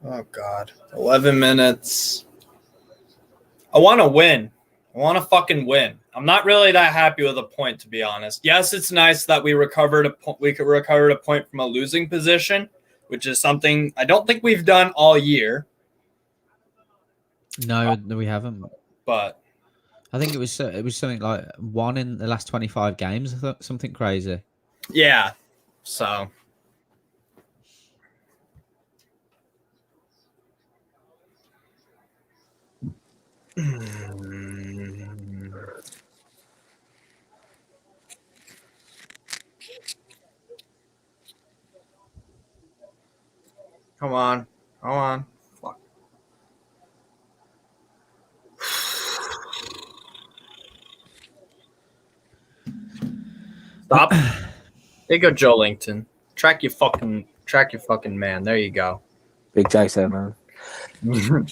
Oh, God. 11 minutes. I want to win. I want to fucking win. I'm not really that happy with a point, to be honest. Yes, it's nice that we recovered a point from a losing position, which is something I don't think we've done all year. No, we haven't. But I think it was something like 1 in the last 25 games. I thought something crazy. yeah, so... Come on. Fuck. Stop. There you go, Joe Langton. Track your fucking man. There you go. Big Jason, man.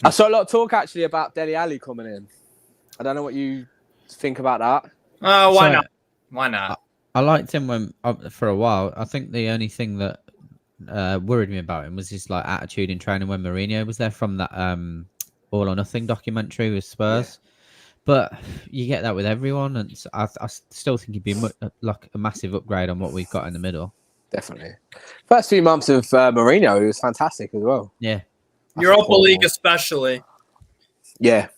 I saw a lot of talk actually about Dele Alli coming in. I don't know what you think about that. Why not? Why not? I liked him for a while. I think the only thing that worried me about him was his attitude in training when Mourinho was there from that All or Nothing documentary with Spurs. Yeah. But you get that with everyone, and I still think he'd be a massive upgrade on what we've got in the middle. Definitely. First few months of Mourinho, he was fantastic as well. Yeah. Europa League especially. Yeah.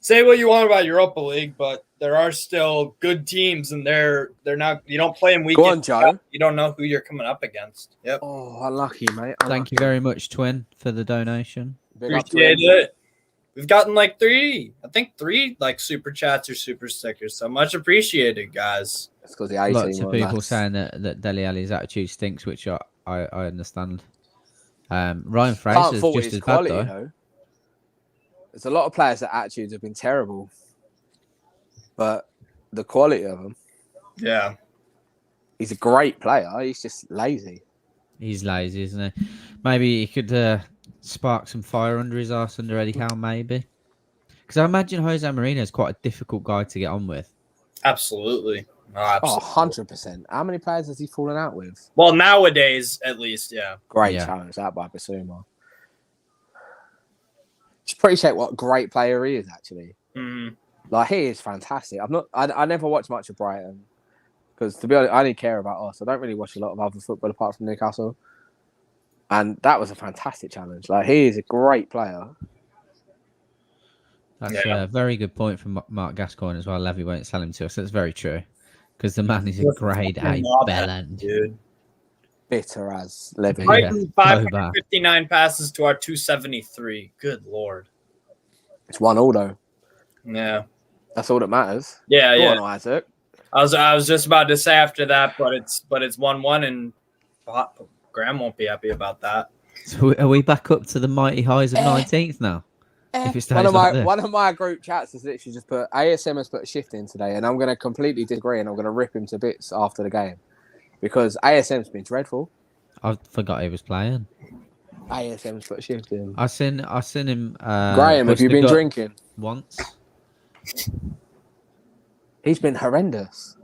Say what you want about Europa League, but there are still good teams, and they're not. You don't play them week. Go on, Joe. You don't know who you're coming up against. Yep. Oh, unlucky, mate. Thank you very much, Twin, for the donation. Appreciate it. We've gotten three super chats or super stickers. So much appreciated, guys. That's because lots of people saying that Dele Alli's attitude stinks, which I understand. Ryan Fraser's just as bad though. Though. There's a lot of players that attitudes have been terrible, but the quality of them. Yeah, he's a great player. He's just lazy. He's lazy, isn't he? Maybe he could spark some fire under his arse under Eddie Howe, maybe. Because I imagine Jose Mourinho is quite a difficult guy to get on with. Absolutely, Oh, absolutely. 100%. How many players has he fallen out with? Well, nowadays, at least, yeah. Great Yeah. challenge that by Basuma. Just appreciate what a great player he is, actually. Mhm. Like, he is fantastic. I never watched much of Brighton because, to be honest, I only care about us. I don't really watch a lot of other football apart from Newcastle. And that was a fantastic challenge. Like, he is a great player. That's Yeah. a very good point from Mark Gascoigne as well. Levy won't sell him to us. That's very true. Because the man is a grade A bellend. Dude. Bitter as Levy. Right. Brighton, Yeah, so bad. 559 passes to our 273. Good Lord. It's 1-1 though. Yeah. That's all that matters. Yeah, Go yeah. on, Isaac. I was just about to say after that, but it's 1-1, and Graeme won't be happy about that. So are we back up to the mighty highs of 19th now? If it stays One of my group chats has literally just put ASM has put a shift in today, and I'm going to completely disagree, and I'm going to rip him to bits after the game because ASM's been dreadful. I forgot he was playing. ASM's put a shift in. I seen him. Graeme, have you been drinking? Once. He's been horrendous.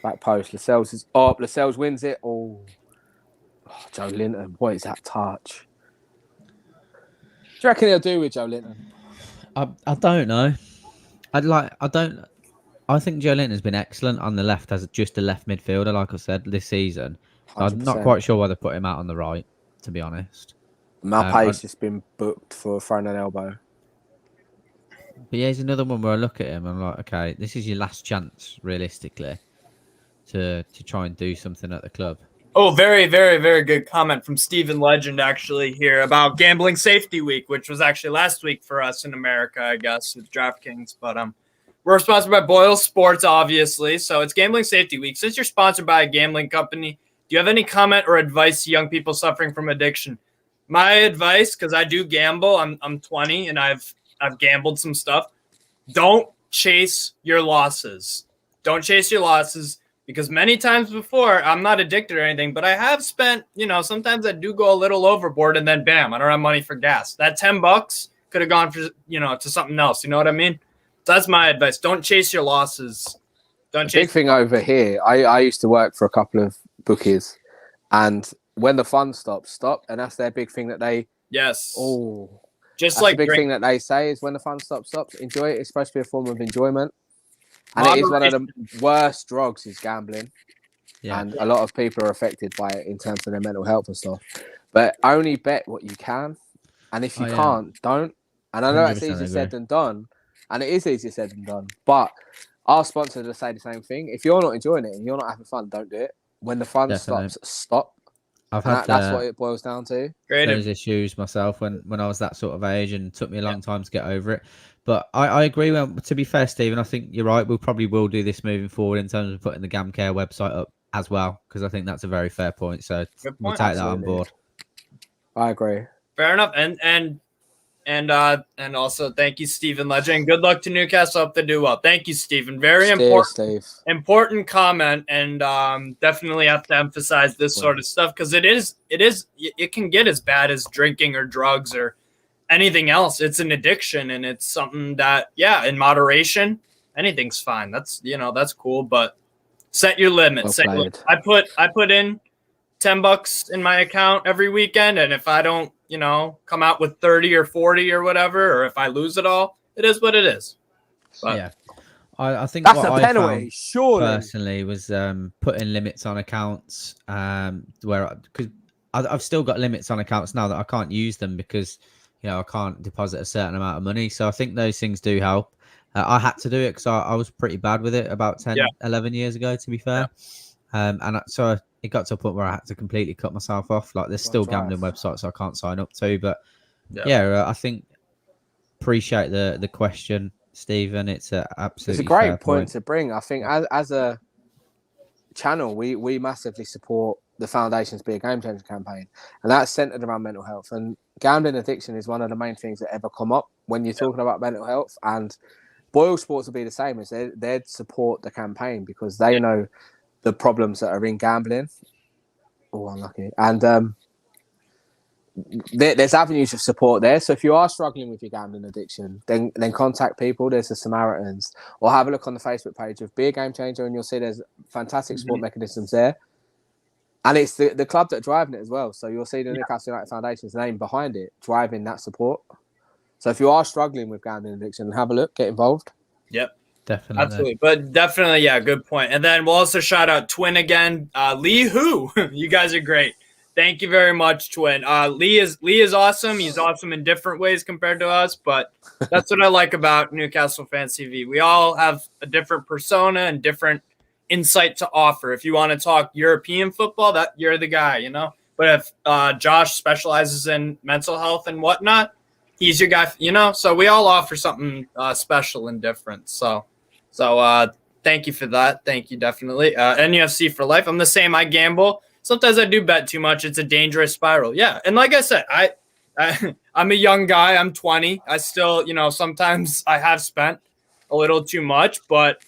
Back post. Lascelles is up. Lascelles wins it. Oh, Joe Linton. What is that touch? Do you reckon he'll do with Joe Linton? I don't know. I think Joe Linton's been excellent on the left as just a left midfielder, like I said, this season. I'm not 100%. quite sure why they put him out on the right, to be honest. Malpace's just been booked for throwing an elbow. But yeah, he's another one where I look at him and I'm like, okay, this is your last chance, realistically, to try and do something at the club. Oh, very, very, very good comment from Stephen Legend actually here about Gambling Safety Week, which was actually last week for us in America, I guess, with DraftKings. But we're sponsored by Boyle Sports, obviously. So it's Gambling Safety Week. Since you're sponsored by a gambling company, do you have any comment or advice to young people suffering from addiction? My advice, because I do gamble, I'm 20 and I've gambled some stuff. Don't chase your losses. Don't chase your losses. Because many times before, I'm not addicted or anything, but I have spent, sometimes I do go a little overboard and then bam, I don't have money for gas. That $10 could have gone for, to something else. You know what I mean? So that's my advice. Don't chase your losses. Big thing over here. I used to work for a couple of bookies, and when the fun stops, stop. And that's their big thing that they. Yes. Oh, just that's like the big thing that they say is when the fun stops. Enjoy it. It's supposed to be a form of enjoyment. And Moderation. it is one of the worst drugs is gambling. Yeah. And a lot of people are affected by it in terms of their mental health and stuff. But only bet what you can. And if you can't, don't. And I know it's easier said than done. And it is easier said than done. But our sponsors will say the same thing. If you're not enjoying it and you're not having fun, don't do it. When the fun stops, stop. That's what it boils down to. Those issues myself when I was that sort of age, and it took me a long time to get over it. But I agree. Well, to be fair, Stephen, I think you're right. We probably will do this moving forward in terms of putting the GamCare website up as well, because I think that's a very fair point. So we'll take that on board. I agree. Fair enough. And also thank you, Stephen Legend. Good luck to Newcastle. Hope they do well. Thank you, Stephen. Very important comment, and definitely have to emphasize this sort of stuff because it can get as bad as drinking or drugs or anything else. It's an addiction, and it's something that, in moderation, anything's fine. That's cool, but set your limits. I put in $10 in my account every weekend, and if I don't, come out with 30 or 40 or whatever, or if I lose it all, it is what it is. But, yeah. I think that's what a I penalty, found surely. Personally, was putting limits on accounts because I've still got limits on accounts now that I can't use them because I can't deposit a certain amount of money. So I think those things do help. I had to do it because I was pretty bad with it about 10, 11 years ago, to be fair. So it got to a point where I had to completely cut myself off. Like there's still gambling websites I can't sign up to. But I think appreciate the question, Stephen. It's absolutely it's a great fair point to bring. I think as a channel, we massively support the Foundation's Be a Game Changer campaign, and that's centered around mental health. And gambling addiction is one of the main things that ever come up when you're talking about mental health. And Boyle Sports will be the same, as they'd support the campaign because they know the problems that are in gambling. Oh, unlucky. And there's avenues of support there. So if you are struggling with your gambling addiction, then contact people. There's the Samaritans, or have a look on the Facebook page of Be a Game Changer, and you'll see there's fantastic support mechanisms there. And it's the club that are driving it as well. So you'll see the Newcastle United Foundation's name behind it, driving that support. So if you are struggling with gambling addiction, have a look, get involved. Yep. Definitely. Absolutely. But definitely, yeah, good point. And then we'll also shout out Twin again. Lee Hu. You guys are great. Thank you very much, Twin. Lee is awesome. He's awesome in different ways compared to us, but that's what I like about Newcastle Fans TV. We all have a different persona and different insight to offer. If you want to talk European football, that you're the guy, you know. But if Josh specializes in mental health and whatnot, he's your guy, you know. So we all offer something special and different. So thank you for that. Thank you, definitely. NUFC for life. I'm the same. I gamble. Sometimes I do bet too much. It's a dangerous spiral. Yeah, and like I said, I'm a young guy. I'm 20. I still, you know, sometimes I have spent a little too much, but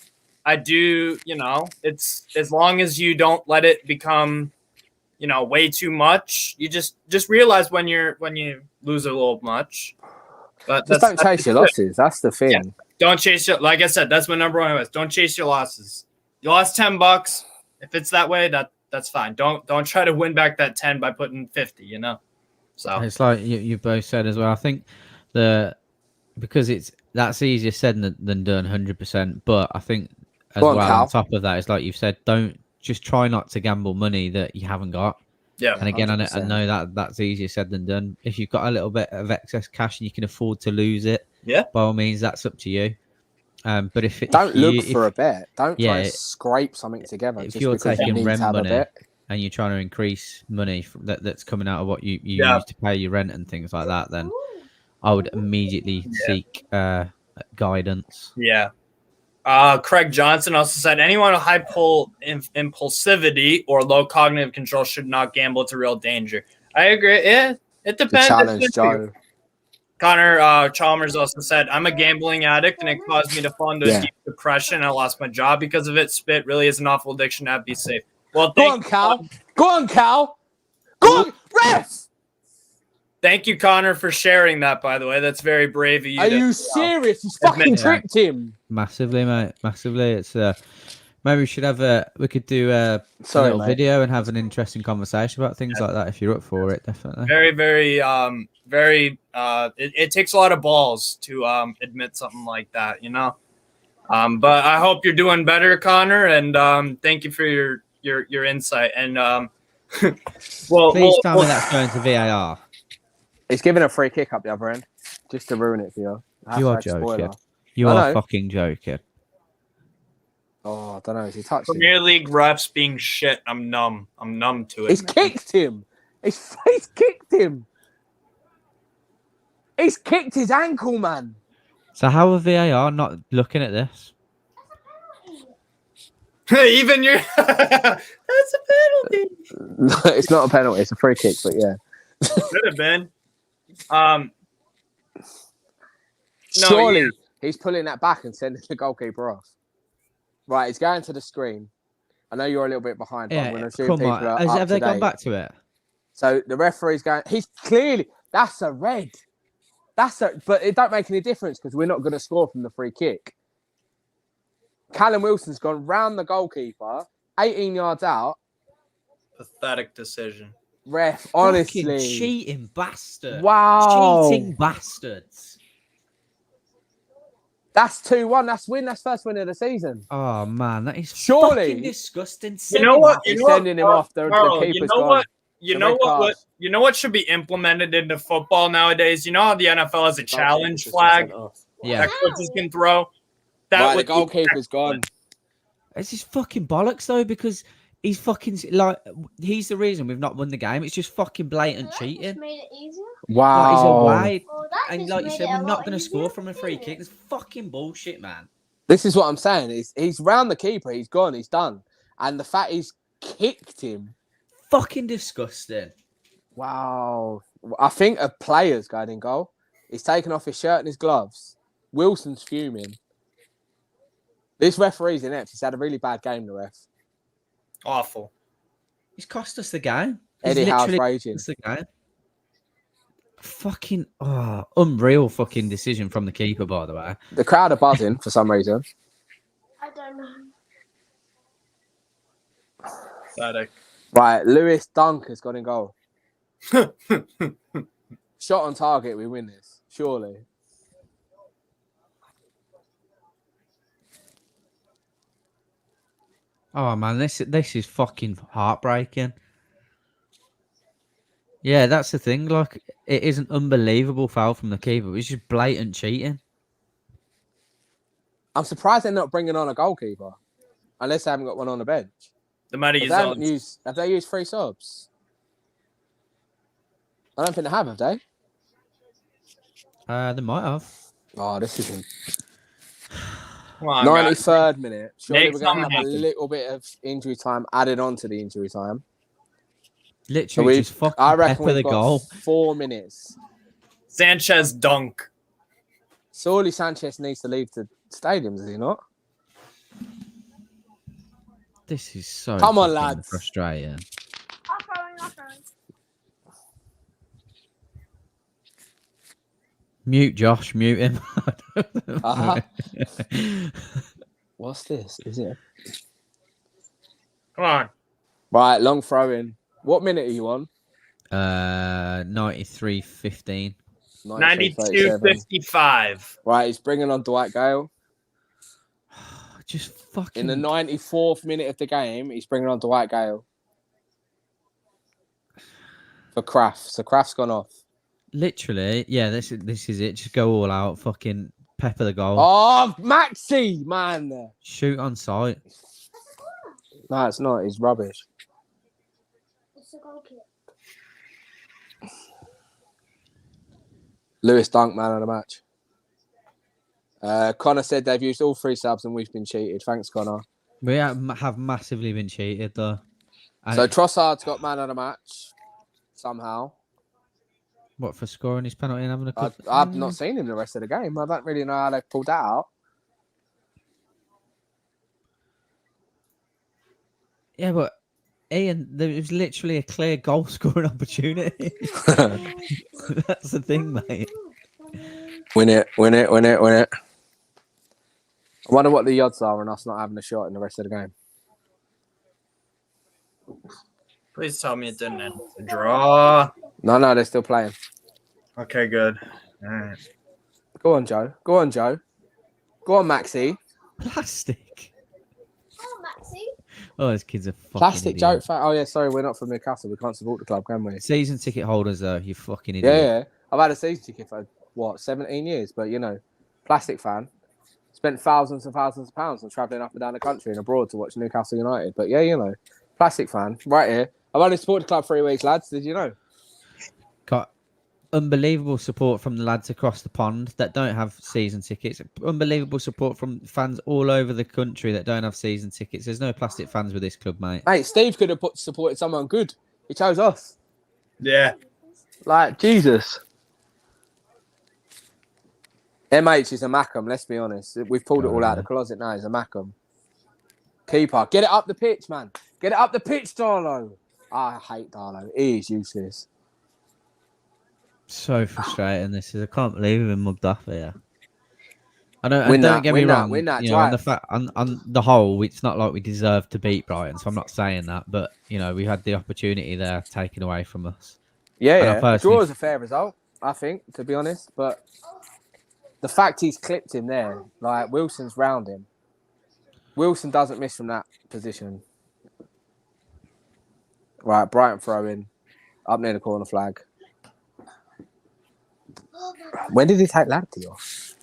I do, you know, it's as long as you don't let it become, you know, way too much. You just realize when you lose a little much. But just don't chase your losses. That's the thing. Yeah. Don't chase your, like I said, that's my number one advice. Don't chase your losses. You lost $10. If it's that way, that's fine. Don't try to win back that 10 by putting 50, you know. So it's like you both said as well. I think because that's easier said than done 100%. But I think as well on top of that, it's like you've said, don't just try not to gamble money that you haven't got. Yeah. And again, I know that's easier said than done. If you've got a little bit of excess cash and you can afford to lose it, by all means, that's up to you. But don't look for a bet. Don't try and scrape something together. If you're taking rent money and you're trying to increase money that's coming out of what you use to pay your rent and things like that, then I would immediately seek guidance. Yeah. Craig Johnson also said, anyone with high impulsivity or low cognitive control should not gamble. It's a real danger. I agree. Yeah, it depends. Challenge, Joe. Connor Chalmers also said, I'm a gambling addict and it caused me to fall into a deep depression. I lost my job because of it. Spit really is an awful addiction. I have to be safe. Well, go on, Cal. Go on, Cal. Go on, ref. Thank you, Connor, for sharing that, by the way. That's very brave of you. Are you serious? He's fucking tricked him. Massively, mate. Massively. It's maybe we could do a little video and have an interesting conversation about things like that if you're up for it, definitely. Very, very, it takes a lot of balls to admit something like that, you know? But I hope you're doing better, Connor, and thank you for your insight. And please tell me that's going to VAR. He's giving a free kick up the other end just to ruin it for you. You are joking. You are fucking joking. Oh, I don't know. Is he touched Premier League refs being shit. I'm numb. I'm numb to it. He's kicked him. He's kicked him. He's kicked his ankle, man. So how are VAR not looking at this? Even you're... That's a penalty. No, it's not a penalty. It's a free kick, but yeah. Could have been. Surely he's pulling that back and sending the goalkeeper off. Right, he's going to the screen. I know you're a little bit behind, but I'm going to assume people are up to date. Have they gone back to it? So the referee's going. He's clearly that's a red. But it don't make any difference because we're not going to score from the free kick. Callum Wilson's gone round the goalkeeper, 18 yards out. Pathetic decision. Ref, honestly. Fucking cheating bastard. Wow. Cheating bastards. That's 2-1. That's win. That's first win of the season. Oh, man. That is surely fucking disgusting. You know what? Sending him off. The keeper's gone. You know what should be implemented into football nowadays? You know how the NFL has a challenge flag that coaches can throw? The goalkeeper's gone. It's just fucking bollocks, though, because he's fucking he's the reason we've not won the game. It's just fucking blatant cheating. Made it easier. Wow. He's away, and like you said, we're not going to score from a free kick. It's fucking bullshit, man. This is what I'm saying. He's round the keeper. He's gone. He's done. And the fact he's kicked him. Fucking disgusting. Wow. I think a player's going in goal. He's taken off his shirt and his gloves. Wilson's fuming. This referee's inept. He's had a really bad game, the ref. Awful. He's cost us the game. Eddie Howe's raging. The game. Fucking unreal fucking decision from the keeper, by the way. The crowd are buzzing for some reason. I don't know. Pathetic. Right, Lewis Dunk has got in goal. Shot on target, we win this. Surely. Oh man, this is fucking heartbreaking. Yeah, that's the thing. Like, it is an unbelievable foul from the keeper. It's just blatant cheating. I'm surprised they're not bringing on a goalkeeper. Unless they haven't got one on the bench. The money Have is they, haven't on. used, have they used 3 subs? I don't think they have they? They might have. Oh, this isn't. Come on, guys. 93rd minute. Surely Make we're going to something have a happen. little bit of injury time added on to the injury time. So Literally just fucking I reckon pepper we've the got goal. 4 minutes. Sanchez dunk. Surely Sanchez needs to leave the stadium, does he not? This is so Come on, fucking lads. frustrating. Mute Josh, mute him. Uh-huh. What's this? Is it? Come on. Right, long throw in. What minute are you on? 93-15. 92-55. Right, he's bringing on Dwight Gale. Just fucking. In the 94th minute of the game, he's bringing on Dwight Gale. For Kraft. So Kraft's gone off. Literally, yeah, this is it. Just go all out. Fucking pepper the goal. Oh, Maxi, man. Shoot on sight. No, it's not. He's rubbish. It's a goal kick. Lewis Dunk, man of the match. Connor said they've used all 3 subs and we've been cheated. Thanks, Connor. We have massively been cheated, though. And So Trossard's got man of the match somehow. what, for scoring his penalty and having a good... I've not seen him the rest of the game. I don't really know how they pulled that out. Yeah, but Ian, there was literally a clear goal scoring opportunity. That's the thing, mate. Win it. I wonder what the odds are on us not having a shot in the rest of the game. Please tell me it didn't end with a draw. No, they're still playing. Okay, good. All right. Go on, Joe. Go on, Maxi. Plastic. Oh, Maxi. Oh, those kids are fucking Plastic idiots. joke. Oh, yeah, sorry, we're not from Newcastle. We can't support the club, can we? Season ticket holders, though, you fucking idiot. Yeah. I've had a season ticket for, 17 years? But, plastic fan. Spent thousands and thousands of pounds on travelling up and down the country and abroad to watch Newcastle United. But, yeah, plastic fan. Right here. I've only supported the club 3 weeks, lads. Did you know? Got unbelievable support from the lads across the pond that don't have season tickets. Unbelievable support from fans all over the country that don't have season tickets. There's no plastic fans with this club, mate. Mate, Steve could have supported someone good. He chose us. Yeah. Like, Jesus. MH is a Mackham, let's be honest. We've pulled it all out of the closet now. He's a Mackham. Keeper. Get it up the pitch, man. Get it up the pitch, Darlow. I hate Darlow. He is useless. So frustrating. This is. I can't believe we've been mugged off here. Don't get me wrong. Win that, on the whole, it's not like we deserve to beat Brighton, so I'm not saying that. But we had the opportunity there taken away from us. Yeah. The draw is a fair result, I think, to be honest. But the fact he's clipped him there, like Wilson's round him. Wilson doesn't miss from that position. Right, Brighton throw in up near the corner flag. When did he take Lamptey off?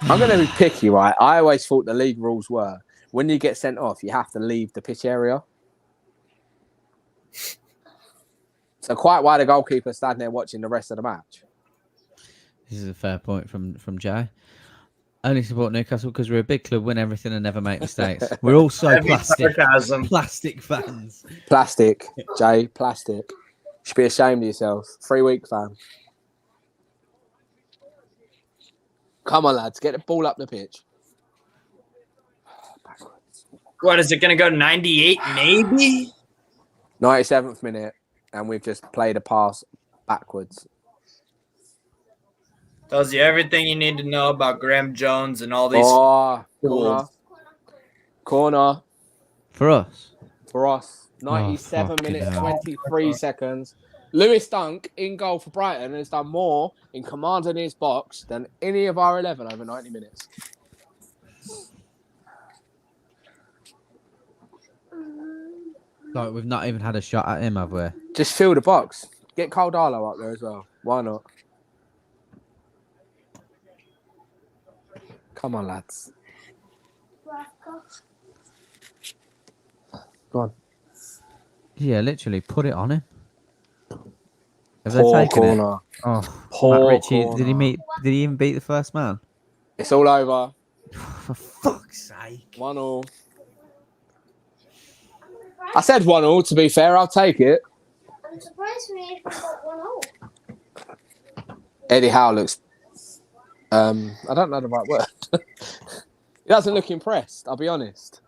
I'm going to be picky, right? I always thought the league rules were when you get sent off, you have to leave the pitch area. So quite why the goalkeeper standing there watching the rest of the match. This is a fair point from Jay. Only support Newcastle because we're a big club, win everything and never make mistakes. We're all so plastic fans. Plastic, Jay, plastic. You should be ashamed of yourself. 3 week fan. Come on, lads, get the ball up the pitch. Backwards. What is it going to go 98 maybe? 97th minute, and we've just played a pass backwards. Tells you everything you need to know about Graeme Jones and all these. Oh, fools. corner For us. for us. 97 fucking minutes, hell. 23 seconds. Lewis Dunk in goal for Brighton has done more in commanding his box than any of our 11 over 90 minutes. Like, we've not even had a shot at him, have we? Just fill the box. Get Caldalo up there as well. Why not? Come on, lads. Go on. Yeah, literally, put it on him. Have Poor they taken it? corner. Oh, Poor Matt Ritchie, corner. did he even beat the first man? It's all over. For fuck's sake. 1-1. I said 1-1, to be fair. I'll take it. I'm surprised we got 1-0. Eddie Howe looks... I don't know the right word. He doesn't look impressed, I'll be honest.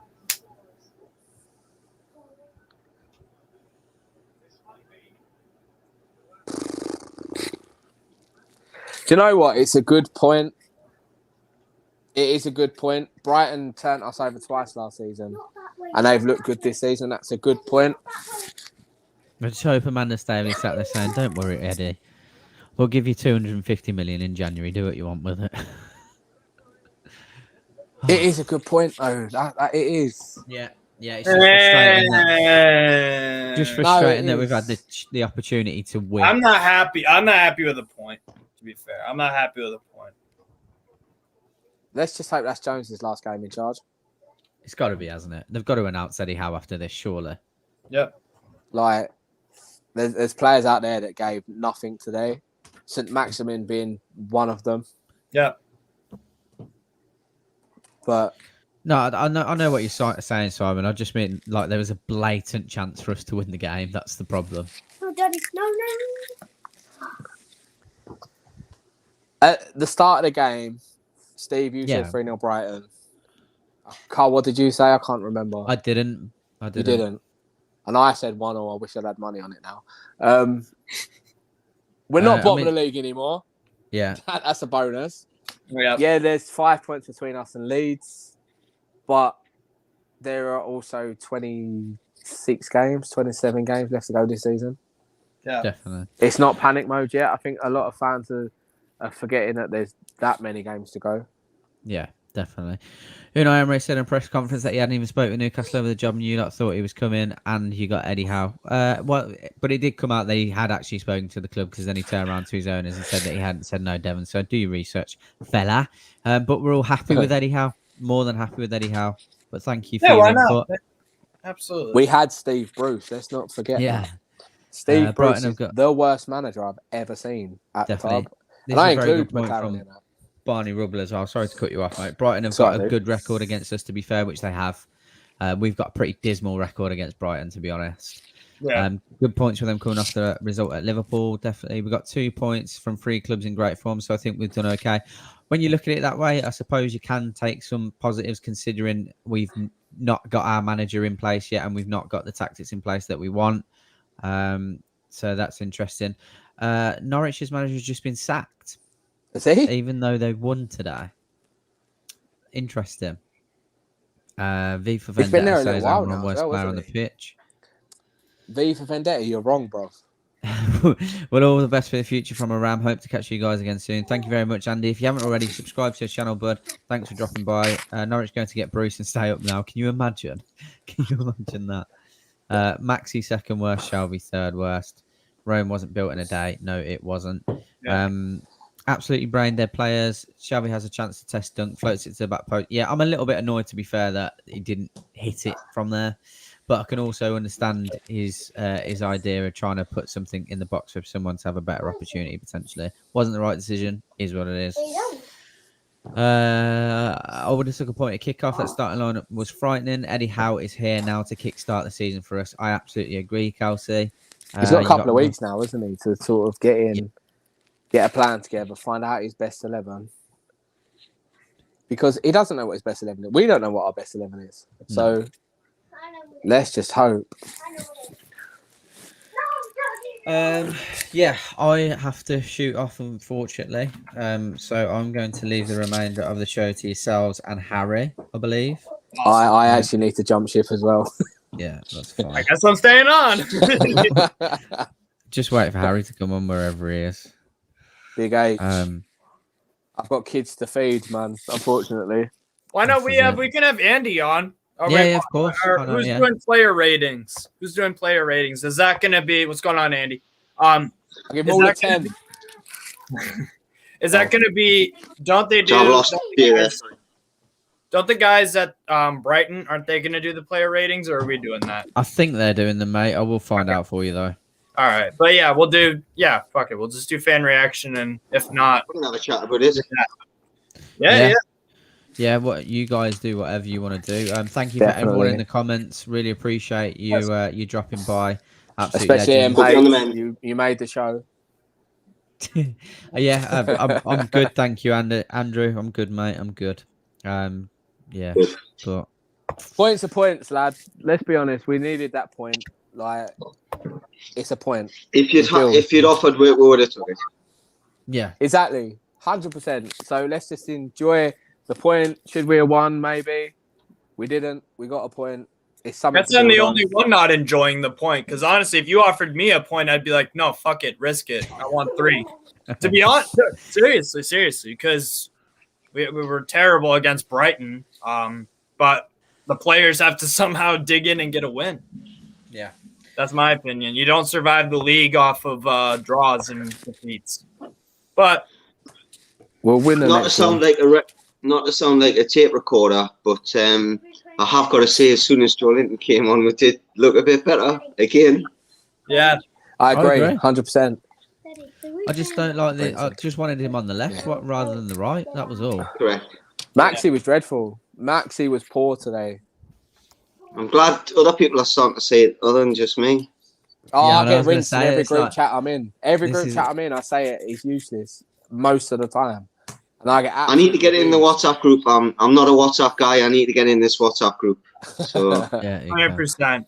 Do you know what? It's a good point. It is a good point. Brighton turned us over twice last season, and they've looked good this season. That's a good point. I just hope Amanda Staley sat there saying, "Don't worry, Eddie. We'll give you 250 million in January. Do what you want with it." It is a good point, though. That it is. Yeah, it's just frustrating. Just frustrating No, that it we've had is. the opportunity to win. I'm not happy. I'm not happy with the point, to be fair. I'm not happy with the point. Let's just hope that's Jones's last game in charge. It's got to be, hasn't it? They've got to announce Eddie Howe after this, surely. Yep. Like, there's players out there that gave nothing today. St. Maximin being one of them. Yep. But No, I know what you're saying, Simon. I just mean, like, there was a blatant chance for us to win the game. That's the problem. No, Daddy. No. at the start of the game, Steve, you Yeah. said 3-0 Brighton. Carl, what did you say? I can't remember. I didn't. You didn't. And I said 1-0. I wish I'd had money on it now. We're not bottom of the league anymore. Yeah. That's a bonus. Yep. Yeah, there's 5 points between us and Leeds, but there are also 26 games, 27 games left to go this season. Yeah. Definitely. It's not panic mode yet. I think a lot of fans are forgetting that there's that many games to go. Yeah, definitely. Unai Emery said in a press conference that he hadn't even spoke with Newcastle over the job and you lot thought he was coming, and you got Eddie Howe. But it did come out that he had actually spoken to the club, because then he turned around to his owners and said that he hadn't said no, Devon. So do your research, fella. But we're all happy with Eddie Howe. More than happy with Eddie Howe. But thank you for your input. Absolutely. We had Steve Bruce. Let's not forget that. Steve Bruce is the worst manager I've ever seen at the club. And I include McLaren in that. Barney Rubble as well. Sorry to cut you off, mate. Brighton have got a good record against us, to be fair, which they have. We've got a pretty dismal record against Brighton, to be honest. Yeah. Good points for them coming off the result at Liverpool, definitely. We've got 2 points from 3 clubs in great form, so I think we've done okay. When you look at it that way, I suppose you can take some positives, considering we've not got our manager in place yet and we've not got the tactics in place that we want. So that's interesting. Norwich's manager has just been sacked. Is he? Even though they won today. Interesting. V for He's been there Vendetta a little says while I'm now the as worst well, player on the isn't he? pitch. V for Vendetta, you're wrong, bro. Well, all the best for the future from a Ram. Hope to catch you guys again soon. Thank you very much, Andy. If you haven't already, subscribe to the channel, bud. Thanks for dropping by. Norwich going to get Bruce and stay up now. Can you imagine? Can you imagine that? Maxi second worst, Shelby third worst. Rome wasn't built in a day. No, it wasn't. Yeah. Absolutely brain dead players. Shelby has a chance to test dunk, floats it to the back post. Yeah, I'm a little bit annoyed, to be fair, that he didn't hit it from there. But I can also understand his idea of trying to put something in the box for someone to have a better opportunity, potentially. Wasn't the right decision, is what it is. I would have took a point at kickoff. That starting lineup was frightening. Eddie Howe is here now to kickstart the season for us. I absolutely agree, Kelsey. He's got a couple of weeks now, isn't he, to sort of get in, get a plan together, find out his best 11. Because he doesn't know what his best 11 is. We don't know what our best 11 is. So Let's just hope. Yeah, I have to shoot off, unfortunately. So I'm going to leave the remainder of the show to yourselves and Harry, I believe. I actually need to jump ship as well. Yeah, that's I fine. guess I'm staying on. Just wait for Harry to come on wherever he is. Big H. Um, I've got kids to feed, man. Unfortunately. Why not? This is it. We can have Andy on. Yeah, of course. Who's doing player ratings? Is that going to be what's going on, Andy? I'll give all a 10. Is that going to be? Don't they do? Don't the guys at Brighton, aren't they going to do the player ratings, or are we doing that? I think they're doing them, mate. I will find out for you though. All right, but yeah, we'll do. Yeah, fuck it. We'll just do fan reaction, and if not, We're gonna have a chat about it. Yeah, what you guys do, whatever you want to do. Thank you for everyone Definitely. in the comments. Really appreciate you you dropping by. Absolutely Especially legend. you made the show. Yeah, I'm good. Thank you, Andrew. I'm good, mate. I'm good. Yeah, but Points are points, lad. Let's be honest. We needed that point. Like, it's a point. If you'd offered, we would have took it. yeah, Exactly. 100%. So let's just enjoy the point. Should we have won? Maybe. We didn't. We got a point. It's something. that's I'm the only one not enjoying the point. Because honestly, if you offered me a point, I'd be like, no, fuck it, risk it. I want 3. To be honest, seriously, because we were terrible against Brighton. But the players have to somehow dig in and get a win. yeah. That's my opinion. You don't survive the league off of draws and defeats. But we'll win the Not to next sound one. like a tape recorder, but I have got to say, as soon as Joe Linton came on, we did look a bit better again. yeah, I agree. agree. 100%. I just don't like the. I just wanted him on the left rather than the right. That was all. Correct. Maxi was dreadful. Maxi was poor today. I'm glad other people are starting to say it other than just me. Oh, Yeah, I I know, I get was gonna rinsed in say, every it's group like- chat I'm in. Every This group is- chat I'm in, I say it. He's useless most of the time. And I get. I need to get in the absolutely WhatsApp group. I'm not a WhatsApp guy. I need to get in this WhatsApp group. So Yeah, you 100%.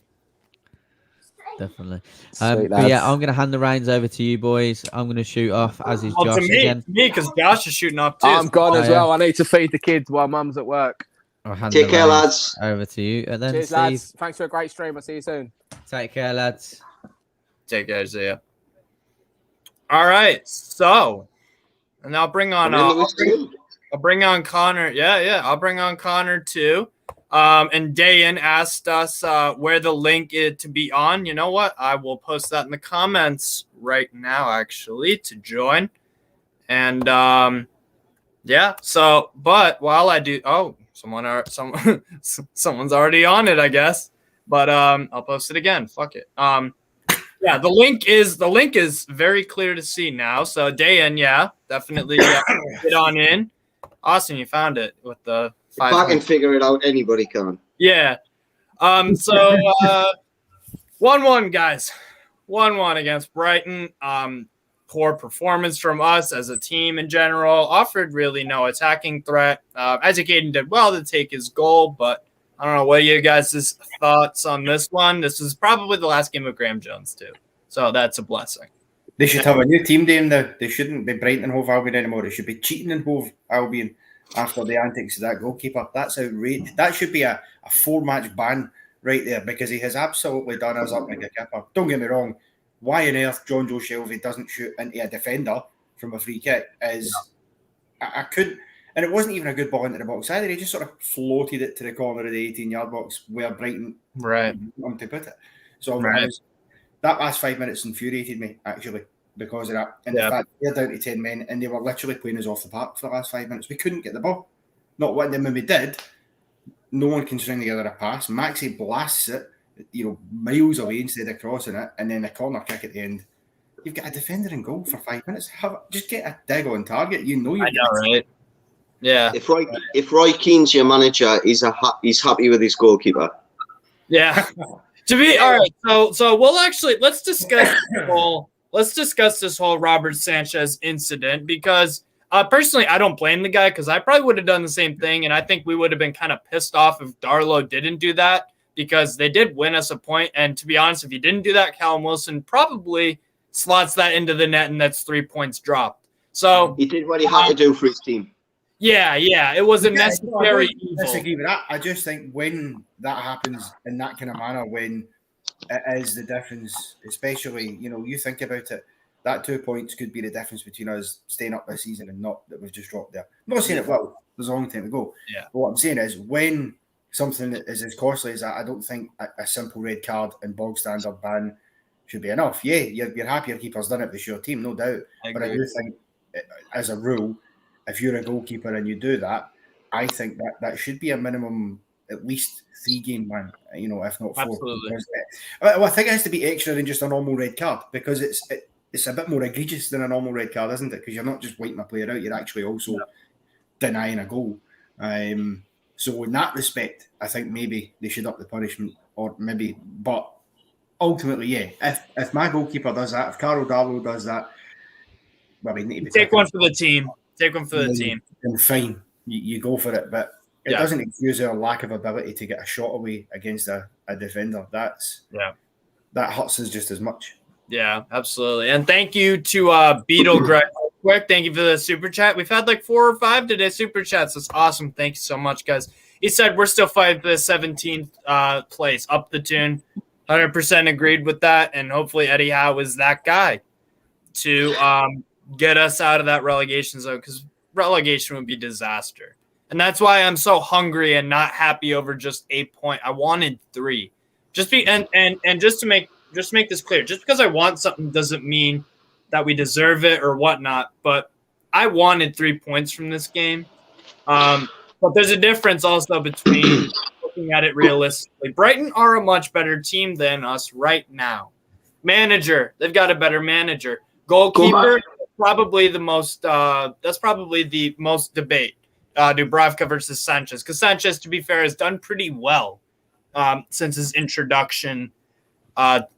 definitely. Sweet, But yeah, lads. I'm gonna hand the reins over to you boys. I'm gonna shoot off as is Well, Josh to me, again. because Josh is shooting up too. I'm gone Oh, as yeah. well. I need to feed the kids while mum's at work. I'll hand take the care, reins lads. over to you, and then Cheers, Steve. lads. Thanks for a great stream. I'll see you soon. Take care, lads. Take care, Isaiah. All right, so, and I'll bring on. I'll bring on Connor. Yeah, I'll bring on Connor too. And Dayan asked us where the link is to be on. You know what? I will post that in the comments right now, actually, to join. And yeah. So, but while I do, someone's already on it, I guess. But I'll post it again. Fuck it. Yeah, the link is very clear to see now. So Dayan, yeah, definitely get on in. Austin, you found it with the If I can 5. figure it out, anybody can. Yeah. So 1-1, guys. 1-1 against Brighton. Poor performance from us as a team in general. Offered really no attacking threat. Educated did well to take his goal, but I don't know what are you guys' thoughts on this one. This is probably the last game of Graeme Jones too, so that's a blessing. They should have a new team name now. They shouldn't be Brighton and Hove Albion anymore. It should be Cheating and Hove Albion after the antics of that goalkeeper. That's outrageous. That should be a 4-match ban right there because he has absolutely done us up like a kipper. Don't get me wrong. Why on earth John Joe Shelby doesn't shoot into a defender from a free kick is I couldn't. And it wasn't even a good ball into the box either. He just sort of floated it to the corner of the 18-yard box where Brighton Right. wanted to put it. So Right. that last 5 minutes infuriated me, actually, because of that. And the fact they're down to 10 men and they were literally playing us off the park for the last 5 minutes. We couldn't get the ball. Not one of them when we did. No one can string together a pass. Maxi blasts it, miles away instead of crossing it, and then a corner kick at the end. You've got a defender in goal for 5 minutes. Just get a dig on target. You know I know, right? Yeah. If Roy Keane's your manager, he's happy with his goalkeeper. Yeah. To be all right. So we'll actually let's discuss this whole Robert Sanchez incident because personally I don't blame the guy because I probably would have done the same thing and I think we would have been kind of pissed off if Darlow didn't do that because they did win us a point. And to be honest, if you didn't do that, Callum Wilson probably slots that into the net, and that's 3 points dropped. So he did what he had to do for his team. Yeah, it was a necessary I evil. disagree with that. I just think when that happens in that kind of manner, when it is the difference, especially, you think about it, that 2 points could be the difference between us staying up this season and not that we've just dropped there. I'm not saying it will. There's a long time to go. Yeah. But what I'm saying is when something that is as costly as that, I don't think a simple red card and bog standard ban should be enough. Yeah, you're happy your keeper's done it with your team, no doubt. But I do think, as a rule, if you're a goalkeeper and you do that, I think that should be a minimum at least 3-game ban, if not 4. Absolutely. Well, I think it has to be extra than just a normal red card because it's a bit more egregious than a normal red card, isn't it? Because you're not just waiting a player out, you're actually also denying a goal. So in that respect, I think maybe they should up the punishment, but ultimately, yeah, if my goalkeeper does that, if Carol Darlow does that, well, we need to take one for the team. Take one for the team. And fine, you go for it, but it doesn't excuse our lack of ability to get a shot away against a defender. That hurts us just as much. Yeah, absolutely. And thank you to Beetle Greg. Quick, thank you for the super chat. We've had like 4 or 5 today super chats. That's awesome. Thank you so much, guys. He said we're still fighting for the 17th place. Up the tune. 100% agreed with that. And hopefully Eddie Howe is that guy to get us out of that relegation zone, because relegation would be disaster. And that's why I'm so hungry and not happy over just 8 points. I wanted 3. Just to make this clear, just because I want something doesn't mean that we deserve it or whatnot. But I wanted 3 points from this game. But there's a difference also between looking at it realistically. Brighton are a much better team than us right now. Manager, they've got a better manager. Goalkeeper, probably the most. That's probably the most debate. Dubravka versus Sanchez, because Sanchez, to be fair, has done pretty well since his introduction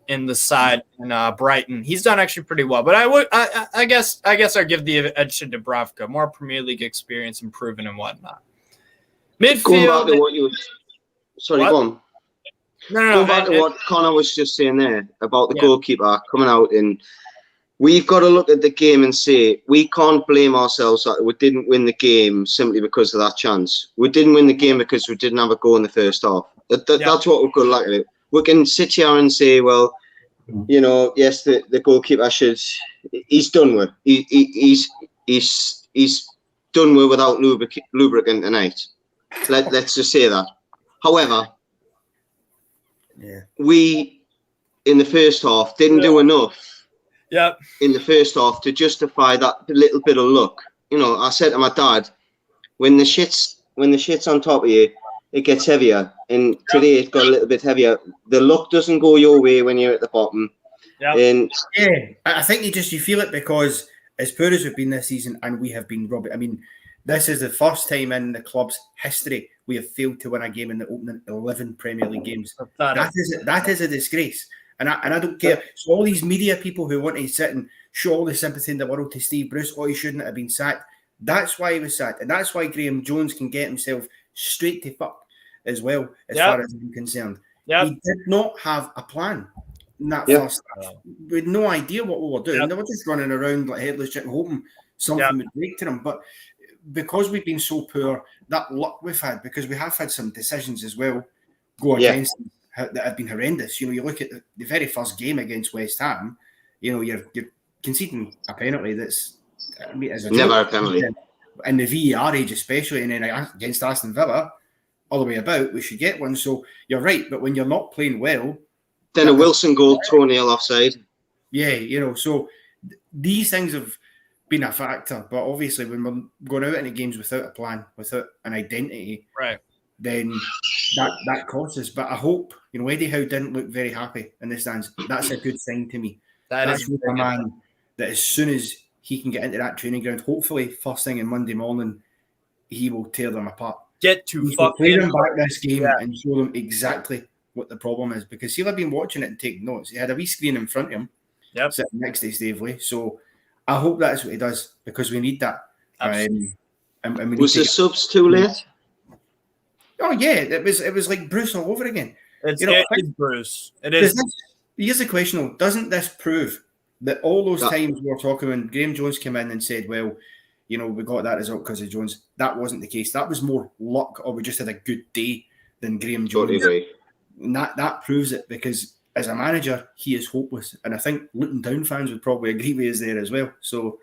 in the side in Brighton. He's done actually pretty well. But I guess I'll give the edge to Dubravka. More Premier League experience, and proven and whatnot. Midfield. Going back to what you were, sorry, what? go on. No. Going back to what Connor was just saying there about the goalkeeper coming out, and we've got to look at the game and say we can't blame ourselves that we didn't win the game simply because of that chance. We didn't win the game because we didn't have a goal in the first half. That's what we've got to look at. We can sit here and say, well, yes, the goalkeeper he's done with. He's done with without lubricant tonight. Let's just say that. However, we in the first half didn't do enough. In the first half to justify that little bit of luck. I said to my dad, when the shit's on top of you, it gets heavier. And today it got a little bit heavier. The luck doesn't go your way when you're at the bottom. And I think you feel it because as poor as we've been this season, and we have been robbed. I mean, this is the first time in the club's history we have failed to win a game in the opening 11 Premier League games. That is a disgrace. And I don't care. So all these media people who want to sit and show all the sympathy in the world to Steve Bruce, he shouldn't have been sacked. That's why he was sacked. And that's why Graeme Jones can get himself straight to fuck as well, as far as I'm concerned. He did not have a plan in that first half. We had no idea what we were doing. They were just running around like headless chicken, hoping something would break to them. But because we've been so poor, that luck we've had, because we have had some decisions as well go against them that have been horrendous. You look at the very first game against West Ham, you're conceding a penalty that's never a penalty. In the VAR age especially, and then against Aston Villa, all the way about, we should get one. So you're right, but when you're not playing well... Then a Wilson goal, toenail offside. Yeah, so these things have been a factor, but obviously when we're going out into games without a plan, without an identity, then that costs us. But I hope, Eddie Howe didn't look very happy in the stands. That's a good sign to me. That's a man that as soon as he can get into that training ground, hopefully first thing on Monday morning, he will tear them apart. Get to play them back this game and show them exactly what the problem is. Because he'll have been watching it and taking notes. He had a wee screen in front of him, sitting next to Stavely. So I hope that's what he does, because we need that. And we was the subs too late? Oh yeah, it was like Bruce all over again. It's, You know, it's Bruce. It Does is. this, here's the question though. Doesn't this prove that all those Yeah. times we were talking when Graeme Jones came in and said, well, you know, we got that result because of Jones, that wasn't the case. That was more luck or we just had a good day than Graeme Totally Jones. agree. And that proves it because as a manager, he is hopeless. And I think Luton Town fans would probably agree with us there as well. So,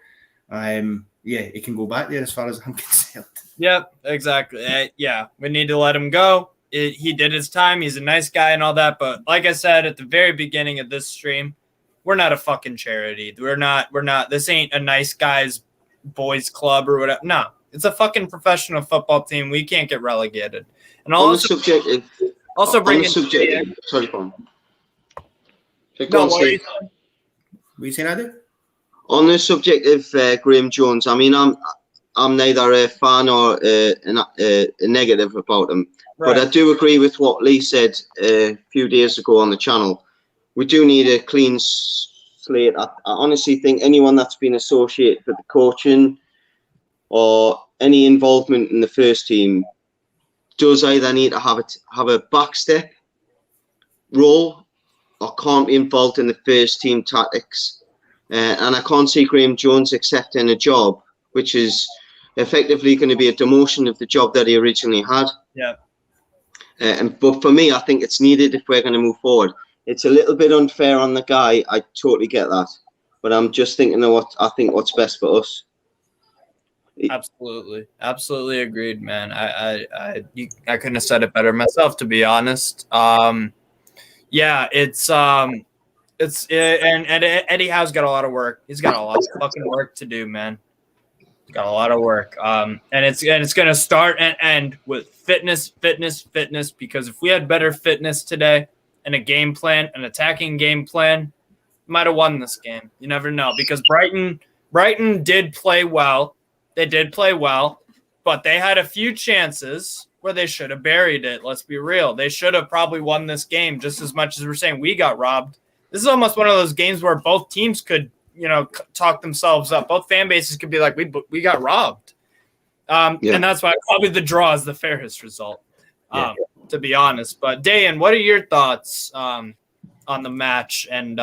yeah, he can go back there as far as I'm concerned. Yep, exactly. Yeah, we need to let him go. He did his time. He's a nice guy and all that. But like I said at the very beginning of this stream, we're not a fucking charity. We're not. This ain't a nice guys boys club or whatever. No, it's a fucking professional football team. We can't get relegated. And On the also, subject of, bring sorry, Paul. No, what are you saying? What you saying, Adi? On the subject of Graeme Jones, I mean, I'm neither a fan or a negative about him, but I do agree with what Lee said a few days ago on the channel. We do need a clean slate. I honestly think anyone that's been associated with the coaching or any involvement in the first team does either need to have a backstep role or can't be involved in the first team tactics. And I can't see Graeme Jones accepting a job which is effectively going to be a demotion of the job that he originally had. Yeah. But for me, I think it's needed if we're going to move forward. It's a little bit unfair on the guy. I totally get that. But I'm just thinking of what's best for us. Absolutely agreed, man. I couldn't have said it better myself, to be honest. Yeah, and Eddie Howe's got a lot of work. He's got a lot of fucking work to do, man. He's got a lot of work. And it's gonna start and end with fitness. Because if we had better fitness today and a game plan, an attacking game plan, might have won this game. You never know, because Brighton did play well. They did play well, but they had a few chances where they should have buried it. Let's be real. They should have probably won this game just as much as we're saying we got robbed. This is almost one of those games where both teams could, talk themselves up. Both fan bases could be like, we got robbed. And that's why probably the draw is the fairest result, to be honest. But Dayan, what are your thoughts on the match and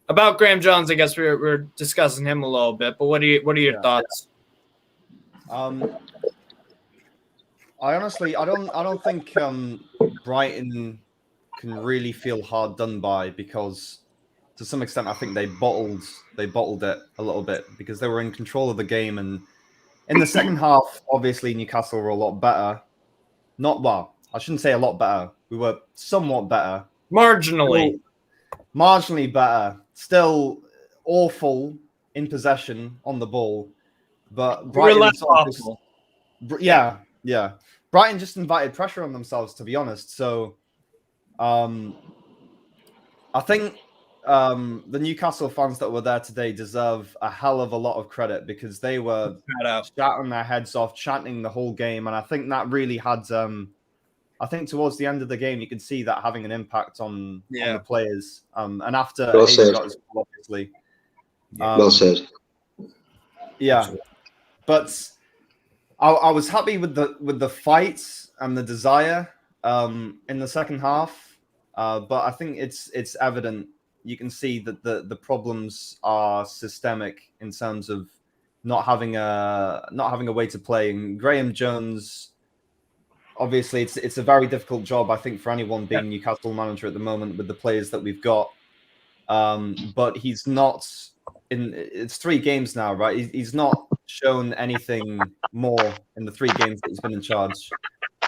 about Graeme Jones? I guess we're discussing him a little bit, but what are your thoughts? I honestly, I don't think Brighton can really feel hard done by, because to some extent I think they bottled it a little bit because they were in control of the game, and in the second half, obviously Newcastle were a lot better. I shouldn't say a lot better. We were somewhat better, marginally better. Still awful in possession on the ball, but Brighton Brighton just invited pressure on themselves, to be honest. So I think the Newcastle fans that were there today deserve a hell of a lot of credit, because they were shouting their heads off, chanting the whole game. And I think that really had, I think towards the end of the game, you could see that having an impact on the players. And after Hayden got his goal, obviously. Well said. Yeah. But I was happy with the fights and the desire in the second half. But I think it's evident. You can see that the problems are systemic in terms of not having a way to play. And Graeme Jones, obviously, it's a very difficult job, I think, for anyone being Newcastle manager at the moment with the players that we've got. But he's not it's 3 games now, right? He's not shown anything more in the 3 games that he's been in charge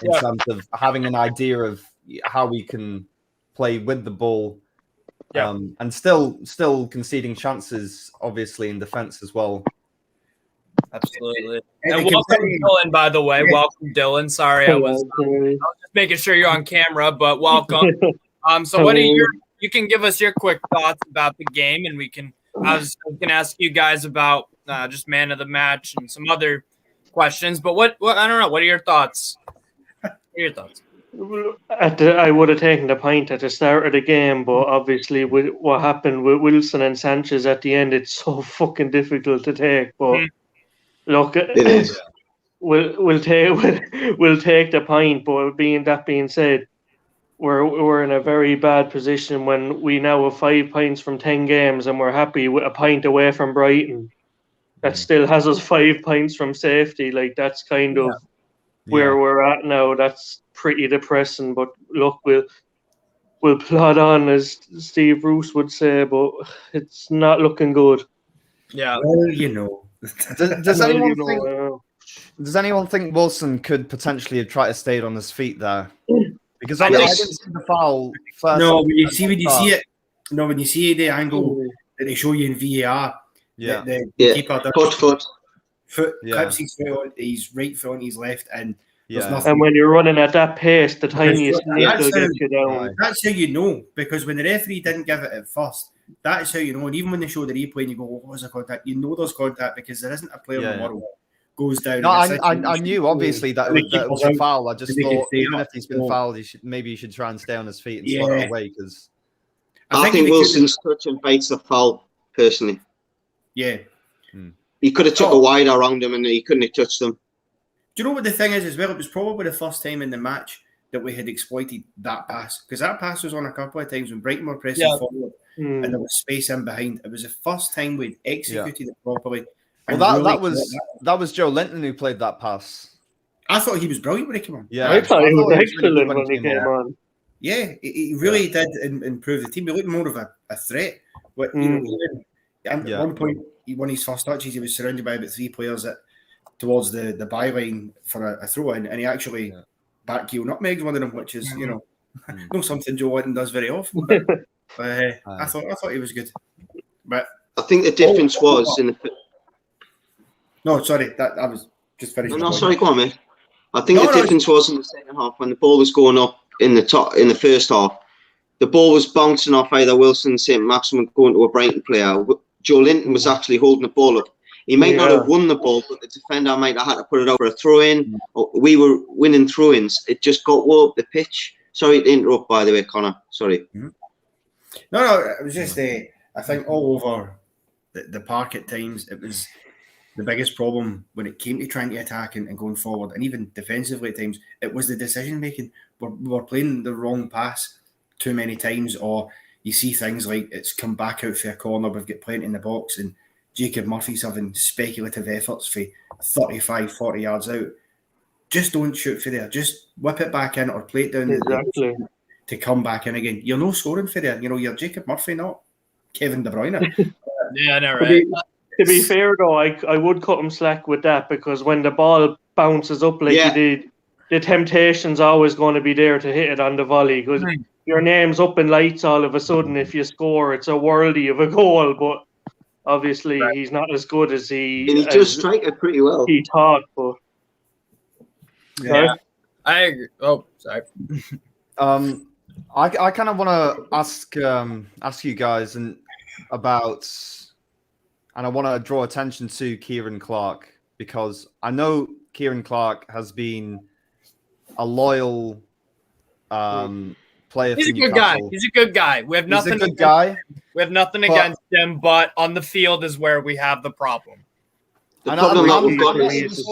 in terms of having an idea of how we can play with the ball. And still conceding chances, obviously, in defense as well. Absolutely. And welcome, Dylan, by the way. Welcome, Dylan. Sorry, I was just making sure you're on camera, but welcome. So what are you can give us your quick thoughts about the game, and we can ask you guys about just man of the match and some other questions. But what I don't know, what are your thoughts? I would have taken the point at the start of the game, but obviously with what happened with Wilson and Sanchez at the end, it's so fucking difficult to take. But look, we'll take the point. But being said, we're in a very bad position when we now have 5 points from 10 games and we're happy with a point away from Brighton. That still has us 5 points from safety. Like, that's kind of where we're at now. That's pretty depressing. But look, we'll plod on, as Steve Bruce would say, but it's not looking good. Yeah. Well, you know. Does Well, anyone you know, think? Does anyone think Wilson could potentially have tried to stay on his feet there? Because I didn't see the foul first. No, when you see it. No, when you see the angle that they show you in VAR, the keeper does foot clips his right foot on his left, and there's nothing. And when you're running at that pace, the tiniest nickel gets you down. That's how you know, because when the referee didn't give it at first, that's how you know. And even when they show the replay and you go, "What was the contact?" You know there's contact because there isn't a player in the world goes down. No, I knew obviously that it was a foul. I just thought even if he's been fouled, he should try and stay on his feet and slot it away. Because I think Wilson's touch invites a foul. Personally, he could have took a wide around him and he couldn't have touched them. Do you know what the thing is as well? It was probably the first time in the match that we had exploited that pass, because that pass was on a couple of times when Brighton were pressing forward and there was space in behind. It was the first time we'd executed it properly. Well, that was Joe Linton who played that pass. I thought he was brilliant when he came on. Yeah, I thought he was excellent when he came on. Yeah, he really did improve the team. He looked more of a threat. But, at one point, he won his first touches. He was surrounded by about 3 players towards the byline for a throw-in, and he actually back-heel nutmegs one of them, which is, not something Joe Linton does very often. But I thought he was good. But I think the difference was in the... No, sorry, I was just finishing. No, sorry, go on, mate. I think the difference was in the second half when the ball was going up in the first half. The ball was bouncing off either Wilson and St. Maximin going to a Brighton player. Joe Linton was actually holding the ball up. He might not have won the ball, but the defender might have had to put it out for a throw-in. We were winning throw-ins. It just got way up the pitch. Sorry to interrupt, by the way, Connor. Sorry. No, it was just I think all over the park at times, it was the biggest problem when it came to trying to attack and going forward, and even defensively at times, it was the decision making. We're playing the wrong pass too many times, or you see things like it's come back out for a corner, we've got plenty in the box, and Jacob Murphy's having speculative efforts for 35, 40 yards out. Just don't shoot for there. Just whip it back in or play it down to come back in again. You're no scoring for there. You're Jacob Murphy, not Kevin De Bruyne. Yeah, no, right. To be fair, though, I would cut him slack with that, because when the ball bounces up like he did, the temptation's always going to be there to hit it on the volley, because your name's up in lights all of a sudden. If you score, it's a worldie of a goal, but obviously he's not as good as he... And he does strike it pretty well. He thought, but... Yeah, I agree. Oh, sorry. I kind of want to ask you guys about... And I want to draw attention to Kieran Clark, because I know Kieran Clark has been a loyal player. He's a good guy. He's a good guy. We have nothing. He's a good guy. We have nothing against him, but on the field is where we have the problem. The problem that we've got is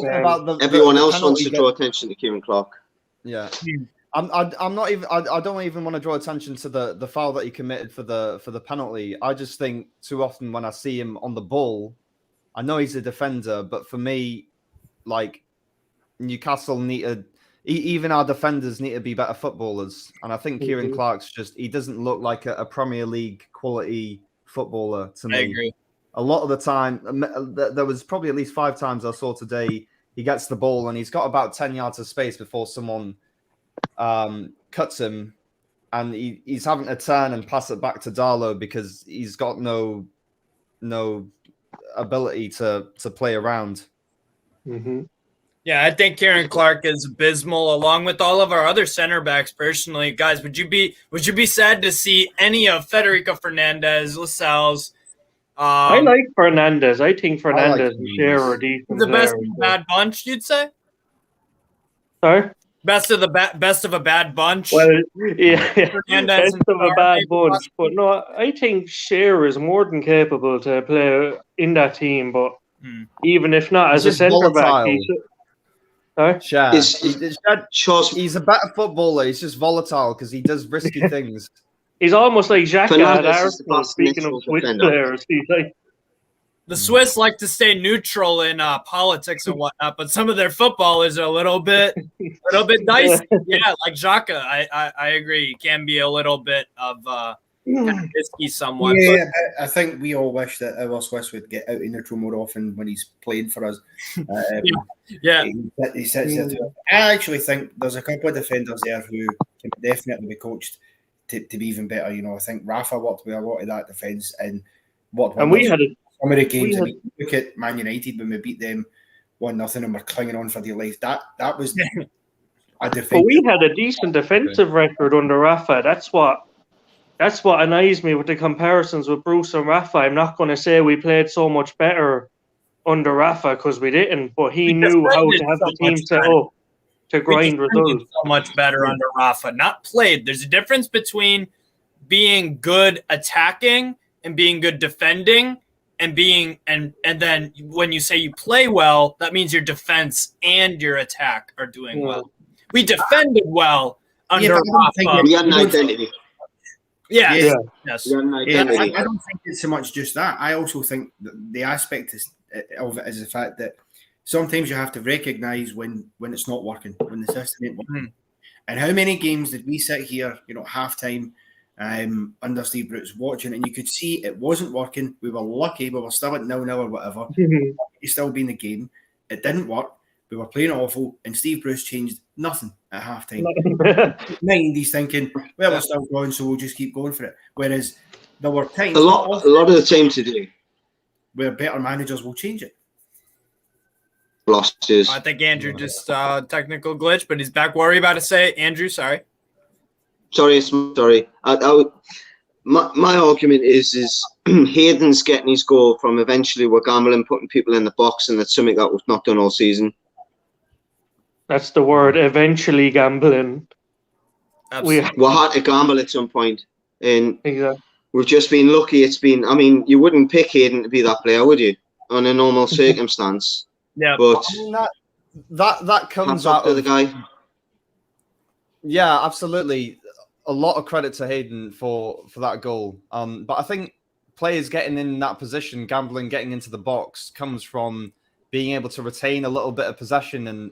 everyone else wants to draw attention to Kieran Clark. Yeah. I'm not even. I don't even want to draw attention to the foul that he committed for the penalty. I just think too often when I see him on the ball, I know he's a defender, but for me, like Newcastle even our defenders need to be better footballers. And I think Kieran Clark's he doesn't look like a Premier League quality footballer to me. I agree. A lot of the time, there was probably at least 5 times I saw today. He gets the ball and he's got about 10 yards of space before someone cuts him, and he's having to turn and pass it back to Darlow because he's got no ability to play around. Yeah, I think Kieran Clark is abysmal, along with all of our other center backs. Personally, guys, would you be sad to see any of Federico Fernandez, Lascelles? I like Fernandez. I think Fernandez and Shearer are decent. The best of a bad bunch, you'd say? Sorry? Best of a bad bunch. Well, yeah, Fernandez best of a bad bunch. But no, I think Shearer is more than capable to play in that team. But even if not, as a centre back, Sorry? Shad. Shaw's He's a better footballer. He's just volatile because he does risky things. He's almost like Xhaka at Fernandes is the Arsenal, best speaking of natural Swiss defender. players. He's like, The Swiss like to stay neutral in politics and whatnot, but some of their footballers are a little bit dicey. Yeah, like Xhaka, I agree. He can be a little bit of kind of risky somewhat. Yeah, I think we all wish that our Swiss would get out in neutral more often when he's playing for us. Yeah. He sits there too. I actually think there's a couple of defenders there who can definitely be coached to be even better. I think Rafa worked with a lot of that defence and what. and we had a some of the games. Look at Man United when we beat them 1-0 and we're clinging on for their life. That was a defence. But we had a decent defensive record under Rafa. That's what annoys me with the comparisons with Bruce and Rafa. I'm not going to say we played so much better under Rafa because we didn't, but he knew how to have the team set up to grind results. So much better under Rafa. Not played. There's a difference between being good attacking and being good defending. And then when you say you play well, that means your defense and your attack are doing well. We defended well under Rafa. We had an identity. Yes. I don't think it's so much just that. I also think that the aspect of it is the fact that sometimes you have to recognise when it's not working, when the system ain't working. And how many games did we sit here, half time, under Steve Bruce watching, and you could see it wasn't working. We were lucky, we were still at 0-0 or whatever. It's still been the game. It didn't work. We were playing awful, and Steve Bruce changed nothing at half time. Mind he's thinking, well, we're still going, so we'll just keep going for it. Whereas there were times, a lot of the time today, where better managers will change it. Lost his. I think Andrew just technical glitch, but he's back. What were you about to say, Andrew? Sorry. Sorry. My argument is Hayden's getting his goal from eventually we're gambling, putting people in the box, and that's something that we've not done all season. That's the word, eventually gambling. We had to gamble at some point, and exactly. We've just been lucky. It's been, you wouldn't pick Hayden to be that player, would you, on a normal circumstance? Yeah, but that comes out of the guy. Yeah, absolutely. A lot of credit to Hayden for that goal. But I think players getting in that position, gambling, getting into the box, comes from being able to retain a little bit of possession and,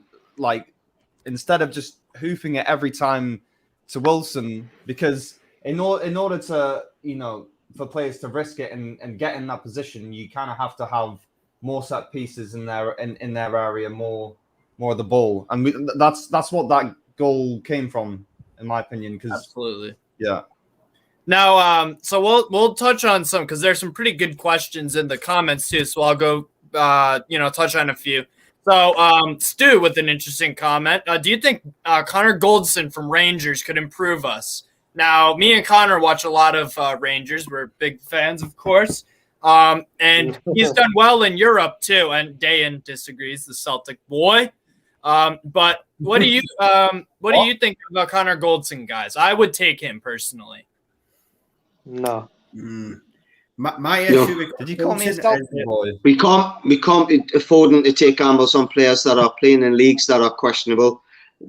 instead of just hoofing it every time to Wilson, because in order to, for players to risk it and get in that position, you kind of have to have more set pieces in their area, more of the ball, and that's what that goal came from, in my opinion. Because absolutely, yeah. Now, so we'll touch on some because there's some pretty good questions in the comments too. So I'll go, touch on a few. So Stu with an interesting comment. Do you think Connor Goldson from Rangers could improve us? Now, me and Connor watch a lot of Rangers. We're big fans, of course. And he's done well in Europe too. And Dayan disagrees, the Celtic boy. But what do you think about Connor Goldson, guys? I would take him personally. No. My issue. Did you call me a Celtic boy? We can't afford to take gambles on players that are playing in leagues that are questionable.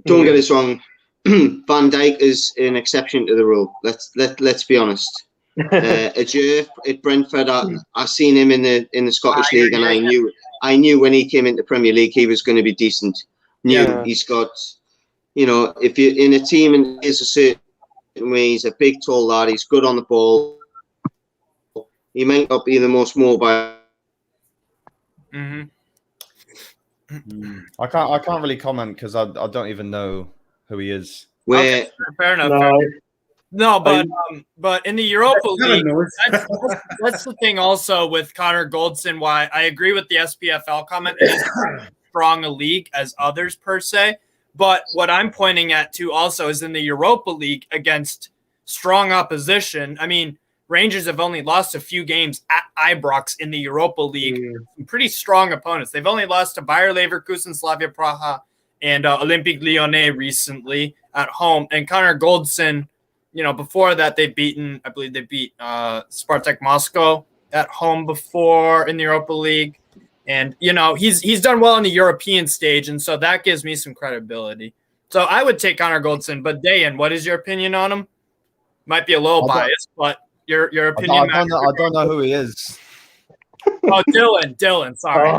Don't get us wrong. Van Dijk is an exception to the rule. Let's be honest. Adjur at Brentford, I seen him in the Scottish League, and I knew when he came into Premier League he was going to be decent. He's got, if you're in a team and there's a certain way, he's a big tall lad. He's good on the ball. He might not be the most mobile. I can't really comment because I don't even know who he is. Where fair enough. No, but in the Europa League, that's the thing also with Connor Goldson, why I agree with the SPFL comment. It is as strong a league as others per se. But what I'm pointing at too also is in the Europa League against strong opposition. I mean, Rangers have only lost a few games at Ibrox in the Europa League. Some pretty strong opponents. They've only lost to Bayer Leverkusen, Slavia Praha, and Olympique Lyonnais recently at home. And Connor Goldson, before that, I believe they beat Spartak Moscow at home before in the Europa League. And, he's done well on the European stage, and so that gives me some credibility. So I would take Connor Goldson, but Dayan, what is your opinion on him? Might be a little biased, but your opinion. I don't know who he is. Oh, Dylan, sorry.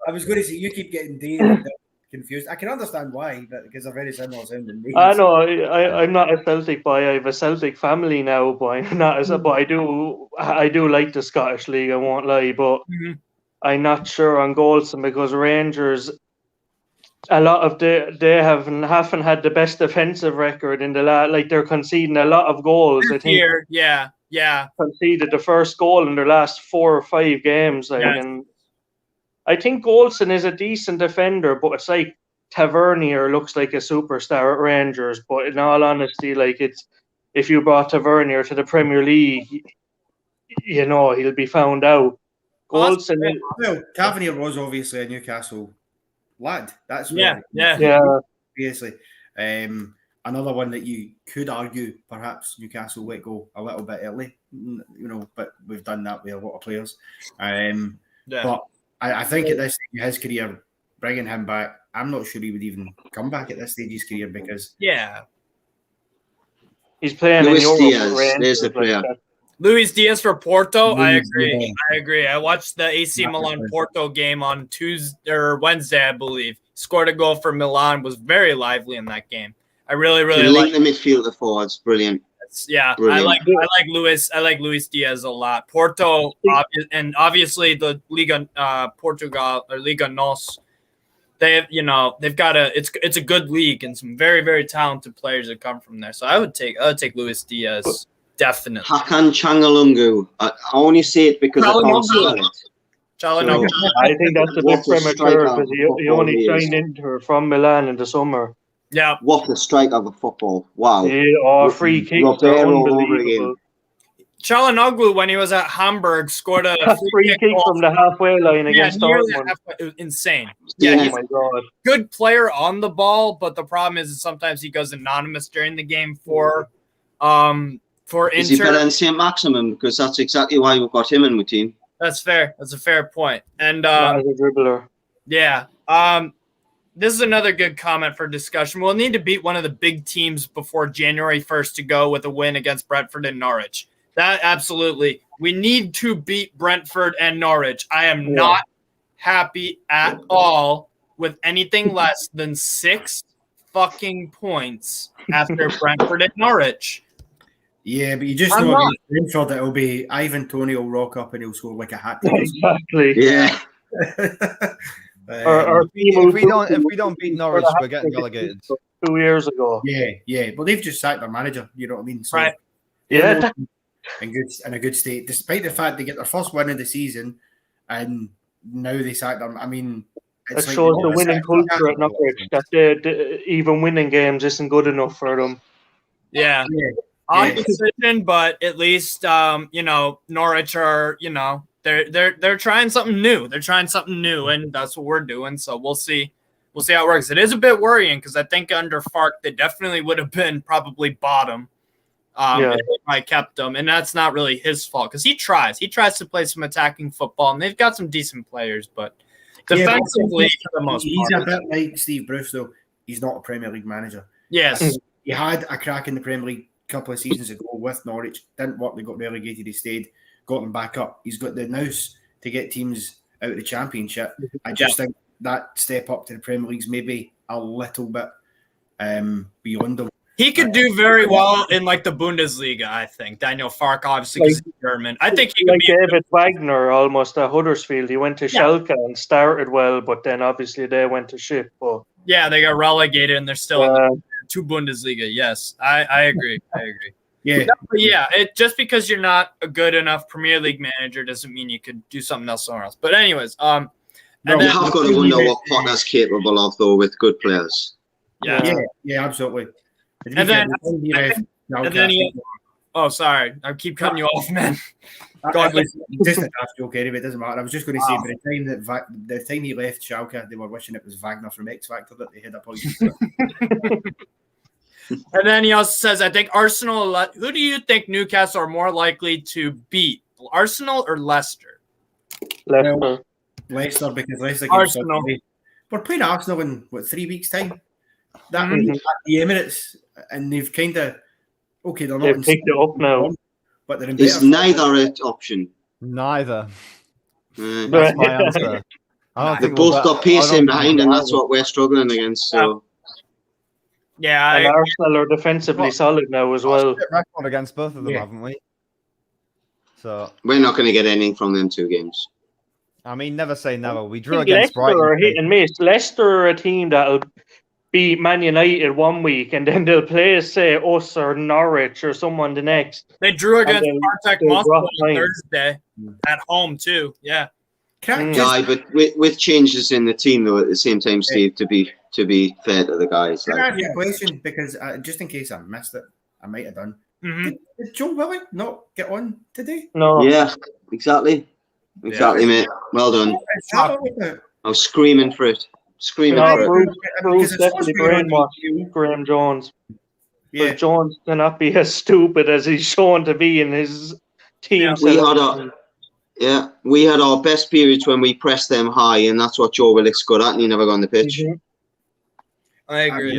I was going to say, you keep getting Dave confused. I can understand why, but because they're very similar sounding names. I know I'm not a Celtic boy. I have a Celtic family now, but I'm not as but I do like the Scottish League, I won't lie, but I'm not sure on Goldson because Rangers, a lot of they haven't had the best defensive record in the like they're conceding a lot of goals. I think conceded the first goal in their last 4 or 5 games. And I think Goldson is a decent defender, but it's like Tavernier looks like a superstar at Rangers. But in all honesty, like if you brought Tavernier to the Premier League, he'll be found out. Goldson. Well, Tavernier was obviously a Newcastle lad. That's obviously. Another one that you could argue perhaps Newcastle let go a little bit early, but we've done that with a lot of players. But I think at this stage of his career, bringing him back, I'm not sure he would even come back at this stage of his career because he's playing Luis in Europe. Diaz, there's the player. Luis Diaz for Porto. I agree. I watched the AC Milan Porto game on Tuesday or Wednesday, I believe. Scored a goal for Milan. Was very lively in that game. I really like the midfielder forwards. Brilliant. Brilliant. I like Luis Diaz a lot. Porto and obviously the Liga Portugal or Liga NOS. They've got it's a good league and some very, very talented players that come from there. So I would take Luis Diaz. Definitely. Hakan Changalungu. I only say it because I can't spell it. I think that's a bit premature because he only signed Inter from Milan in the summer. Yeah. What a strike of a football. Wow. Free kicks are unbelievable. Çalhanoğlu, when he was at Hamburg, scored a free kick from the halfway line against Dortmund. It was insane. Oh my God. Good player on the ball, but the problem is sometimes he goes anonymous during the game for Inter. Is he better than St. Maximin? Because that's exactly why we've got him in the team. That's fair. That's a fair point. And as a dribbler. Yeah. This is another good comment for discussion. We'll need to beat one of the big teams before January 1st to go with a win against Brentford and Norwich. That absolutely. We need to beat Brentford and Norwich. I am not happy at all with anything less than 6 fucking points after Brentford and Norwich. Yeah, but you just know against Brentford it'll be Ivan Toney will rock up and he'll score like a hat trick. Exactly. Yeah. If we don't beat Norwich, we're getting relegated. 2 years ago. Yeah. Well, they've just sacked their manager. You know what I mean? So right. Yeah. In a good state, despite the fact they get their first win of the season, and now they sack them. I mean, it shows the winning culture at Norwich that even winning games isn't good enough for them. Yeah. Odd decision, but at least Norwich are they're trying something new. They're trying something new, and that's what we're doing. So we'll see. We'll see how it works. It is a bit worrying because I think under Fark they definitely would have been probably bottom. If I kept them, and that's not really his fault because he tries to play some attacking football, and they've got some decent players, but defensively for the most he's part. a bit like Steve Bruce, though. He's not a Premier League manager. Yes, he had a crack in the Premier League a couple of seasons ago with Norwich. Didn't work. They got relegated. He stayed, got them back up. He's got the nous to get teams out of the Championship. I just think that step up to the Premier League's maybe a little bit beyond him. He could do very well in like the Bundesliga, I think. Daniel Fark, obviously, because he's German. I think he could be David Wagner almost at Huddersfield. He went to Schalke and started well, but then obviously they went to shit. But they got relegated and they're still in the 2 Bundesliga. Yes, I agree. Yeah. Just because you're not a good enough Premier League manager doesn't mean you could do something else somewhere else. But anyways, you have got to wonder what Potter's capable of, though, with good players. Yeah, absolutely. And then sorry, I keep cutting you off, man. Just a daft joke anyway, it doesn't matter. I was just going to say, by the time he left Schalke, they were wishing it was Wagner from X Factor that they had appointed. And then he also says, I think Arsenal, who do you think Newcastle are more likely to beat, Arsenal or Leicester? Leicester. Leicester because Leicester Arsenal. we're playing Arsenal in 3 weeks' time. That Mhm. at the Emirates, and they've kind of they're not They've in picked it up now. but they're in Is better form. neither an option? Neither. Uh, That's my answer. I don't They think both we'll got bet- I pace don't in think behind, we'll and bet that's either. what we're struggling against. So Yeah, And Arsenal are defensively solid now as well. Shit record against both of them, Yeah. haven't we? So we're not going to get anything from them 2 games. I mean, never say never. We I drew think against Leicester Brighton. are hit and miss. Leicester are a team that'll beat Man United one week and then they'll play, say, us or Norwich or someone the next. they drew against then Spartak they'll Moscow drop on points. Thursday at home too. Yeah. Can I Mm. just, Aye, but with changes in the team though at the same time, Steve. To be fair to the guys, can I like, ask you a question? Because just in case I missed it, I might have done. Mhm. Did Joe Willie not get on today? No. yeah, exactly, mate. Well done. Is that all about? I was screaming for it, No, for it. Bruce Because it's definitely supposed to be on brainwashed Graeme Jones. Yeah, But Jones cannot be as stupid as he's shown to be in his team. Yeah, we had our best periods when we pressed them high, and that's what Joe Willock's good at, and he never got on the pitch. Mhm. I agree.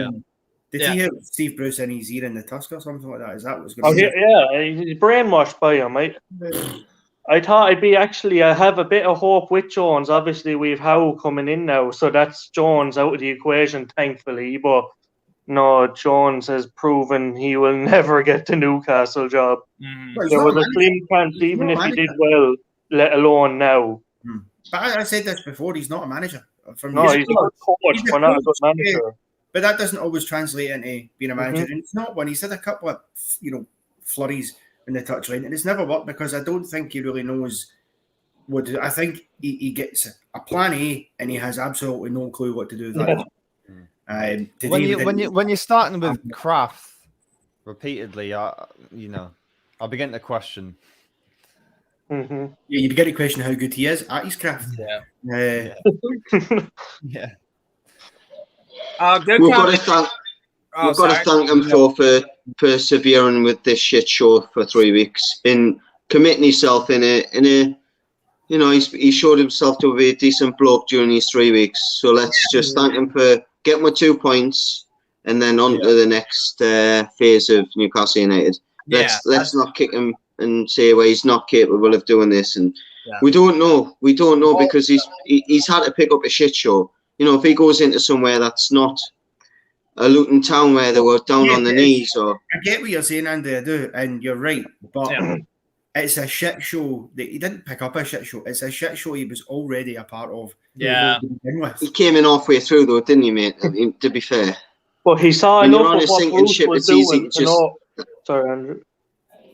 Did Yeah. he hit Steve Bruce in his ear in the tusk or something like that? Is that what's Oh, going to yeah, he's brainwashed by him. I thought I'd be actually, I have a bit of hope with Jones. Obviously, we've Howe coming in now, so that's Jones out of the equation, thankfully. But no, Jones has proven he will never get the Newcastle job. Mhm. There was a slim chance, even if he did well, let alone now. But I said this before, he's not a manager. No, he's a good coach, he's a but not a good coach, manager. But that doesn't always translate into being a manager. Mhm. And it's not one. He's had a couple of, flurries in the touchline, and it's never worked because I don't think he really knows what to do. I think he gets a plan A and he has absolutely no clue what to do with that. When you're starting with Kraft repeatedly, I begin to question. Mm-hmm. Yeah, you begin to question how good he is at his craft. Yeah. Yeah. Good We've got to comment. thank him for persevering with this shit show for 3 weeks, in committing himself in a he showed himself to be a decent bloke during these 3 weeks. So let's just thank him for getting with 2 points and then on to the next phase of Newcastle United. Let's not kick him and say, well, he's not capable of doing this, and we don't know because he's had to pick up a shit show. If he goes into somewhere that's not a Luton town where they were down on the knees, or I get what you're saying, Andy, I do, and you're right, but it's a shit show that he didn't pick up a shit show. It's a shit show he was already a part of. Yeah, he came in halfway through though, didn't he, mate? I mean, to be fair, but he saw when enough you're on of a what sinking Bruce ship, was it's easy doing to to just. know. Sorry, Andrew.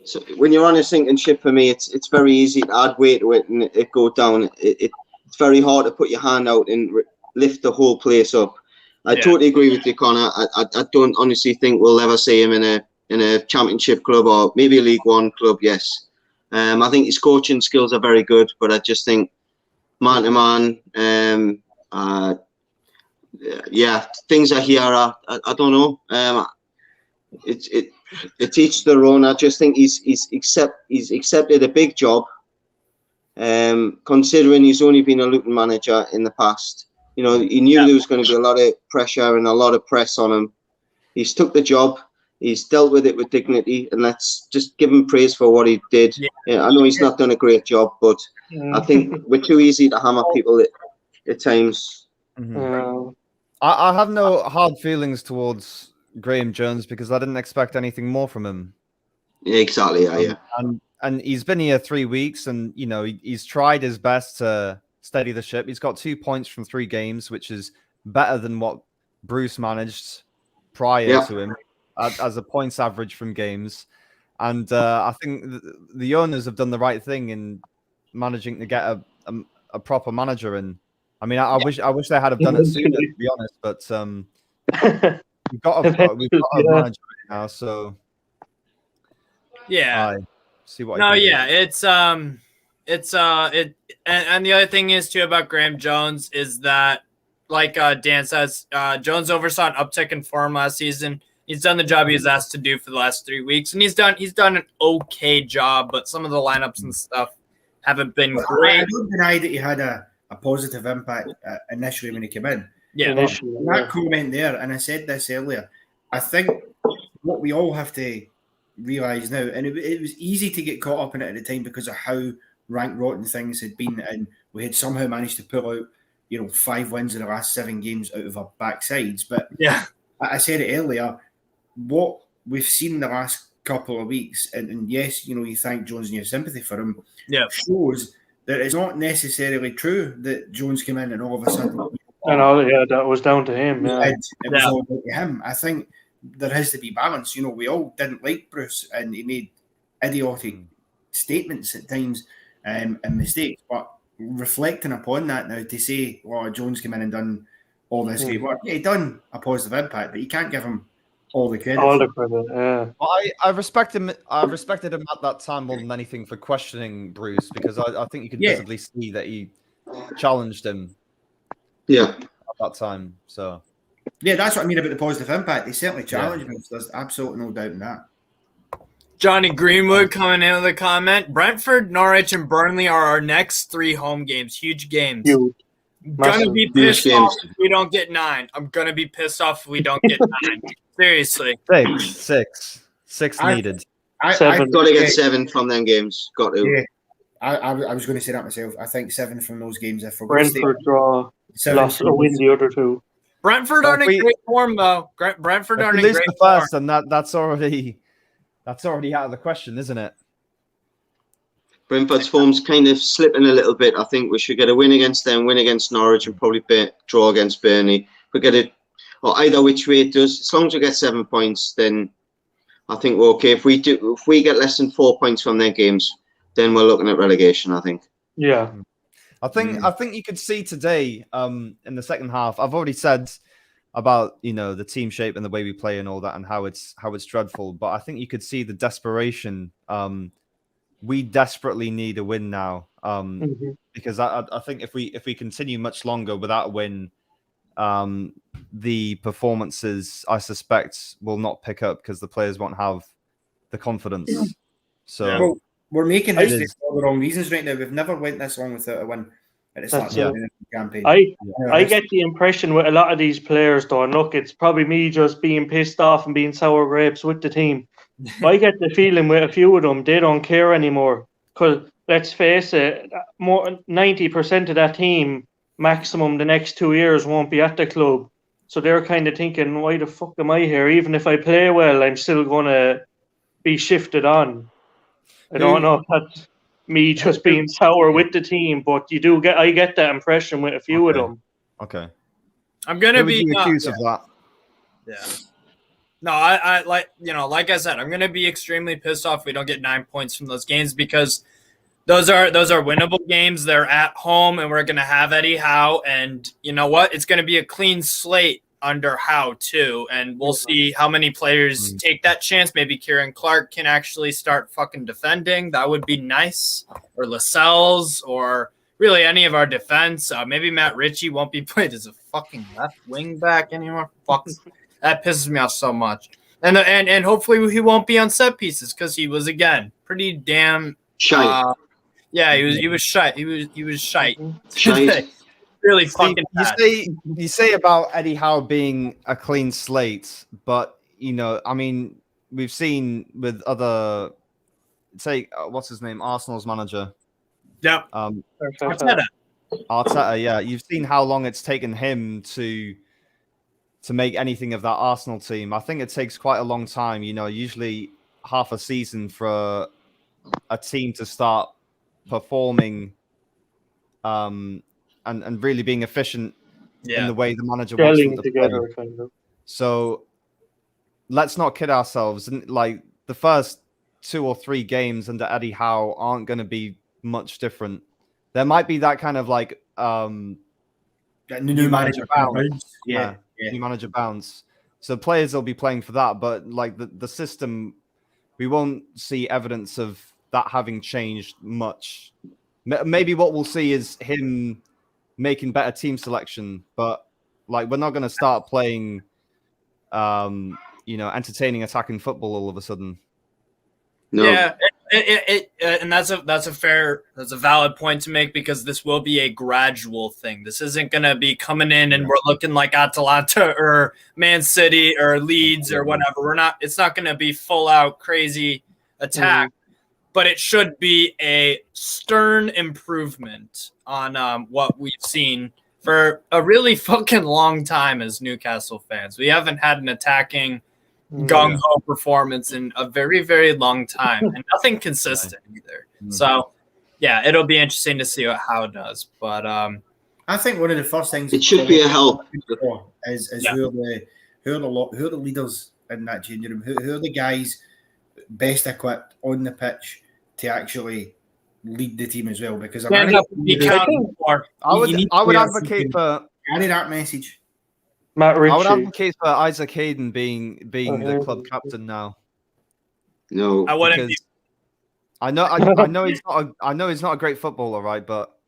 So when you're on a sinking ship, for me, it's very easy to add weight to it and it go down. It's very hard to put your hand out and lift the whole place up. I totally agree with you, Connor. I don't honestly think we'll ever see him in a championship club or maybe a League One club. Yes, I think his coaching skills are very good, but I just think man to man, things are here. I don't know. It's each their own. I just think he's accepted a big job, considering he's only been a Luton manager in the past. He knew there was going to be a lot of pressure and a lot of press on him. He's took the job. He's dealt with it with dignity, and let's just give him praise for what he did. I know he's not done a great job, but I think we're too easy to hammer people at times. Mm-hmm. I have no hard feelings towards Graeme Jones because I didn't expect anything more from him. Yeah, exactly. Yeah. And he's been here 3 weeks, and he's tried his best to steady the ship. He's got 2 points from 3 games, which is better than what Bruce managed prior to him as a points average from games. And I think the owners have done the right thing in managing to get a proper manager in. I mean, I wish they had done it sooner, to be honest. But we've got a manager right now, so see what. And the other thing is too about Graeme Jones is that, like Dan says, Jones oversaw an uptick in form last season. He's done the job he was asked to do for the last 3 weeks, and he's done an okay job. But some of the lineups and stuff haven't been great. I don't deny that he had a a positive impact initially when he came in. Yeah, initially. And that comment there, and I said this earlier, I think what we all have to realise now, and it was easy to get caught up in it at the time because of how rank rotten things had been, and we had somehow managed to pull out, 5 wins in the last 7 games out of our backsides. But yeah, I said it earlier, what we've seen the last couple of weeks, and yes, you thank Jones and you have sympathy for him, yeah. shows that it's not necessarily true that Jones came in and all of a sudden, that was down to him. Yeah. it was all about him. I think there has to be balance. We all didn't like Bruce, and he made idiotic statements at times and mistakes. But reflecting upon that now, to say, "Well, Jones came in and done all this great work," he done a positive impact, but you can't give him all the credit. All the credit, yeah. Well, I respect him. I respected him at that time more than anything for questioning Bruce, because I think you could visibly see that he challenged him. Yeah. At that time, so. Yeah, that's what I mean about the positive impact. They certainly challenged him. So there's absolutely no doubt in that. Johnny Greenwood coming in with a comment. Brentford, Norwich, and Burnley are our next 3 home games. Huge games. Huge. Gonna be pissed off if we don't get 9. I'm gonna be pissed off if we don't get 9. Seriously. 6 needed. I've got to get 7 from them games. Got to. Yeah, I was going to say that myself. I think 7 from those games. If we're Brentford draw, lost or win the other 2. Brentford aren't in great form though. Brentford aren't in great form. First, and that's already out of the question, isn't it? Brentford's form's kind of slipping a little bit. I think we should get a win against them, win against Norwich, and probably draw against Burnley. We get it, or either which way it does. As long as we get 7 points, then I think we're okay. If we get less than 4 points from their games, then we're looking at relegation, I think. Yeah. I think you could see today in the second half. I've already said about the team shape and the way we play and all that, and how it's dreadful. But I think you could see the desperation. We desperately need a win now, because I think if we continue much longer without a win, the performances, I suspect, will not pick up because the players won't have the confidence. So we're making history for all the wrong reasons right now. We've never went this long without a win at the start of the campaign. I get the impression with a lot of these players, though, and look, it's probably me just being pissed off and being sour grapes with the team. I get the feeling with a few of them, they don't care anymore. Because let's face it, more 90% of that team, maximum the next 2 years, won't be at the club. So they're kind of thinking, why the fuck am I here? Even if I play well, I'm still going to be shifted on. I don't know if that's me just being sour with the team, but I get that impression with a few of them. Okay. I'm going to be accused of that. Yeah. No, I like I said, I'm going to be extremely pissed off if we don't get 9 points from those games, because those are winnable games. They're at home, and we're going to have Eddie Howe, and you know what? It's going to be a clean slate under Howe too, and we'll see how many players take that chance. Maybe Kieran Clark can actually start fucking defending. That would be nice. Or Lascelles, or really any of our defense. Maybe Matt Ritchie won't be played as a fucking left wing back anymore. Fuck, that pisses me off so much. And hopefully he won't be on set pieces, because he was, again, pretty damn shy. Yeah, he was shy. He was shy. Shy. Really fucking bad. You say about Eddie Howe being a clean slate, but I mean, we've seen with other, say, what's his name, Arsenal's manager. Yeah. Arteta, yeah. You've seen how long it's taken him to make anything of that Arsenal team. I think it takes quite a long time, usually half a season for a team to start performing and really being efficient in the way the manager wants them to play. Kind of. So let's not kid ourselves. Like, the first 2 or 3 games under Eddie Howe aren't going to be much different. There might be that kind of like new manager bounce. New manager bounce. So players will be playing for that, but like the system, we won't see evidence of that having changed much. Maybe what we'll see is him making better team selection, but like, we're not going to start playing entertaining attacking football all of a sudden. No. Yeah, And that's a valid point to make, because this will be a gradual thing. This isn't going to be coming in and we're looking like Atalanta or Man City or Leeds or whatever. It's not going to be full out crazy attack, but it should be a stern improvement on what we've seen for a really fucking long time as Newcastle fans. We haven't had an attacking gung-ho performance in a very, very long time, and nothing consistent either. So, yeah, it'll be interesting to see how it does. But I think one of the first things it should be a help is who are the leaders in that changing room. Who are the guys best equipped on the pitch to actually lead the team as well? Because I would advocate for carry that message. Matt Ritchie. I would advocate for Isaac Hayden being the club captain now. No, I wouldn't. I know he's not a great footballer, right? But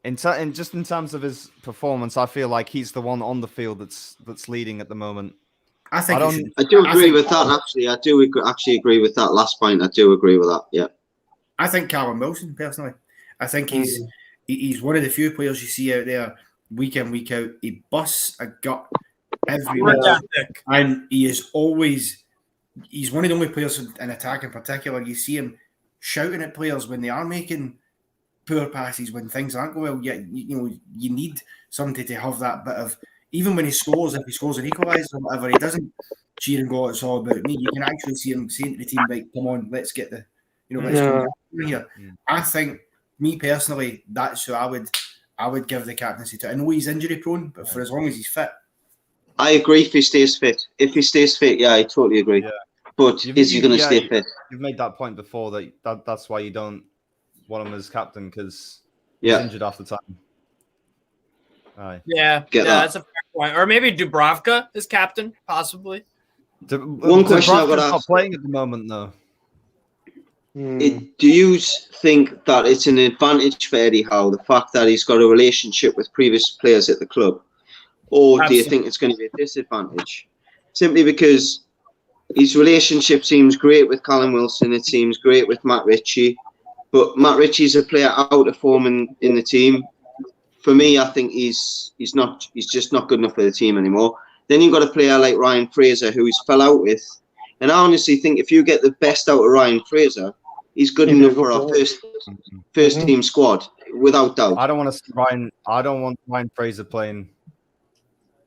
in terms of his performance, I feel like he's the one on the field that's leading at the moment. I do agree with that. Actually, I do actually agree with that last point. I do agree with that. Yeah. I think Callum Wilson, personally. I think he's one of the few players you see out there week in, week out. He busts a gut every week. And he's one of the only players in attack in particular. You see him shouting at players when they are making poor passes, when things aren't going well. You need somebody to have that bit of, even when he scores, if he scores an equaliser or whatever, he doesn't cheer and go, it's all about me. You can actually see him saying to the team, right, come on, let's get the, let's go here. I think, me personally, that's who I would give the captaincy to. I know he's injury prone, but for as long as he's fit. I agree if he stays fit. If he stays fit, I totally agree. Yeah. But is he going to stay fit? You've made that point before that's why you don't want him as captain, because he's injured half the time. Aye. Yeah, that's a fair point. Or maybe Dubravka is captain, possibly. One question I've got to ask. Not playing at the moment, though. Do you think that it's an advantage for Eddie Howe, the fact that he's got a relationship with previous players at the club? Or do you think it's going to be a disadvantage? Simply because his relationship seems great with Callum Wilson, it seems great with Matt Ritchie, but Matt Ritchie's a player out of form in the team. For me, I think he's just not good enough for the team anymore. Then you've got a player like Ryan Fraser, who he's fell out with. And I honestly think if you get the best out of Ryan Fraser, he's good enough for our first team squad, without doubt. I don't want Ryan Fraser playing.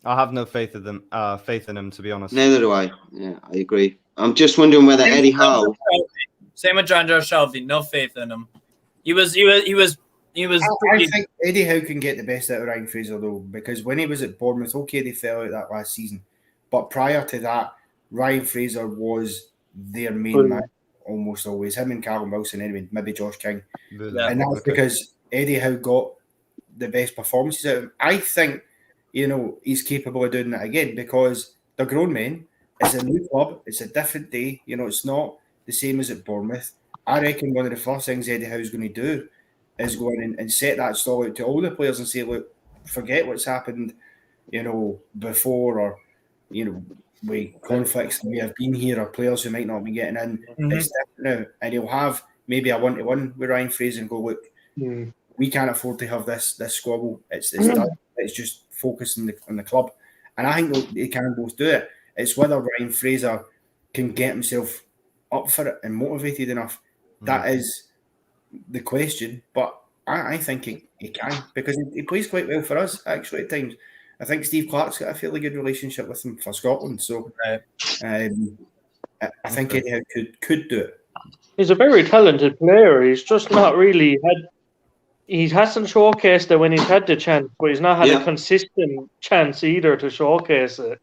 I have no faith in him, to be honest. Neither do I. Yeah, I agree. I'm just wondering whether Eddie Howe. Same with John Joe Shelby. No faith in him. He was. I think Eddie Howe can get the best out of Ryan Fraser though, because when he was at Bournemouth, okay, they fell out that last season, but prior to that, Ryan Fraser was their main man almost always. Him and Callum Wilson, anyway, maybe Josh King, and that's because Eddie Howe got the best performances out of him. I think he's capable of doing that again, because they're grown men. It's a new club. It's a different day. It's not the same as at Bournemouth. I reckon one of the first things Eddie Howe's going to do is go in and set that stall out to all the players and say, look, forget what's happened, before, or, with conflicts that we have been here, or players who might not be getting in. It's different now. And he'll have maybe a one-to-one with Ryan Fraser and go, look, we can't afford to have this squabble. It's done. It's just focus on the club. And I think they can both do it. It's whether Ryan Fraser can get himself up for it and motivated enough. That is the question. But I think he can, because he plays quite well for us, actually, at times. I think Steve Clark's got a fairly good relationship with him for Scotland. So I think Eddie Howe could do it. He's a very talented player. He's just not really he hasn't showcased it when he's had the chance, but he's not had a consistent chance either to showcase it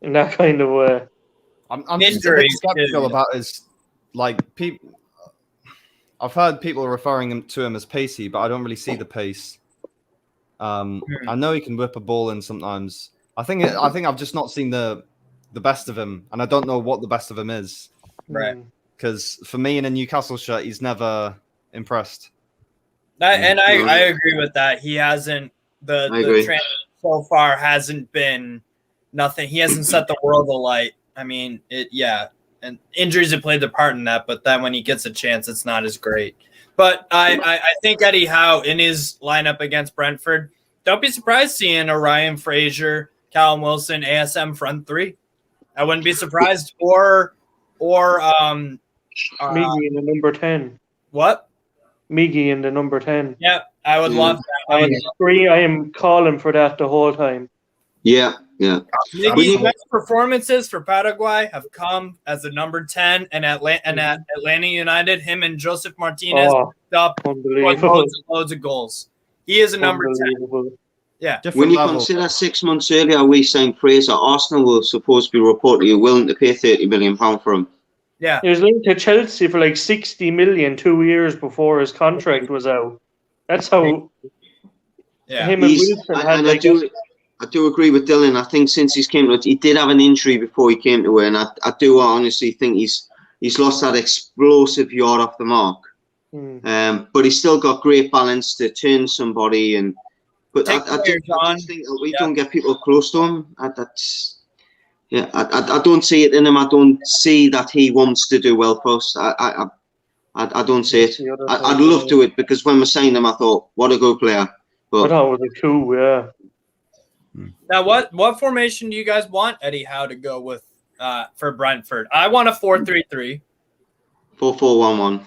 in that kind of way. I'm just a bit skeptical about his, people. I've heard people referring to him as pacey, but I don't really see the pace. I know he can whip a ball in sometimes. I think I've just not seen the best of him, and I don't know what the best of him is. Right. Because for me, in a Newcastle shirt, he's never impressed. I agree with that. He hasn't the trend so far hasn't been nothing. He hasn't set the world alight. I mean, and injuries have played their part in that. But then when he gets a chance, it's not as great. But I think Eddie Howe in his lineup against Brentford, don't be surprised seeing a Ryan Fraser, Callum Wilson, ASM front three. I wouldn't be surprised. Or Miggy in the number 10. What? Miggy in the number 10. Yeah, I would love that. I am calling for that the whole time. Yeah. Miggy's best performances for Paraguay have come as a number 10, and at Atlanta United, him and Joseph Martinez picked up loads of goals. He is a number 10. Yeah. When you consider 6 months earlier we signed Fraser, Arsenal were supposed to be reportedly willing to pay £30 million for him. Yeah. He was linked to Chelsea for like 60 million 2 years before his contract was out. That's how him and Wilson had like. I do agree with Dylan. I think since he's came to it, he did have an injury before he came to it, and I do honestly think he's lost that explosive yard off the mark. But he's still got great balance to turn somebody, but I just think that we don't get people close to him. I don't see it in him. I don't see that he wants to do well for us. I don't see it. I'd love to it because when we signed him, I thought, what a good player. But I thought it was a coup, yeah. Now, what formation do you guys want Eddie Howe to go with for Brentford? I want a 4-3-3. 4-4-1-1.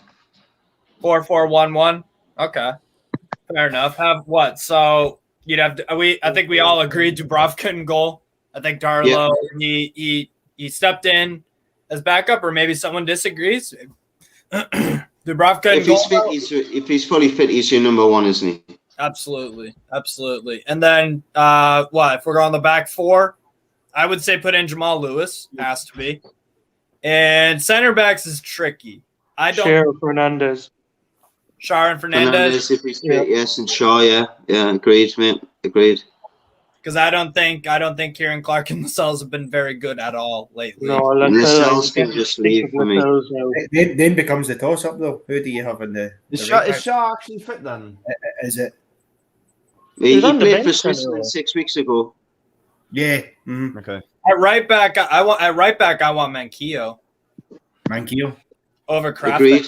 4-4-1-1. Okay, fair enough. Have what? So you'd have to, I think we all agreed Dubravka in goal. I think Darlow he stepped in as backup, or maybe someone disagrees. Dubravka in goal. If he's fully fit, he's your number one, isn't he? Absolutely. And then if we're going the back four, I would say put in Jamal Lewis. Has to be. And center backs is tricky. I don't. Shaw and Fernandez. If he's fit, yes, and Shaw, yeah, agreed, mate, agreed. Because I don't think Kieran Clark and Lascelles have been very good at all lately. No, Lascelles can just leave for me. Then becomes the toss up though. Who do you have in the? Is Shaw actually fit then? Is it? He played for Switzerland 6 weeks ago. Yeah. Mm-hmm. Okay. At right back, I want Manquillo. Over Kraft. Agreed.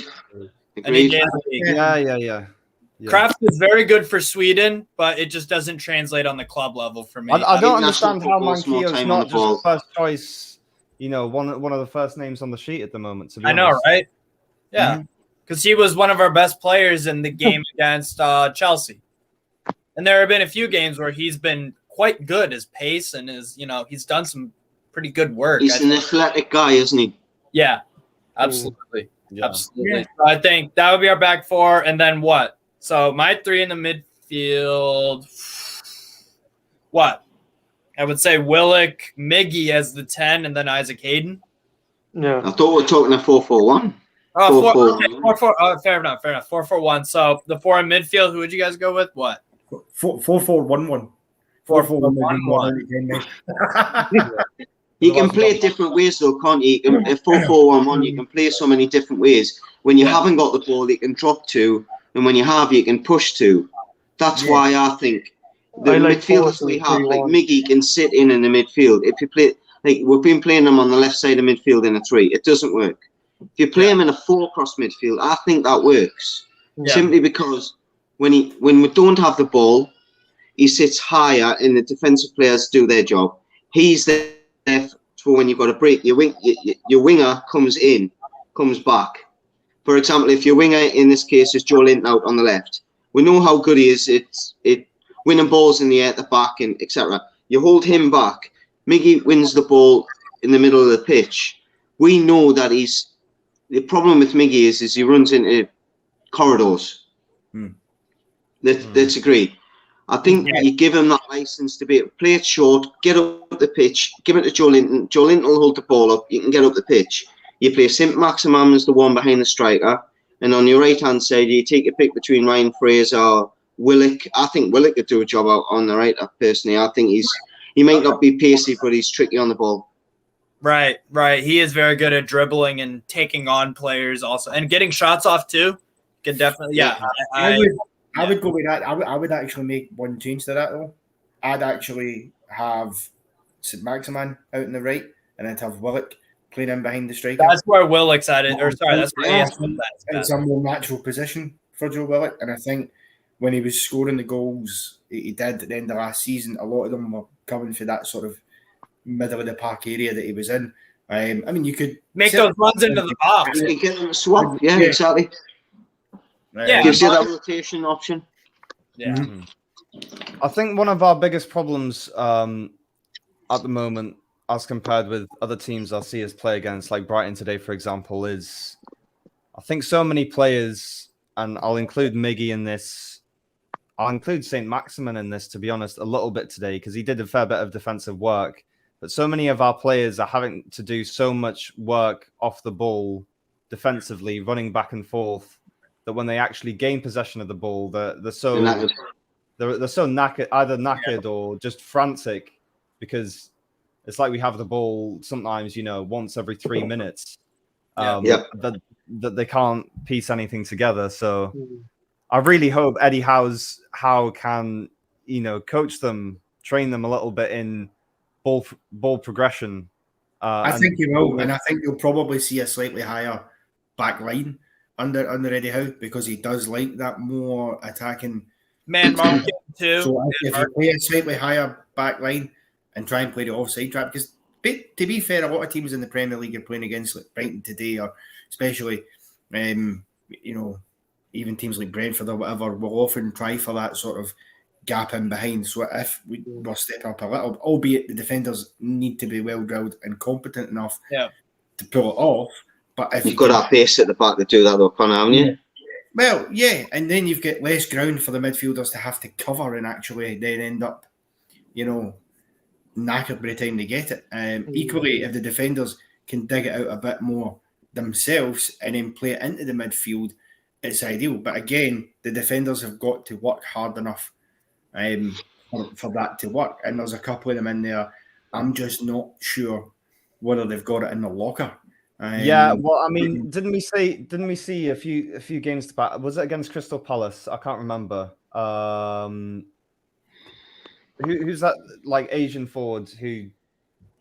Yeah. Kraft is very good for Sweden, but it just doesn't translate on the club level for me. I don't understand how Manquillo's not just first choice. One of the first names on the sheet at the moment. To be honest. Know, right? Yeah, because he was one of our best players in the game against Chelsea. And there have been a few games where he's been quite good. His pace and he's done some pretty good work. He's an athletic guy, isn't he? Yeah, absolutely. Yeah. Absolutely. So I think that would be our back four. And then what? So my three in the midfield. What? I would say Willock, Miggy as the 10, and then Isaac Hayden. Yeah. I thought we were talking a 4-4-1. Oh, 4-4. Oh, fair enough. 4-4-1. So the four in midfield, who would you guys go with? What? 4-4-1-1. 4-4-1-1. You can play it different ways, though, can't you? 4-4-1-1, you can play so many different ways. When you haven't got the ball, you can drop two, and when you have, you can push two. That's why I think the midfielders we have, like Miggy, can sit in the midfield. If you play, like we've been playing them on the left side of midfield in a 3, it doesn't work. If you play him in a 4 cross midfield, I think that works. Simply because when we don't have the ball, he sits higher and the defensive players do their job. He's there for when you've got a break. Your winger comes back. For example, if your winger in this case is Joe Linton out on the left, we know how good he is. It's winning balls in the air at the back and etc. You hold him back. Miggy wins the ball in the middle of the pitch. We know that the problem with Miggy is he runs into corridors. Let's agree. I think you give him that license to be able to play it short, get up the pitch, give it to Joe Linton. Joe Linton will hold the ball up. You can get up the pitch. You play Saint-Maximin as the one behind the striker. And on your right-hand side, you take a pick between Ryan Fraser or Willock. I think Willock could do a job out on the right, personally. I think he might not be pacey, but he's tricky on the ball. Right. He is very good at dribbling and taking on players also. And getting shots off, too. Can definitely, I would go with that. I would actually make one change to that, though. I'd actually have St. Maximin out on the right, and I'd have Willock playing in behind the striker. That's where Willock's at it. Or sorry, that's where it's a more natural position for Joe Willock, and I think when he was scoring the goals he did at the end of last season, a lot of them were coming for that sort of middle of the park area that he was in. I mean, you could make those runs into the box. You get him a swap, yeah, exactly. Yeah, gives you that rotation option. Yeah. Mm-hmm. I think one of our biggest problems at the moment, as compared with other teams I see us play against, like Brighton today, for example, is I think so many players, and I'll include Miggy in this, I'll include St. Maximin in this, to be honest, a little bit today, because he did a fair bit of defensive work. But so many of our players are having to do so much work off the ball defensively, running back and forth, that when they actually gain possession of the ball, they're so knackered, either knackered or just frantic, because it's like we have the ball sometimes, once every 3 minutes, that they can't piece anything together. So I really hope Eddie Howe can, coach them, train them a little bit in ball progression. I think he will, and I think you'll probably see a slightly higher back line under Eddie Howe, because he does like that more attacking man marking too. So if you play a slightly higher back line and try and play the offside trap, because to be fair, a lot of teams in the Premier League are playing against like Brighton today, or especially even teams like Brentford or whatever, will often try for that sort of gap in behind. So if we will step up a little, albeit the defenders need to be well drilled and competent enough to pull it off. But if you've got that base at the back to do that, though, Connor, haven't you? Well, yeah, and then you've got less ground for the midfielders to have to cover and actually then end up, knackered by the time they get it. Equally, if the defenders can dig it out a bit more themselves and then play it into the midfield, it's ideal. But again, the defenders have got to work hard enough for that to work. And there's a couple of them in there. I'm just not sure whether they've got it in the locker. Well, I mean, didn't we see a few games back? Was it against Crystal Palace? I can't remember. Who's that like Asian forward who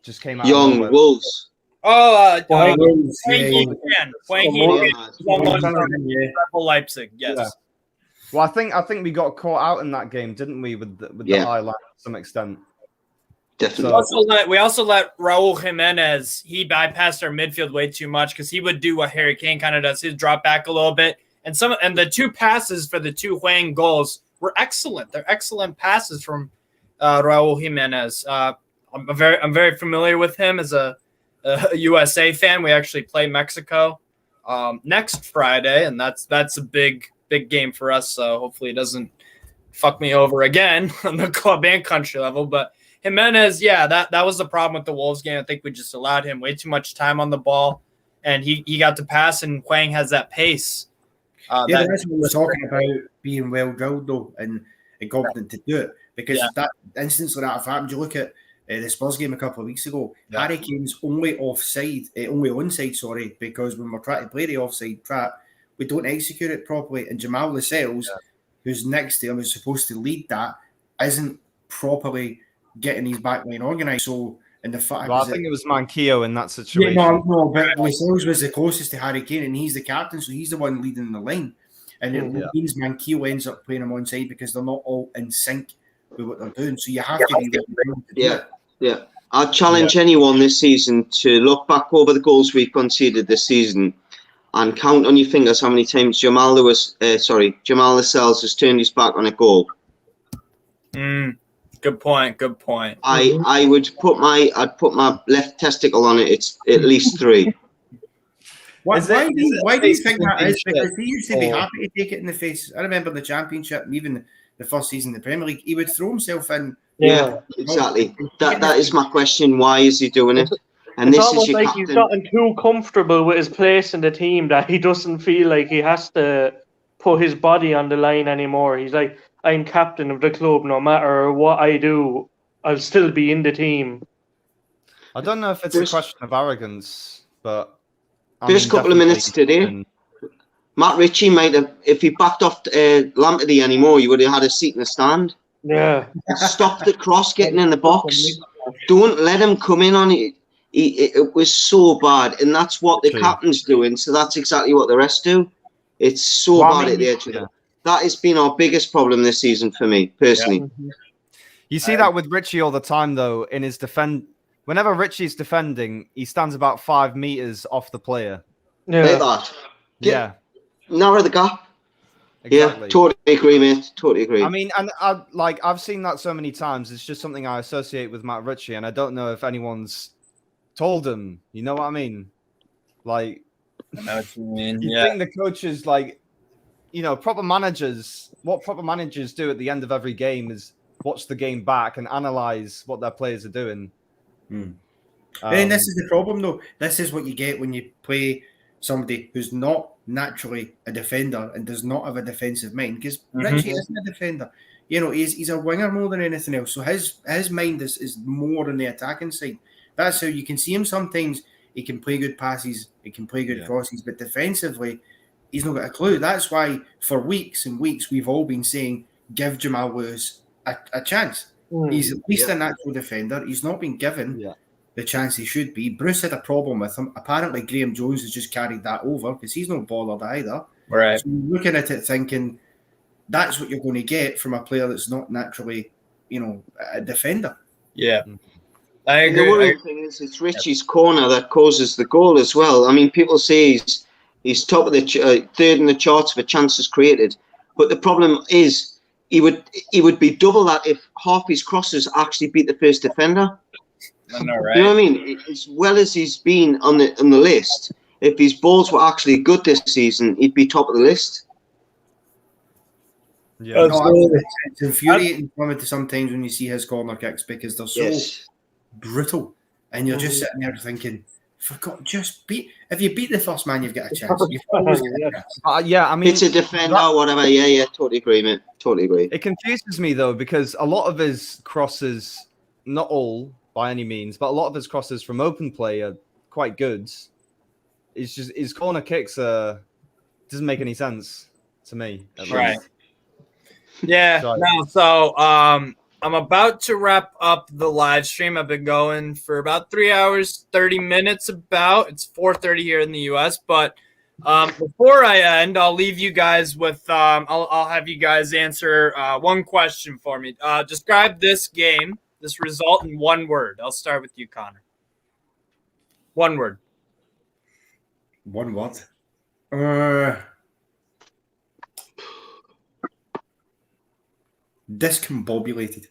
just came out? Young Wolves. Wang Leipzig. Yes. Yeah. Well, I think we got caught out in that game, didn't we? With the high line to some extent. Definitely. We also let Raul Jimenez. He bypassed our midfield way too much, because he would do what Harry Kane kind of does. He'd drop back a little bit, and the two passes for the two Huang goals were excellent. They're excellent passes from Raul Jimenez. I'm very familiar with him as a USA fan. We actually play Mexico next Friday, and that's a big game for us. So hopefully it doesn't fuck me over again on the club and country level, but. Jimenez, that was the problem with the Wolves game. I think we just allowed him way too much time on the ball, and he got to pass, and Huang has that pace. That's what we're talking about, being well drilled though, and competent to do it. Because that instance like that have happened. You look at the Spurs game a couple of weeks ago. Harry Kane's only onside, because when we're trying to play the offside trap, we don't execute it properly, and Jamal Lascelles, who's next to him, is supposed to lead that, isn't properly getting his back line organised. So, and the fact I think it was Manquillo in that situation. No, but Lascelles was the closest to Harry Kane, and he's the captain, so he's the one leading the line. And it means Manquillo ends up playing him on side because they're not all in sync with what they're doing. So you have to be I'd challenge anyone this season to look back over the goals we've conceded this season and count on your fingers how many times Jamal Lascelles has turned his back on a goal. Good point. I'd put my left testicle on it. It's at least 3. Why do you think that is? Because he used to be happy to take it in the face. I remember the Championship, and even the first season in the Premier League, he would throw himself in. Yeah, exactly. That is my question. Why is he doing it? And it's this almost is your like captain. He's gotten too comfortable with his place in the team that he doesn't feel like he has to put his body on the line anymore. He's like, I'm captain of the club. No matter what I do, I'll still be in the team. I don't know if it's a question of arrogance, but first couple of minutes today, Matt Ritchie might have, if he backed off Lamptey anymore, you would have had a seat in the stand. Yeah. Stop the cross getting in the box. Don't let him come in on it. it was so bad, and that's what the True. captain's doing. So that's exactly what the rest do. It's so bad at the edge of it. That has been our biggest problem this season for me personally. You see that with Richie all the time, though. In his whenever Richie's defending, he stands about 5 meters off the player. Like that. Yeah, Narrow the gap. exactly. Yeah, totally agree, mate. Totally agree. I mean, and I've seen that so many times. It's just something I associate with Matt Ritchie, and I don't know if anyone's told him. You know what I mean? Like, I know what you mean. you think the coaches, like, you know, proper managers. What proper managers do at the end of every game is watch the game back and analyze what their players are doing. And this is the problem, though. This is what you get when you play somebody who's not naturally a defender and does not have a defensive mind. Because Richie isn't a defender. You know, he's a winger more than anything else. So his mind is more on the attacking side. That's how you can see him sometimes. He can play good passes. He can play good crosses. But defensively, he's not got a clue. That's why for weeks and weeks we've all been saying, give Jamal Lewis a chance. He's at least a natural defender. He's not been given the chance he should be. Bruce had a problem with him. Apparently, Graeme Jones has just carried that over because he's not bothered either. Right. So you're looking at it thinking that's what you're going to get from a player that's not naturally, you know, a defender. Yeah. I agree. The worrying thing is it's Richie's corner that causes the goal as well. I mean, people say he's top of the third in the charts for chances created, but the problem is he would be double that if half his crosses actually beat the first defender. I know, right? You know what I mean? As well as he's been on the list, if his balls were actually good this season, he'd be top of the list. Yeah, It's infuriating coming to sometimes when you see his corner kicks because they're so brutal, and you're just sitting there thinking, "For God, just beat! If you beat the first man, you've got a chance." You've always got a chance. I mean, It's a defender or whatever. Yeah, totally agree, mate. Totally agree. It confuses me though because a lot of his crosses, not all by any means, but a lot of his crosses from open play are quite good. It's just his corner kicks doesn't make any sense to me. Right. Least. Yeah. No. So I'm about to wrap up the live stream. I've been going for about 3 hours, 30 minutes. It's 4:30 here in the U.S. But before I end, I'll leave you guys with I'll have you guys answer one question for me. Describe this game, this result in one word. I'll start with you, Connor. One word. One word. Discombobulated.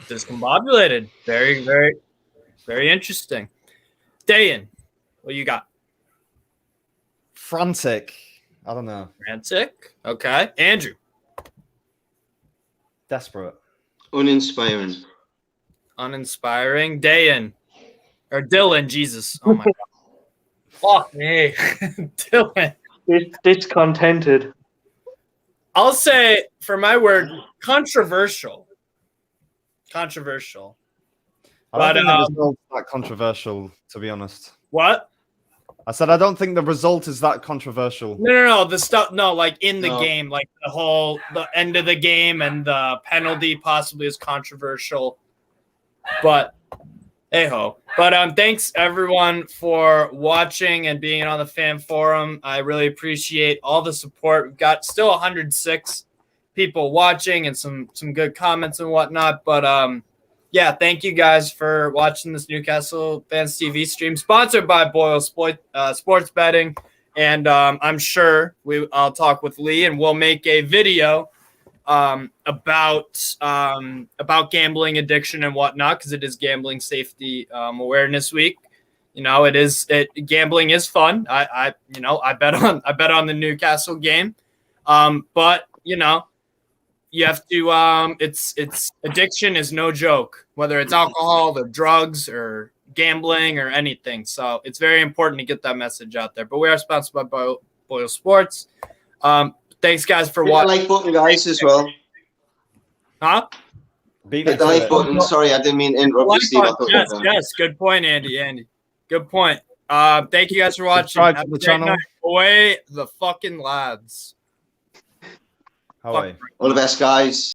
Discombobulated. Very, very, very interesting. Dayan, what you got? Frantic. I don't know. Frantic. Okay. Andrew. Desperate. Uninspiring. Uninspiring. Dayan. Or Dylan. Jesus. Oh my God. Fuck me. Dylan. Discontented. I'll say for my word, controversial. Controversial. I don't think the result's that controversial, to be honest. What? I said I don't think the result is that controversial. No. The stuff. No, like in the game, like the end of the game and the penalty possibly is controversial. But hey ho. But thanks everyone for watching and being on the fan forum. I really appreciate all the support. We've got still 106 people watching and some good comments and whatnot. But yeah, thank you guys for watching this Newcastle Fans TV stream, sponsored by Boyle Sports Betting. And I'm sure I'll talk with Lee and we'll make a video about gambling addiction and whatnot, because it is Gambling Safety Awareness Week. You know, gambling is fun. I bet on the Newcastle game, but you know, you have to. It's addiction is no joke, whether it's alcohol or drugs or gambling or anything. So it's very important to get that message out there. But we are sponsored by Boyle Sports. Thanks, guys, for watching. Hit the like button, guys, as well. Huh? Hit the like button. Sorry, I didn't mean to interrupt you, Steve. Yes. Good point, Andy. Good point. Thank you guys for watching. Subscribe to the channel. Away the fucking lads. Away. All the best, guys.